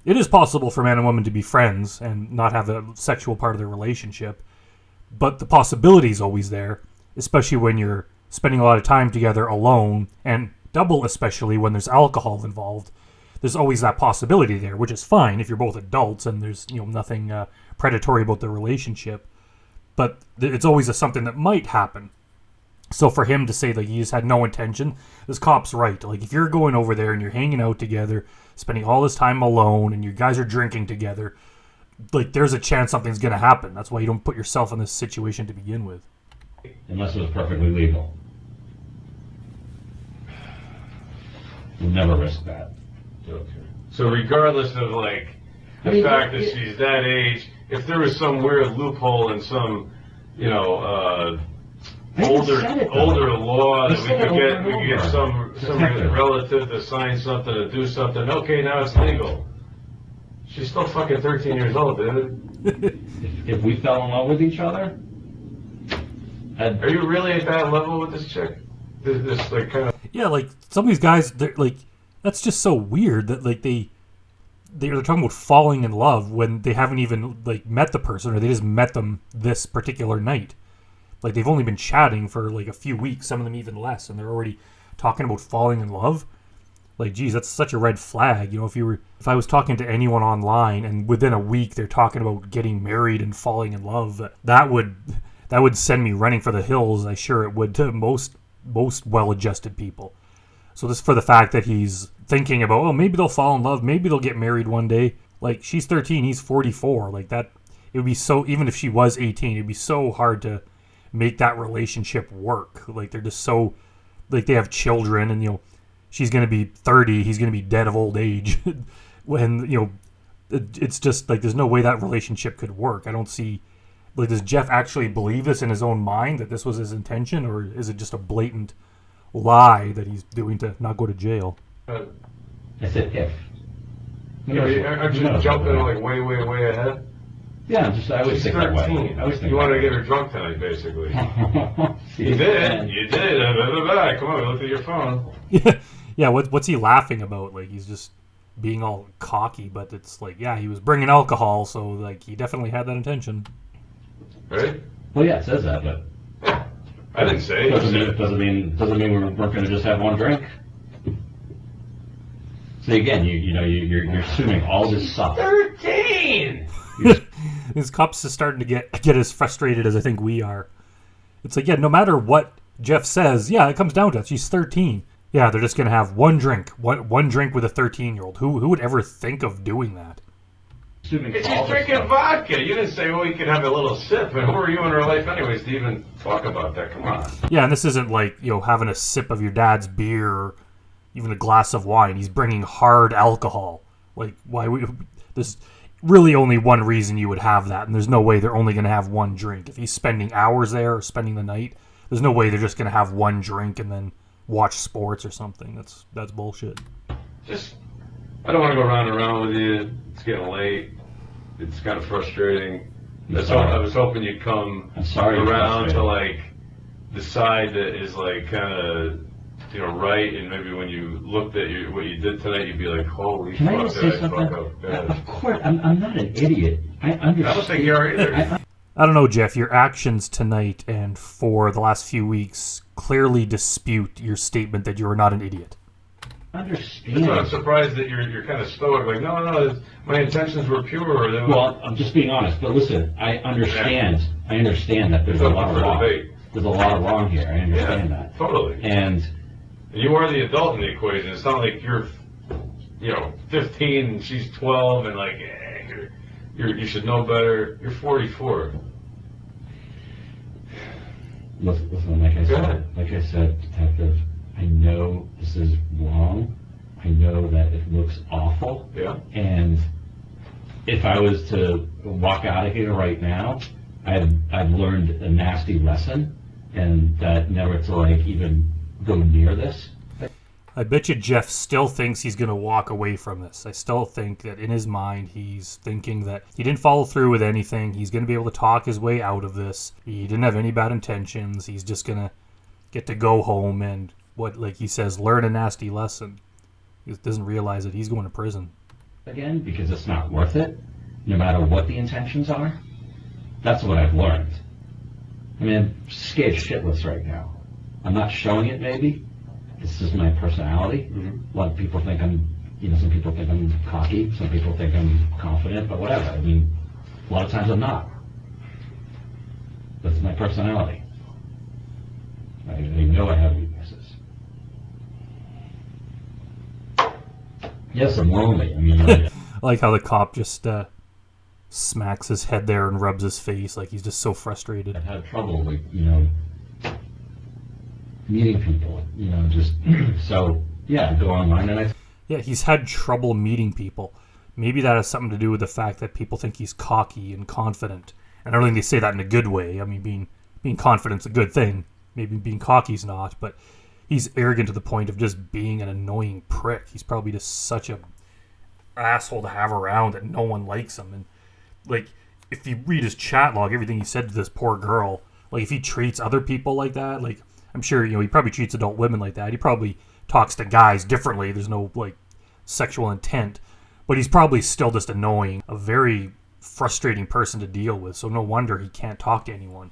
it is possible for man and woman to be friends and not have a sexual part of their relationship, but the possibility is always there, especially when you're spending a lot of time together alone, and double especially when there's alcohol involved. there's always that possibility there, which is fine if you're both adults and there's nothing predatory about the relationship. But it's always something that might happen. So for him to say like he just had no intention, this cop's right. Like if you're going over there and you're hanging out together, spending all this time alone, and you guys are drinking together, like there's a chance something's going to happen. That's why you don't put yourself in this situation to begin with. Unless it was perfectly legal. You'll never risk that. Okay. So regardless of like the fact that she's that age, if there was some weird loophole in some, older law that we could get some relative to sign something, to do something, okay, now it's legal. She's still fucking 13 years old, dude. If we fell in love with each other, are you really at that level with this chick? This like kind of... Yeah, like some of these guys, they're like, that's just so weird that like they're talking about falling in love when they haven't even like met the person, or they just met them this particular night. Like they've only been chatting for like a few weeks, some of them even less, and they're already talking about falling in love. Like, geez, that's such a red flag. If I was talking to anyone online and within a week they're talking about getting married and falling in love, that would send me running for the hills. I'm sure it would to most well-adjusted people. So this for the fact that he's thinking about, oh, maybe they'll fall in love, maybe they'll get married one day. Like, she's 13, he's 44. Like that, it would be so, even if she was 18, it'd be so hard to make that relationship work. Like they're just so, like they have children, and she's going to be 30, he's going to be dead of old age. When it's just like there's no way that relationship could work. I don't see, like, does Jeff actually believe this in his own mind that this was his intention, or is it just a blatant lie that he's doing to not go to jail? I said if. Aren't you jumping like way ahead? Yeah, I always think that way. You wanted to get her drunk tonight, basically. You did. Come on, look at your phone. Yeah. What's he laughing about? Like he's just being all cocky, but it's like, yeah, he was bringing alcohol, so like he definitely had that intention. Right? Well, yeah, it says that, but I didn't say. Doesn't mean we weren't going to just have one drink. So again, you're assuming all this stuff. 13. These cops are starting to get as frustrated as I think we are. It's like, yeah, no matter what Jeff says, yeah, it comes down to it. She's 13. Yeah, they're just going to have one drink. One drink with a 13-year-old. Who would ever think of doing that? She's drinking vodka. You didn't say, you could have a little sip. And who are you in her life anyways to even talk about that? Come on. Yeah, and this isn't like, having a sip of your dad's beer or even a glass of wine. He's bringing hard alcohol. Like, there's really only one reason you would have that, and there's no way they're only going to have one drink. If he's spending hours there or spending the night, there's no way they're just going to have one drink and then watch sports or something. That's bullshit. I don't want to go round and round with you. It's getting late. It's kind of frustrating. I was hoping you'd come around to like decide that is like kind of right, and maybe when you looked at what you did tonight, you'd be like, holy fuck, did I fuck up? Of course, I'm not an idiot. I understand. I don't think you are either. I don't know, Jeff. Your actions tonight and for the last few weeks clearly dispute your statement that you are not an idiot. Understand. That's why I'm surprised that you're kind of stoic. Like, no, my intentions were pure. Well, I'm just being honest. But listen, I understand. Yeah. I understand that there's a lot of wrong. There's a lot of wrong here. I understand that. Totally. And you are the adult in the equation. It's not like you're, 15 and she's 12 and like, you should know better. You're 44. Listen, like I said, Detective, I know this is wrong. I know that it looks awful. Yeah. And if I was to walk out of here right now, I've learned a nasty lesson, and that never to like even go near this. I bet you Jeff still thinks he's going to walk away from this. I still think that in his mind he's thinking that he didn't follow through with anything. He's going to be able to talk his way out of this. He didn't have any bad intentions. He's just going to get to go home and, like he says, learn a nasty lesson. He doesn't realize that he's going to prison. Again, because it's not worth it, no matter what the intentions are. That's what I've learned. I mean, I'm scared shitless right now. I'm not showing it, maybe. This is my personality. Mm-hmm. A lot of people think I'm some people think I'm cocky, some people think I'm confident, but whatever. I mean, a lot of times I'm not. That's my personality. I know I have weaknesses. Yes, I'm lonely. I mean, I like how the cop just smacks his head there and rubs his face like he's just so frustrated. I've had trouble with, meeting people, just, so, yeah, I go online and Yeah, he's had trouble meeting people. Maybe that has something to do with the fact that people think he's cocky and confident. And I don't think they say that in a good way. I mean, being confident's a good thing. Maybe being cocky's not, but he's arrogant to the point of just being an annoying prick. He's probably just such a asshole to have around that no one likes him. And, like, if you read his chat log, everything he said to this poor girl, like, if he treats other people like that, like, I'm sure, he probably treats adult women like that. He probably talks to guys differently. There's no, like, sexual intent. But he's probably still just annoying, a very frustrating person to deal with. So no wonder he can't talk to anyone.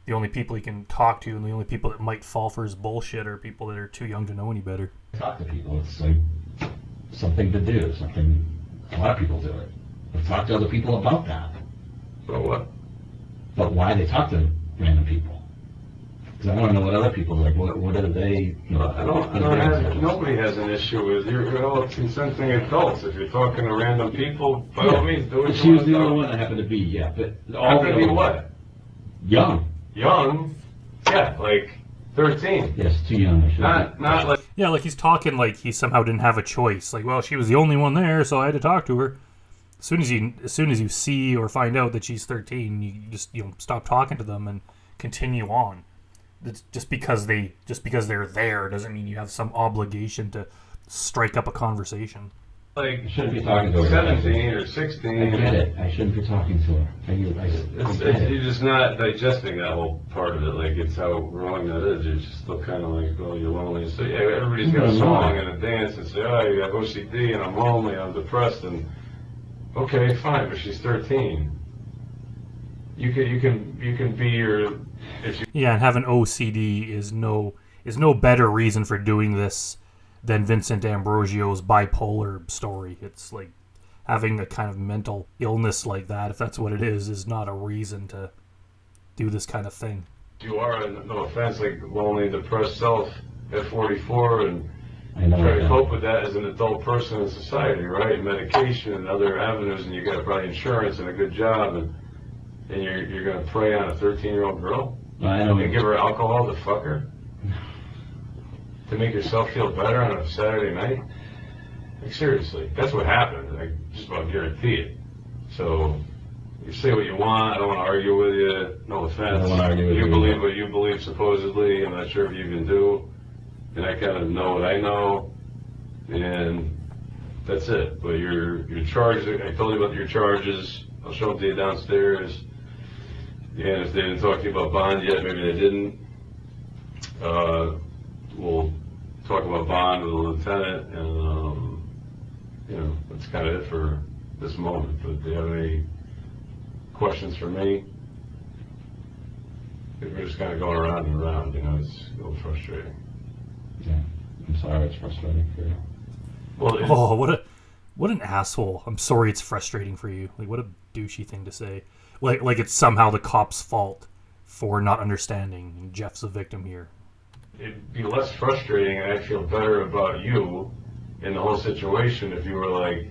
The only people he can talk to and the only people that might fall for his bullshit are people that are too young to know any better. talk to people. It's like something to do, a lot of people do it. I've talked to other people about that. So what? But why they talk to random people? Because I want to know what other people are like. What are they? Nobody has an issue with you're all consenting adults. If you're talking to random people, by all means, do it. She was the only one that happened to be, yeah. But all happened to be what? Young. Young? Yeah, like 13. Yes, too young. Not like. Yeah, like he's talking like he somehow didn't have a choice. Like, well, she was the only one there, so I had to talk to her. As soon as you see or find out that she's 13, you just stop talking to them and continue on. It's just because they're there doesn't mean you have some obligation to strike up a conversation. Like, I shouldn't be talking to her. 17 or 16. I get it. I shouldn't be talking to her. You're just not digesting that whole part of it. Like, it's how wrong that is. You're just still kind of like, well, you're lonely. So, yeah, everybody's got a song and a dance and say, oh, you have OCD and I'm lonely, I'm depressed. And, okay, fine, but she's 13. You can be your... Yeah, and having OCD is no better reason for doing this than Vincent Ambrosio's bipolar story. It's like having a kind of mental illness like that, if that's what it is not a reason to do this kind of thing. You are, no offense, like lonely, depressed self at 44 and try to cope with that as an adult person in society, right? Medication and other avenues, and you got probably insurance and a good job, and you're going to prey on a 13-year-old girl? And give her alcohol to fuck her? To make yourself feel better on a Saturday night? Like, seriously, that's what happened. I just about guarantee it. So, you say what you want, I don't want to argue with you, no offense. I don't want to argue with you. You believe what you believe, supposedly, I'm not sure if you can do. And I kind of know what I know, and that's it. But your charges, I told you about your charges, I'll show them to you downstairs. And if they didn't talk to you about bond yet, maybe they didn't. We'll talk about bond with the lieutenant, and that's kind of it for this moment. But do you have any questions for me? We're just kind of going around and around. It's a little frustrating. Yeah, I'm sorry it's frustrating for you. Well, what an asshole! I'm sorry it's frustrating for you. Like, what a douchey thing to say. Like it's somehow the cop's fault for not understanding, and Jeff's a victim here. It'd be less frustrating, and I'd feel better about you in the whole situation if you were like,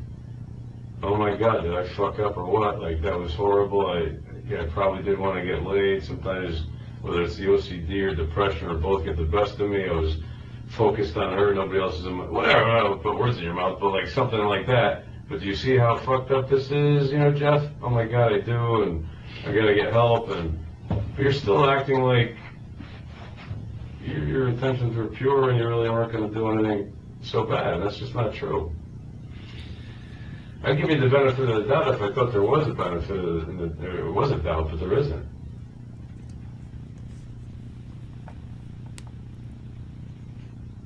oh my God, did I fuck up or what? Like, that was horrible. I probably did want to get laid. Sometimes, whether it's the OCD or depression or both get the best of me, I was focused on her, nobody else is in my... Whatever, I don't put words in your mouth, but like something like that. But do you see how fucked up this is, Jeff? Oh my God, I do, and I gotta get help, but you're still acting like your intentions were pure and you really aren't gonna do anything so bad. That's just not true. I'd give you the benefit of the doubt if I thought there was a benefit, there was a doubt, but there isn't.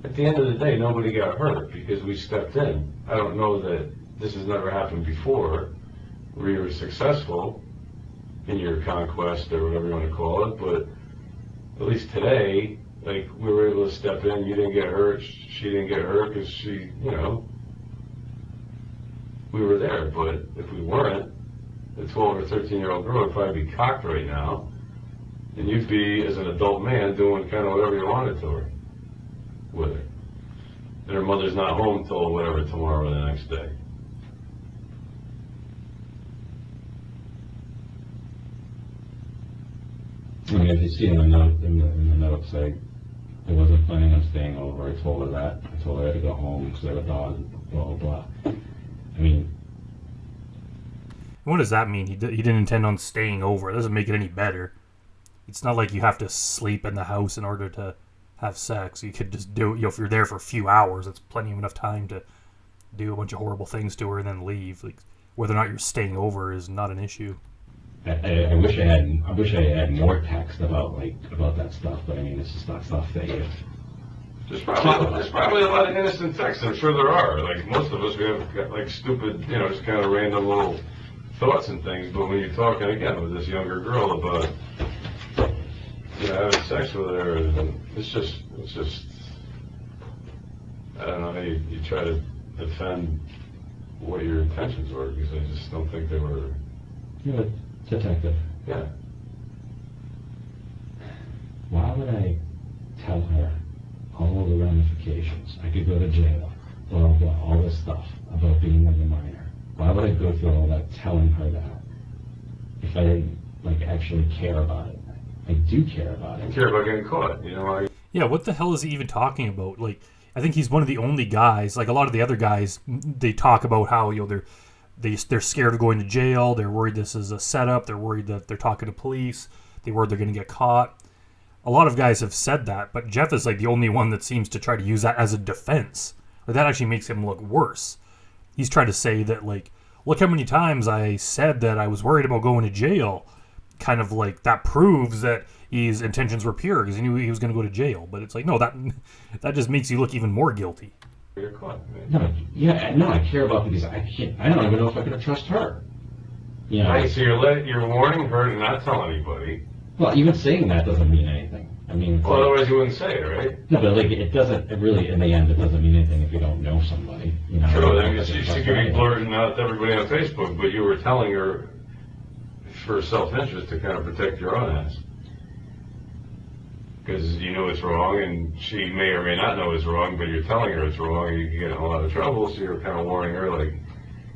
At the end of the day, nobody got hurt because we stepped in. I don't know that this has never happened before, where you were successful in your conquest or whatever you want to call it, but at least today, like, we were able to step in, you didn't get hurt, she didn't get hurt because she, we were there. But if we weren't, the 12 or 13-year-old girl would probably be cocked right now, and you'd be, as an adult man, doing kind of whatever you wanted to her, with her. And her mother's not home till whatever, tomorrow or the next day. I mean, if you see in the note, in the notes, I wasn't planning on staying over. I told her that. I told her I had to go home because I had a dog, blah, blah, blah. I mean... What does that mean? He didn't intend on staying over. It doesn't make it any better. It's not like you have to sleep in the house in order to have sex. You could just do it, if you're there for a few hours, it's plenty of enough time to do a bunch of horrible things to her and then leave. Like, whether or not you're staying over is not an issue. I wish I had more text about that stuff, but I mean, it's just not stuff that you... There's probably a lot of innocent texts. I'm sure there are. Like, most of us, we have got, like, stupid, just kind of random little thoughts and things. But when you're talking again with this younger girl about, having sex with her, it's just, I don't know how you try to defend what your intentions were, because I just don't think they were. You're a detective. Yeah. Why would I tell her all of the ramifications? I could go to jail, blah, blah, all this stuff about being with a minor. Why would I go through all that telling her that if I didn't, actually care about it? I do care about it. I care about getting caught, Yeah, what the hell is he even talking about? Like, I think he's one of the only guys, like a lot of the other guys, they talk about how, they're scared of going to jail, they're worried this is a setup, they're worried that they're talking to police, they're worried they're going to get caught. A lot of guys have said that, but Jeff is like the only one that seems to try to use that as a defense. Like, that actually makes him look worse. He's trying to say that, like, look how many times I said that I was worried about going to jail. Kind of like, that proves that his intentions were pure because he knew he was going to go to jail. But it's like, no, that just makes you look even more guilty. You're caught, No, I care about because I don't even know if I could trust her. Right, so you're warning her to not tell anybody. Well, even saying that doesn't mean anything. I mean, well, otherwise you wouldn't say it, right? No, but it doesn't really, in the end, it doesn't mean anything if you don't know somebody. True, I mean, she could be blurting out to everybody on Facebook, but you were telling her for self-interest to kind of protect your own ass. Because you know it's wrong, and she may or may not know it's wrong, but you're telling her it's wrong, and you can get in a lot of trouble, so you're kind of warning her, like,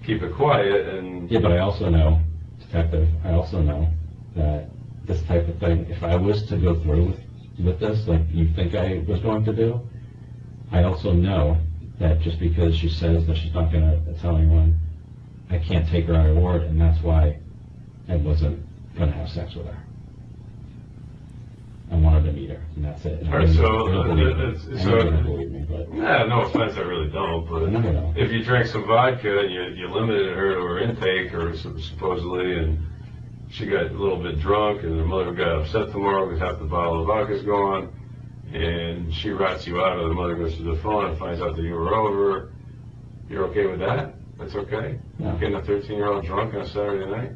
keep it quiet, and... Yeah, but I also know, detective, that this type of thing, if I was to go through with this, like you think I was going to do, I also know that just because she says that she's not going to tell anyone, I can't take her on her word, and that's why I wasn't going to have sex with her. I wanted to meet her, and that's it. All right, so believe me, but no offense, I really don't. But no. If you drank some vodka and you limited her to her intake, or supposedly, and she got a little bit drunk, and her mother got upset tomorrow because half the bottle of vodka's gone, and she rats you out, or the mother goes to the phone and finds out that you were over, you're okay with that? That's okay? No. Getting a 13-year-old drunk on a Saturday night?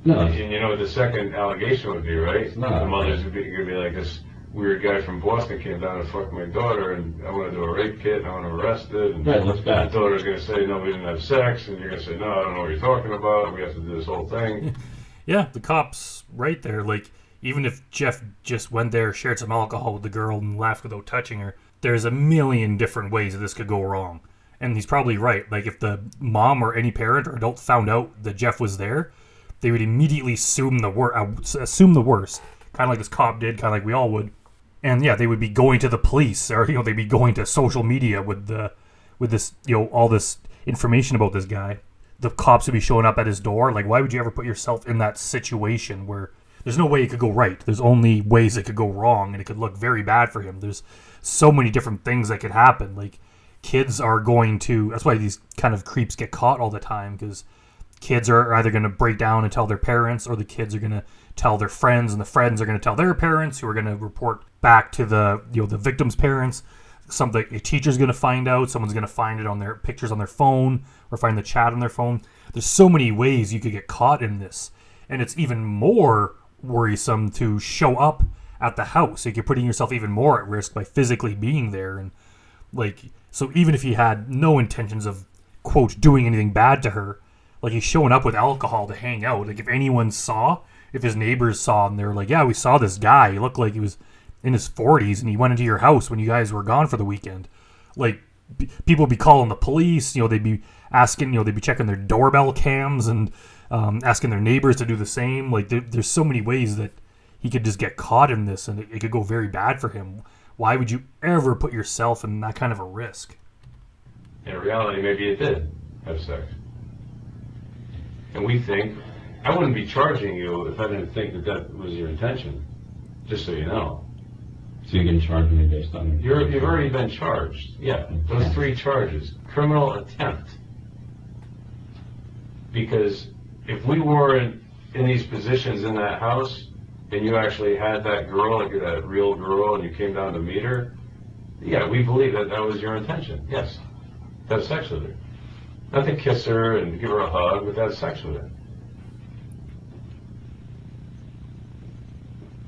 No. And you know what the second allegation would be, right? No. The mother's gonna be like, this weird guy from Boston came down and fucked my daughter, and I want to do a rape kit, and I want to arrest it. And right, looks bad. the daughter's going to say, no, we didn't have sex, and you're going to say, no, I don't know what you're talking about, we have to do this whole thing. Yeah, the cop's right there. Like, even if Jeff just went there, shared some alcohol with the girl, and left without touching her, there's a million different ways that this could go wrong. And he's probably right. Like, if the mom or any parent or adult found out that Jeff was there, they would immediately assume the worst. Kind of like this cop did, kind of like we all would. And yeah, they would be going to the police, or they'd be going to social media with this, all this information about this guy. The cops would be showing up at his door. Like, why would you ever put yourself in that situation where there's no way it could go right? There's only ways it could go wrong, and it could look very bad for him. There's so many different things that could happen. Like, kids are going to... That's why these kind of creeps get caught all the time, because kids are either going to break down and tell their parents, or the kids are going to tell their friends, and the friends are going to tell their parents, who are going to report back to the victim's parents. A teacher's going to find out. Someone's going to find it on their pictures on their phone, or find the chat on their phone. There's so many ways you could get caught in this, and it's even more worrisome to show up at the house. Like, you're putting yourself even more at risk by physically being there. And like, so even if he had no intentions of quote, doing anything bad to her. Like, he's showing up with alcohol to hang out. Like, if anyone saw, if his neighbors saw and they were like, yeah, we saw this guy. He looked like he was in his 40s and he went into your house when you guys were gone for the weekend. Like, people would be calling the police. You know, they'd be asking, you know, they'd be checking their doorbell cams and asking their neighbors to do the same. Like, there's so many ways that he could just get caught in this and it could go very bad for him. Why would you ever put yourself in that kind of a risk? In reality, maybe it did have sex. And we think, I wouldn't be charging you if I didn't think that that was your intention, just so you know. So you can charge me based on... You've already been charged. Yeah, those 3 charges. Criminal attempt. Because if we were in these positions in that house, and you actually had that girl, like that real girl, and you came down to meet her, yeah, we believe that that was your intention. Yes. To have sex with her. Not to kiss her and give her a hug, but to have sex with her.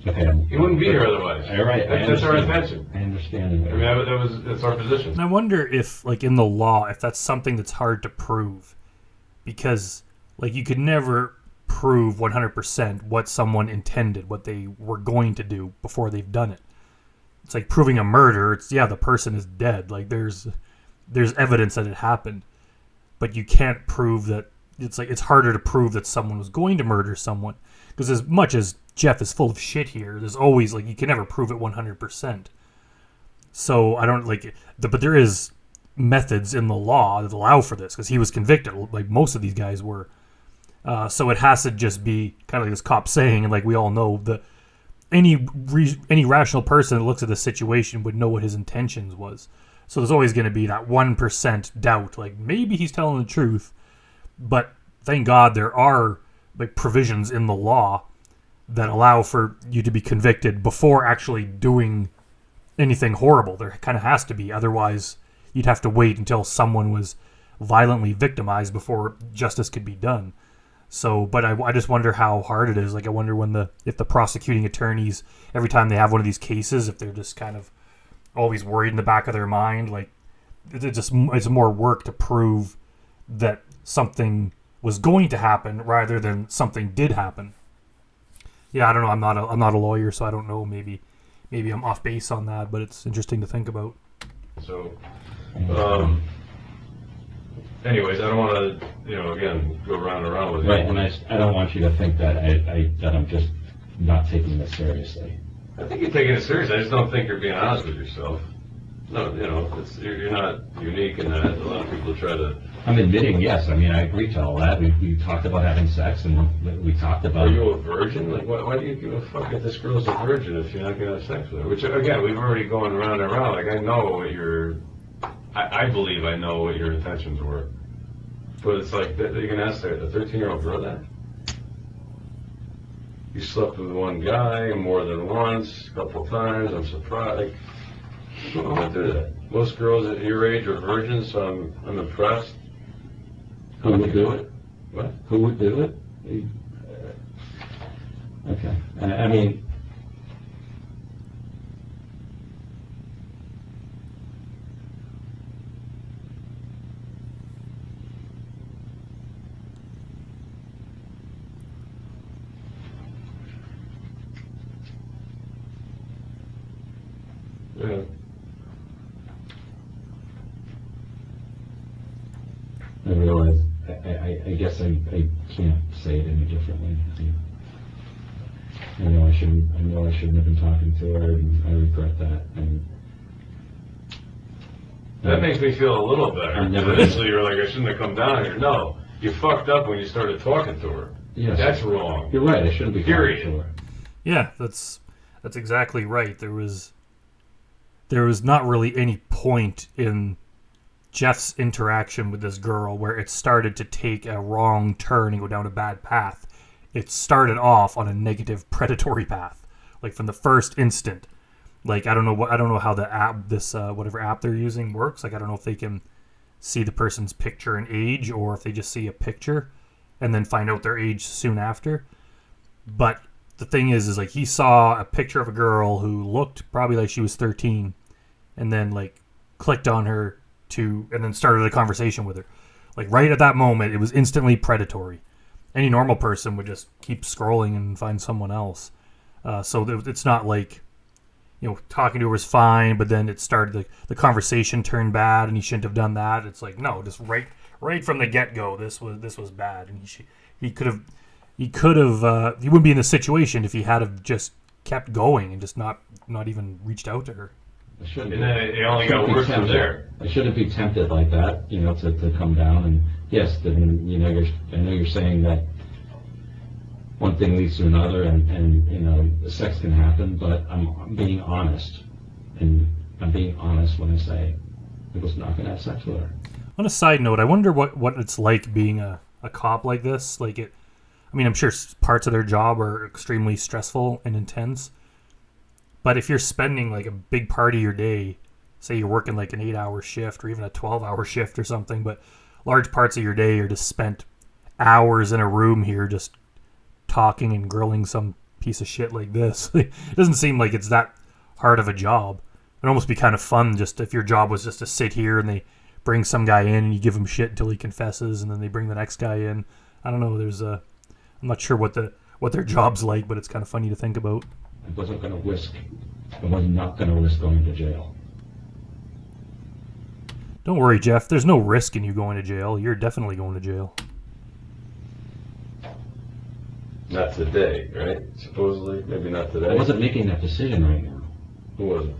Okay. You wouldn't be here otherwise. All right. That's our intention. I understand. I mean, that's our position. And I wonder if, like, in the law, if that's something that's hard to prove. Because, like, you could never prove 100% what someone intended, what they were going to do before they've done it. It's like proving a murder. It's, yeah, the person is dead. Like, there's evidence that it happened. But you can't prove that. It's like, it's harder to prove that someone was going to murder someone. Because as much as Jeff is full of shit here, there's always, like, you can never prove it 100%. So I don't, like, but there is methods in the law that allow for this, because he was convicted, like most of these guys were. So it has to just be kind of like this cop saying, and like we all know, that any rational person that looks at the situation would know what his intentions was. So there's always going to be that 1% doubt, like maybe he's telling the truth. But thank God there are, like, provisions in the law that allow for you to be convicted before actually doing anything horrible. There kind of has to be. Otherwise, you'd have to wait until someone was violently victimized before justice could be done. So, but I just wonder how hard it is. Like, I wonder if the prosecuting attorneys, every time they have one of these cases, if they're just kind of always worried in the back of their mind, like, it's more work to prove that something was going to happen rather than something did happen. Yeah, I don't know. I'm not a lawyer, so I don't know. Maybe I'm off base on that, but it's interesting to think about. So, anyways, I don't want to, again, go round and round with it. Right, and I don't want you to think that that I'm just not taking this seriously. I think you're taking it seriously. I just don't think you're being honest with yourself. No, you're not unique in that. A lot of people try to... I'm admitting, yes. I mean, I agree to all that. We talked about having sex, and we talked about... Are you a virgin? Like, why do you give a fuck if this girl's a virgin if you're not going to have sex with her? Which, again, we've already gone round and round. Like, I know what I believe I know what your intentions were. But it's like, you're going to ask a 13-year-old girl that? You slept with one guy more than once, a couple times. I'm surprised. Like, who would do that? Most girls at your age are virgins, so I'm impressed. Who would do it? What? Who would do it? Okay. I mean... Yeah. I realize, I guess I can't say it any differently. I know I shouldn't have been talking to her, and I regret that. And that makes me feel a little better. I never- Initially, you're like, I shouldn't have come down here. No, you fucked up when you started talking to her. Yes. That's wrong. You're right, I shouldn't be Period. talking to her. Yeah, that's exactly right. There was not really any point in Jeff's interaction with this girl where it started to take a wrong turn and go down a bad path. It started off on a negative predatory path, like from the first instant. Like, I don't know how the app, this whatever app they're using works. Like, I don't know if they can see the person's picture and age, or if they just see a picture and then find out their age soon after. But the thing is like, he saw a picture of a girl who looked probably like she was 13, and then like clicked on her and then started a conversation with her. Like right at that moment, it was instantly predatory. Any normal person would just keep scrolling and find someone else. So it's not like, talking to her was fine, but then it started, the conversation turned bad and he shouldn't have done that. It's like, no, just right from the get-go, this was bad. And he wouldn't be in this situation if he had have just kept going and just not even reached out to her. And then it only got worse from there. I shouldn't be tempted like that, to come down. And yes, then, I know you're saying that one thing leads to another, and sex can happen, but I'm being honest. And I'm being honest when I say I was not going to have sex with her. On a side note, I wonder what it's like being a cop like this. I'm sure parts of their job are extremely stressful and intense. But if you're spending a big part of your day, say you're working an 8-hour shift or even a 12-hour shift or something, but large parts of your day are just spent hours in a room here just talking and grilling some piece of shit like this. It doesn't seem like it's that hard of a job. It'd almost be kind of fun just if your job was just to sit here and they bring some guy in and you give him shit until he confesses and then they bring the next guy in. I don't know. I'm not sure what their job's like, but it's kind of funny to think about. I was not going to risk going to jail. Don't worry, Jeff. There's no risk in you going to jail. You're definitely going to jail. Not today, right? Supposedly, maybe not today. I wasn't making that decision right now. Who wasn't?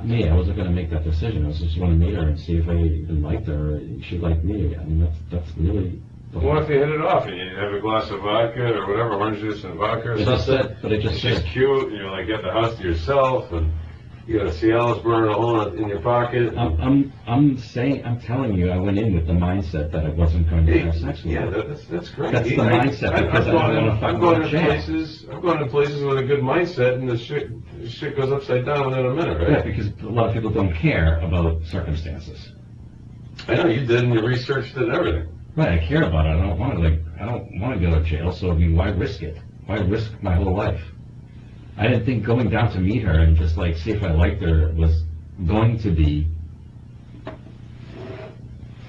Me. I wasn't going to make that decision. I was just going to meet her and see if I even liked her or she liked me. That's really. What if you hit it off and you have a glass of vodka or whatever, orange juice and vodka or something? It's just cute, get the house to yourself, and you got a Cialis burning a hole in your pocket. I'm telling you, I went in with the mindset that I wasn't going to have sex with her. Yeah, that's great. That's the mindset, because I don't want to fuck with jail. I'm going to places with a good mindset, and the shit goes upside down within a minute, right? Yeah, because a lot of people don't care about circumstances. I know you did, and you researched it and everything. Right, I care about it. I don't want to go to jail. So why risk it? Why risk my whole life? I didn't think going down to meet her and just see if I liked her was going to be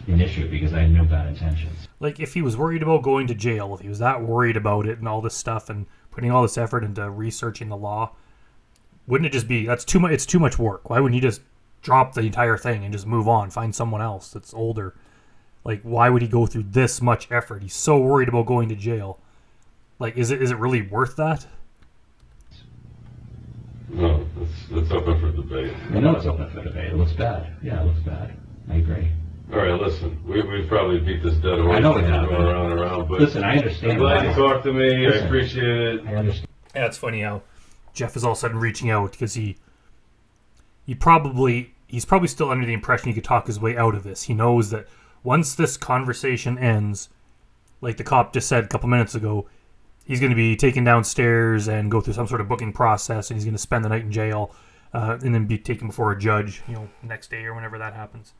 an issue, because I had no bad intentions. If he was worried about going to jail, if he was that worried about it and all this stuff and putting all this effort into researching the law, wouldn't it just be, it's too much work? Why wouldn't he just drop the entire thing and just move on, find someone else that's older? Why would he go through this much effort? He's so worried about going to jail. Is it really worth that? No, it's open for debate. I know it's open for debate. It looks bad. Yeah, it looks bad. I agree. All right, listen, we've probably beat this dead horse. I know we have. Going around and around, but listen, I understand. I'm glad you talked to me. Listen, I appreciate it. I understand. Yeah, it's funny how Jeff is all of a sudden reaching out because he's probably still under the impression he could talk his way out of this. He knows that once this conversation ends, like the cop just said a couple minutes ago, he's going to be taken downstairs and go through some sort of booking process, and he's going to spend the night in jail, and then be taken before a judge, next day or whenever that happens.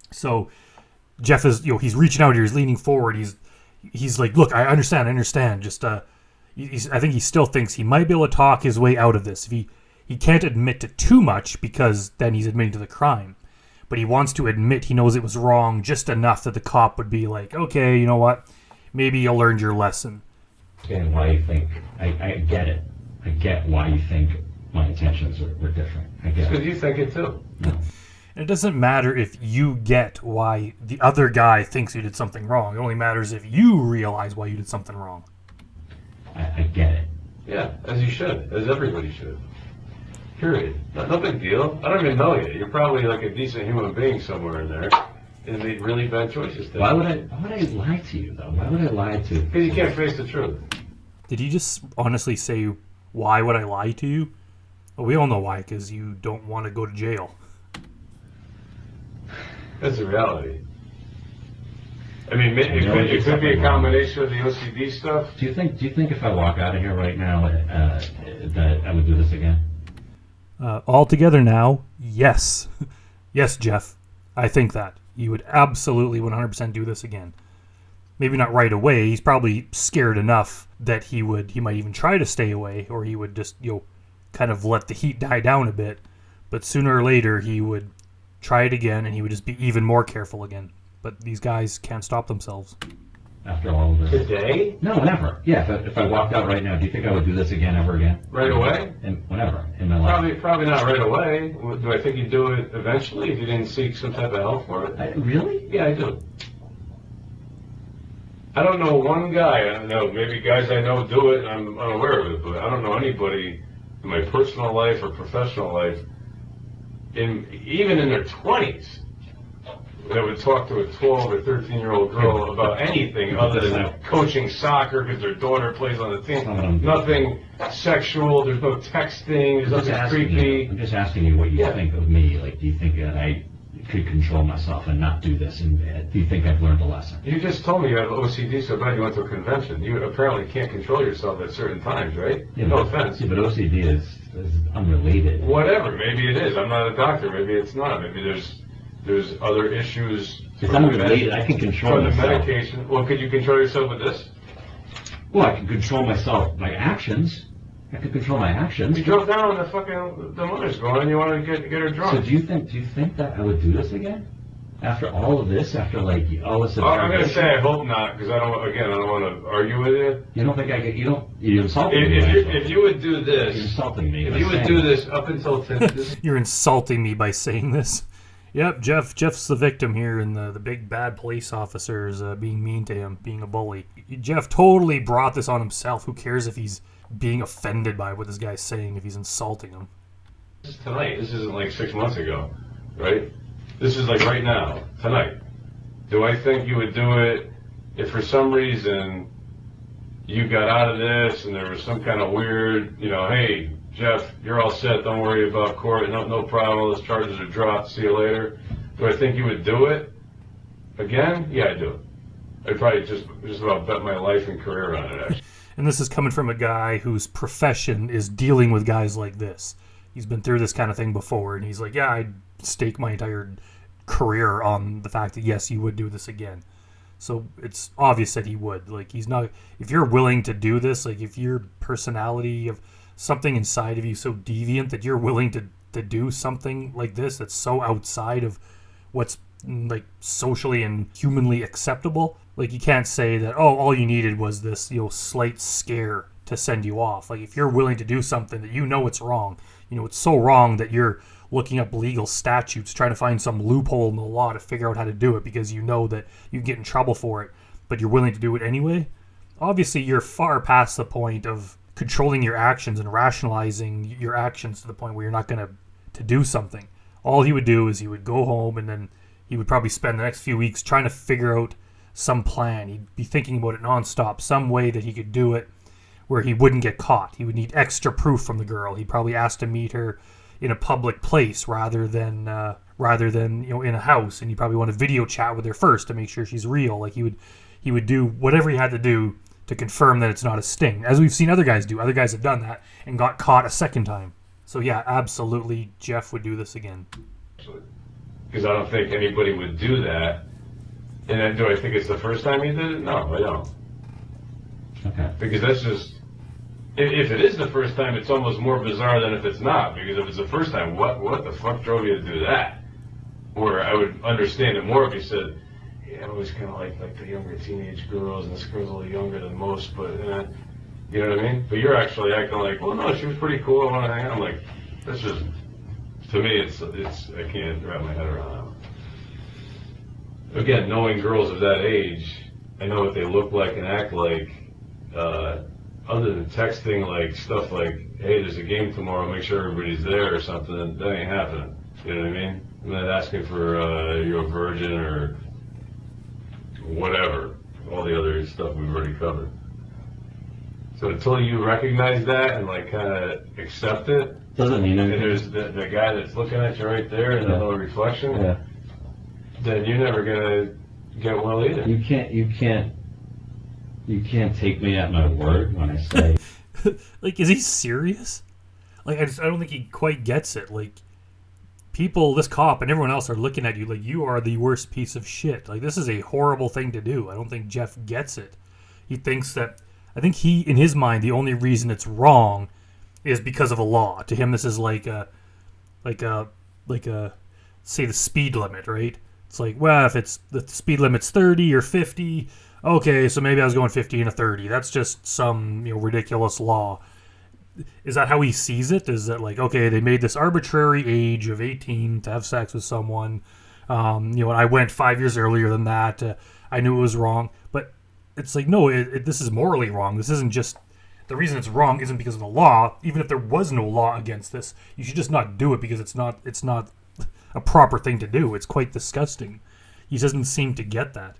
So Jeff is, he's reaching out here, he's leaning forward, he's like, look, I understand. Just, I think he still thinks he might be able to talk his way out of this. If he can't admit to too much, because then he's admitting to the crime. But he wants to admit he knows it was wrong just enough that the cop would be like, okay, you know what? Maybe you learned your lesson. And why you think, I get it. I get why you think my intentions were different. I get it. Because you think it too. No. And it doesn't matter if you get why the other guy thinks you did something wrong. It only matters if you realize why you did something wrong. I get it. Yeah, as you should. As everybody should. Period. No big deal. I don't even know you. You're probably a decent human being somewhere in there, and made really bad choices today. Why would I lie to you, though? Why would I lie to you? Because you can't face the truth. Did you just honestly say, why would I lie to you? Well, we all know why, because you don't want to go to jail. That's the reality. I mean, it could be a combination of the OCD stuff. Do you think if I walk out of here right now that I would do this again? All together now, yes. Yes, Jeff. I think that. You would absolutely 100% do this again. Maybe not right away. He's probably scared enough that he might even try to stay away, or he would just, kind of let the heat die down a bit. But sooner or later, he would try it again, and he would just be even more careful again. but these guys can't stop themselves. After all of this. Today? No, whenever. Yeah, if I walked out right now, do you think I would do this again ever again? Right away? And whenever in my life. Probably not right away. Do I think you'd do it eventually if you didn't seek some type of help for it? Really? Yeah, I do. I don't know one guy. I don't know. Maybe guys I know do it, and I'm unaware of it. But I don't know anybody in my personal life or professional life, even in their 20s, that would talk to a 12 or 13-year-old girl about anything other than coaching soccer because their daughter plays on the team. Nothing sexual. There's no texting. There's nothing creepy. I'm just asking you what you think of me. Like, do you think that I could control myself and not do this in bed? Do you think I've learned a lesson? You just told me you have OCD so bad you went to a convention. You apparently can't control yourself at certain times, right? Yeah, no offense. Yeah, but OCD is unrelated. Whatever. Maybe it is. I'm not a doctor. Maybe it's not. Maybe there's other issues. It's unrelated. I can control from the myself. medication. Well, could you control yourself with this? Well, I can control myself, my actions. I can control my actions. You drove down on the mother's girl and you want to get her drunk. So do you think that I would do this again? After all of this, after like all this. I'm going to say I hope not, because I don't want to argue with you. You don't think you insulting me. If you would do this. You're insulting me. If you would do this up until today. You're insulting me by saying this. Yep, Jeff's the victim here, and the big bad police officers being mean to him, being a bully. Jeff totally brought this on himself. Who cares if he's being offended by what this guy's saying, if he's insulting him? This is tonight. This isn't like 6 months ago, right? This is like right now, tonight. Do I think you would do it if for some reason you got out of this and there was some kind of weird, hey, Jeff, you're all set. Don't worry about court. No problem. Those charges are dropped. See you later. Do I think you would do it again? Yeah, I do. I'd probably just about bet my life and career on it, actually. And this is coming from a guy whose profession is dealing with guys like this. He's been through this kind of thing before, and he's like, yeah, I'd stake my entire career on the fact that, yes, you would do this again. So it's obvious that he would. Like, he's not... If you're willing to do this, like, if your personality of something inside of you so deviant that you're willing to do something like this that's so outside of what's like socially and humanly acceptable, like, you can't say that, oh, all you needed was this slight scare to send you off. Like, if you're willing to do something that it's wrong, it's so wrong that you're looking up legal statutes trying to find some loophole in the law to figure out how to do it because you know that you get in trouble for it, but you're willing to do it anyway, obviously you're far past the point of controlling your actions and rationalizing your actions to the point where you're not going to do something. All he would do is he would go home, and then he would probably spend the next few weeks trying to figure out some plan. He'd be thinking about it nonstop, some way that he could do it where he wouldn't get caught. He would need extra proof from the girl. He'd probably ask to meet her in a public place rather than in a house, and he'd probably want to video chat with her first to make sure she's real. Like, he would do whatever he had to do to confirm that it's not a sting, as we've seen other guys do. Other guys have done that and got caught a second time. So yeah, absolutely, Jeff would do this again. Because I don't think anybody would do that. And then, do I think it's the first time he did it? No, I don't. Okay. Because that's just... If it is the first time, it's almost more bizarre than if it's not. Because if it's the first time, what the fuck drove you to do that? Or I would understand it more if you said, yeah, I always kind of like the younger teenage girls, and this girl's a little younger than most, but, you know what I mean? But you're actually acting like, well, no, she was pretty cool, I want to hang out. I'm like, that's just, to me, it's I can't wrap my head around that. Again, knowing girls of that age, I know what they look like and act like, other than texting, like, stuff like, hey, there's a game tomorrow, make sure everybody's there or something, that ain't happening. You know what I mean? I'm not asking for, you're a virgin or whatever, all the other stuff we've already covered. So until you recognize that and, like, kind of accept it, doesn't mean anything. And there's the guy that's looking at you right there in that little reflection, then you're never gonna get well either. You can't take me at my word when I say. Like, is he serious? Like, I don't think he quite gets it. Like, people, this cop and everyone else are looking at you like you are the worst piece of shit. Like, this is a horrible thing to do. I don't think Jeff gets it. He thinks that, I think he, in his mind, the only reason it's wrong is because of a law. To him, this is like a say the speed limit, right? It's like, well, if it's the speed limit's 30 or 50, okay, so maybe I was going 50 and a 30. That's just some ridiculous law. Is that how he sees it? Is that like, okay, they made this arbitrary age of 18 to have sex with someone. I went 5 years earlier than that. I knew it was wrong. But it's like, no, this is morally wrong. This isn't just, the reason it's wrong isn't because of the law. Even if there was no law against this, you should just not do it because it's not a proper thing to do. It's quite disgusting. He doesn't seem to get that.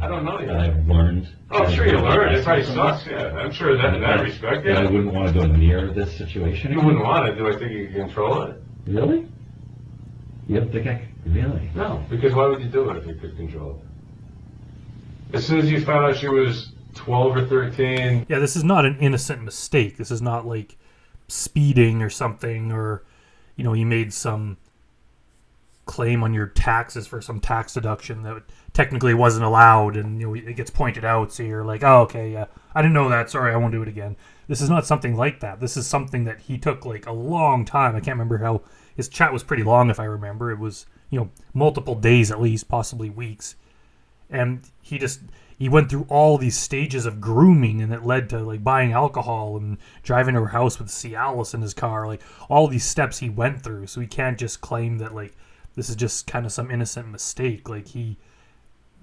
I don't know yet. I've learned. Oh, I'm sure you learned. It probably sucks. Yeah, I'm sure that in that respect. Yeah. I wouldn't want to go near this situation. You wouldn't want it. Do I think you can control it? Really? You don't think I could? Really? No, because why would you do it if you could control it? As soon as you found out she was 12 or 13. Yeah, this is not an innocent mistake. This is not like speeding or something, or you made some claim on your taxes for some tax deduction that technically wasn't allowed, and it gets pointed out, so you're like, oh, okay, yeah, I didn't know that, sorry, I won't do it again. This is not something like that. This is something that he took like a long time. I can't remember how his chat was. Pretty long, if I remember. It was multiple days at least, possibly weeks, and he went through all these stages of grooming, and it led to like buying alcohol and driving to her house with Cialis in his car, like all these steps he went through. So he can't just claim that like this is just kind of some innocent mistake. Like he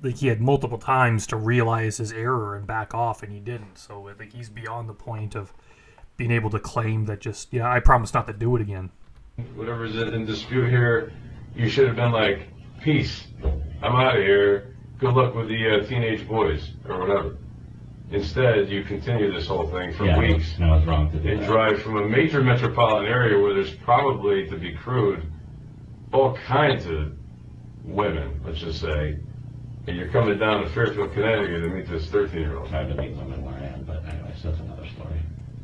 had multiple times to realize his error and back off, and he didn't. So I think he's beyond the point of being able to claim that just, I promise not to do it again. Whatever's in dispute here, you should have been like, peace, I'm out of here, good luck with the teenage boys, or whatever. Instead, you continue this whole thing for weeks. No, it's wrong to do and that. drive from a major metropolitan area where there's probably, to be crude, all kinds of women, let's just say, and you're coming down to Fairfield, Connecticut to meet this 13-year-old. I had to meet women where I am, but anyway, so that's another story.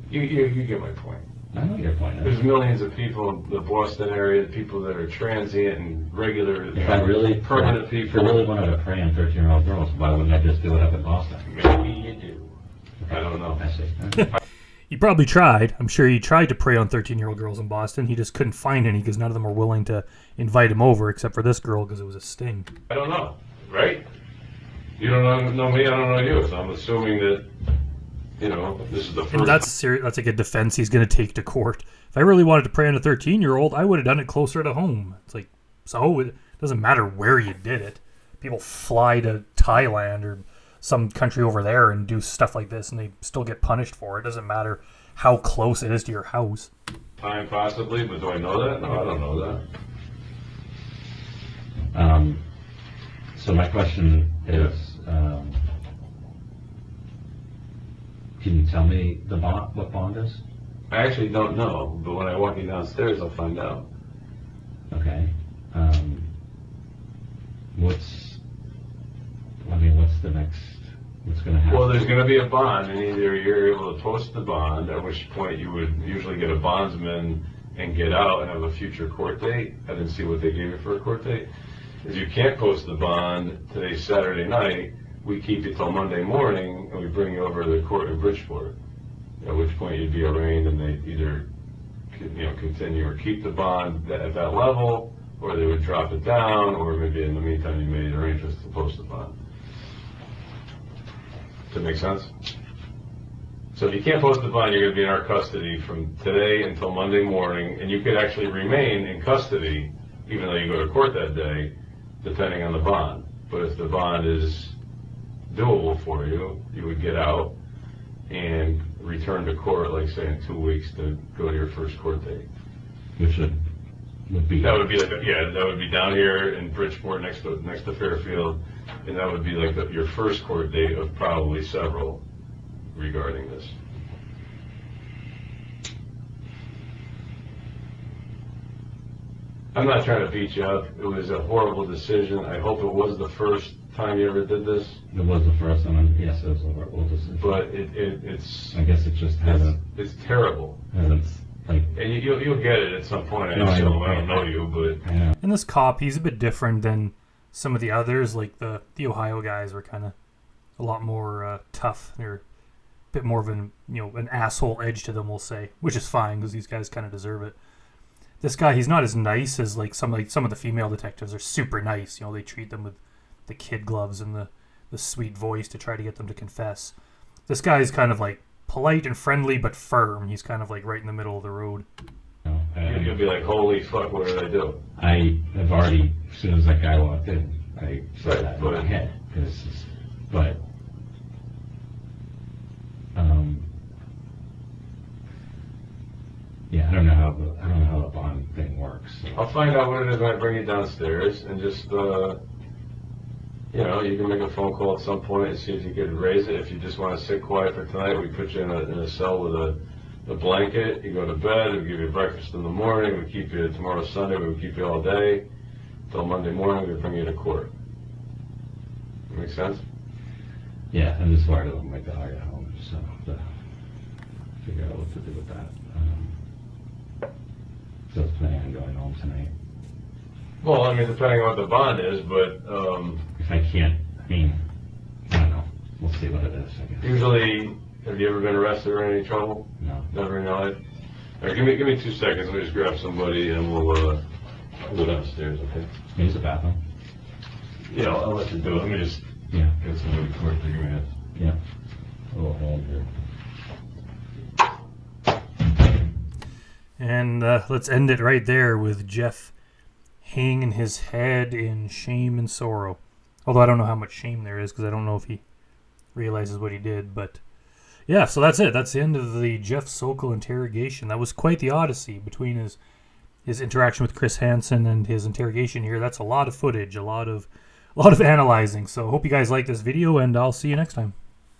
You get my point. I know your point. There's millions of people in the Boston area, people that are transient and regular, If I really permanent people. If I really wanted to prey on 13-year-old girls, why wouldn't I just do it up in Boston? Maybe you do. I don't know. I see. He probably tried. I'm sure he tried to prey on 13-year-old girls in Boston. He just couldn't find any because none of them were willing to invite him over, except for this girl because it was a sting. I don't know, right? You don't know me, I don't know you, so I'm assuming that, this is the first. And that's like a defense he's going to take to court. If I really wanted to prey on a 13-year-old, I would have done it closer to home. It's like, so it doesn't matter where you did it. People fly to Thailand or some country over there and do stuff like this, and they still get punished for it. It doesn't matter how close it is to your house. Time possibly, but do I know that? No, I don't know that. So my question is, can you tell me what bond is? I actually don't know, but when I walk you downstairs, I'll find out. Okay. What's going to happen? Well, there's going to be a bond, and either you're able to post the bond, at which point you would usually get a bondsman and get out and have a future court date. I didn't see what they gave you for a court date. If you can't post the bond, today's Saturday night, we keep you till Monday morning, and we bring you over to the court in Bridgeport, at which point you'd be arraigned, and they either continue or keep the bond at that level, or they would drop it down, or maybe in the meantime you made arrangements to post the bond. Does that make sense? So if you can't post the bond, you're going to be in our custody from today until Monday morning, and you could actually remain in custody even though you go to court that day, depending on the bond. But if the bond is doable for you, you would get out and return to court, like say in 2 weeks, to go to your first court date. Which would be that would be like that would be down here in Bridgeport next to Fairfield, and that would be like your first court date of probably several regarding this. I'm not trying to beat you up. It was a horrible decision. I hope it was the first time you ever did this. It was the first time, and yes, it was a horrible decision. But it's. I guess it just hasn't. It's terrible. Hasn't like. And you'll get it at some point. I don't know you, but. Yeah. And this cop, he's a bit different than some of the others. Like the Ohio guys were kind of a lot more tough. They're a bit more of an asshole edge to them, we'll say, which is fine because these guys kind of deserve it. this guy, he's not as nice as some of the female detectives are super nice. You know, they treat them with the kid gloves and the sweet voice to try to get them to confess. This guy's kind of like polite and friendly but firm. He's kind of like right in the middle of the road. You'll be like, holy fuck, what did I do? I have already, as soon as that guy walked in, I said that in Right, my but- head. But yeah, I don't know how the bond thing works. So. I'll find out what it is when I bring you downstairs, and just, you know, you can make a phone call at some point and see if you could raise it. If you just want to sit quiet for tonight, we put you in a cell with a blanket. You go to bed. We give you breakfast in the morning. We keep you tomorrow Sunday. We keep you all day till Monday morning. We bring you to court. Make sense? Yeah, I'm just worried about my dog at home, so to figure out what to do with that. So I was planning on going home tonight. Well, I mean, depending on what the bond is, but If I can't, I mean, I don't know. We'll see what it is, I guess. usually, have you ever been arrested or in any trouble? No. Never in your life? All right, give me 2 seconds. Let me just grab somebody and we'll go downstairs, okay? Use the bathroom. Yeah, I'll let you do it. Let me just Yeah. get somebody quick to give me Yeah. a little hand here. And let's end it right there with Jeff hanging his head in shame and sorrow. Although I don't know how much shame there is, because I don't know if he realizes what he did. But yeah, so that's it. That's the end of the Jeff Sokol interrogation. That was quite the odyssey between his interaction with Chris Hansen and his interrogation here. That's a lot of footage, a lot of analyzing. So hope you guys like this video, and I'll see you next time.